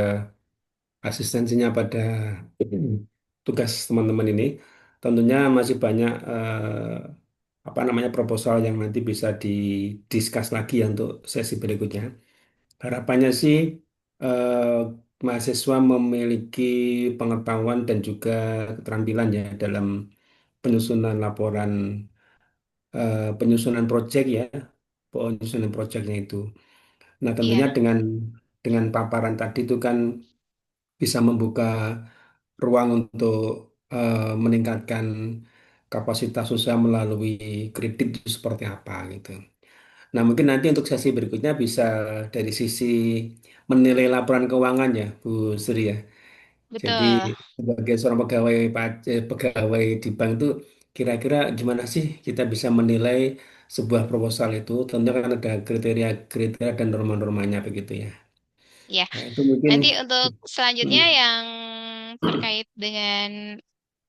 asistensinya pada tugas teman-teman ini. Tentunya masih banyak apa namanya proposal yang nanti bisa didiskus lagi ya untuk sesi berikutnya. Harapannya sih mahasiswa memiliki pengetahuan dan juga keterampilan ya dalam penyusunan laporan penyusunan proyek ya, penyusunan proyeknya itu. Nah, tentunya Iya, dengan paparan tadi itu kan bisa membuka ruang untuk meningkatkan kapasitas usaha melalui kredit itu seperti apa gitu. Nah, mungkin nanti untuk sesi berikutnya bisa dari sisi menilai laporan keuangan ya, Bu Sri ya. Jadi Betul. sebagai seorang pegawai di bank itu kira-kira gimana sih kita bisa menilai sebuah proposal itu? Tentunya kan ada kriteria-kriteria dan norma-normanya begitu ya. Ya, Nah, itu mungkin nanti untuk selanjutnya yang terkait dengan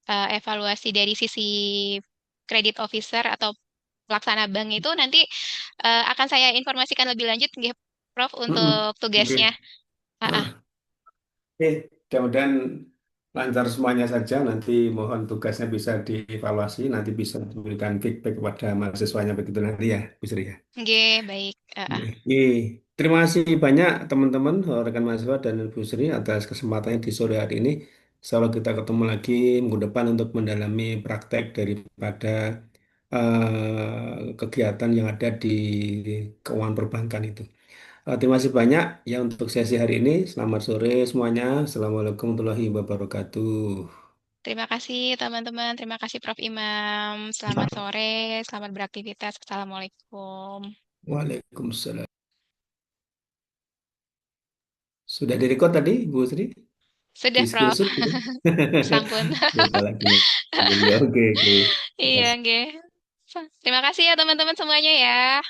evaluasi dari sisi credit officer atau pelaksana bank itu nanti akan saya informasikan lebih lanjut nggih, Prof, untuk oke. tugasnya. Ah, ah. Oke, mudah-mudahan lancar semuanya saja. Nanti mohon tugasnya bisa dievaluasi, nanti bisa memberikan feedback kepada mahasiswanya begitu nanti ya, Bu Sri ya. Nggih, baik. Ah, ah. Oke, terima kasih banyak teman-teman, rekan mahasiswa dan Bu Sri atas kesempatannya di sore hari ini. Insya Allah kita ketemu lagi minggu depan untuk mendalami praktek daripada kegiatan yang ada di keuangan perbankan itu. Terima kasih banyak ya untuk sesi hari ini. Selamat sore semuanya. Assalamualaikum warahmatullahi wabarakatuh. Terima kasih teman-teman, terima kasih Prof. Imam. Selamat sore, selamat beraktivitas. Assalamualaikum. Waalaikumsalam. Sudah direkod tadi, Bu Sri? Di Sudah, Prof. screenshot gitu? Sampun. Lupa lagi. Oke, oke. Terima Iya, kasih. nggih. Terima kasih ya teman-teman semuanya ya.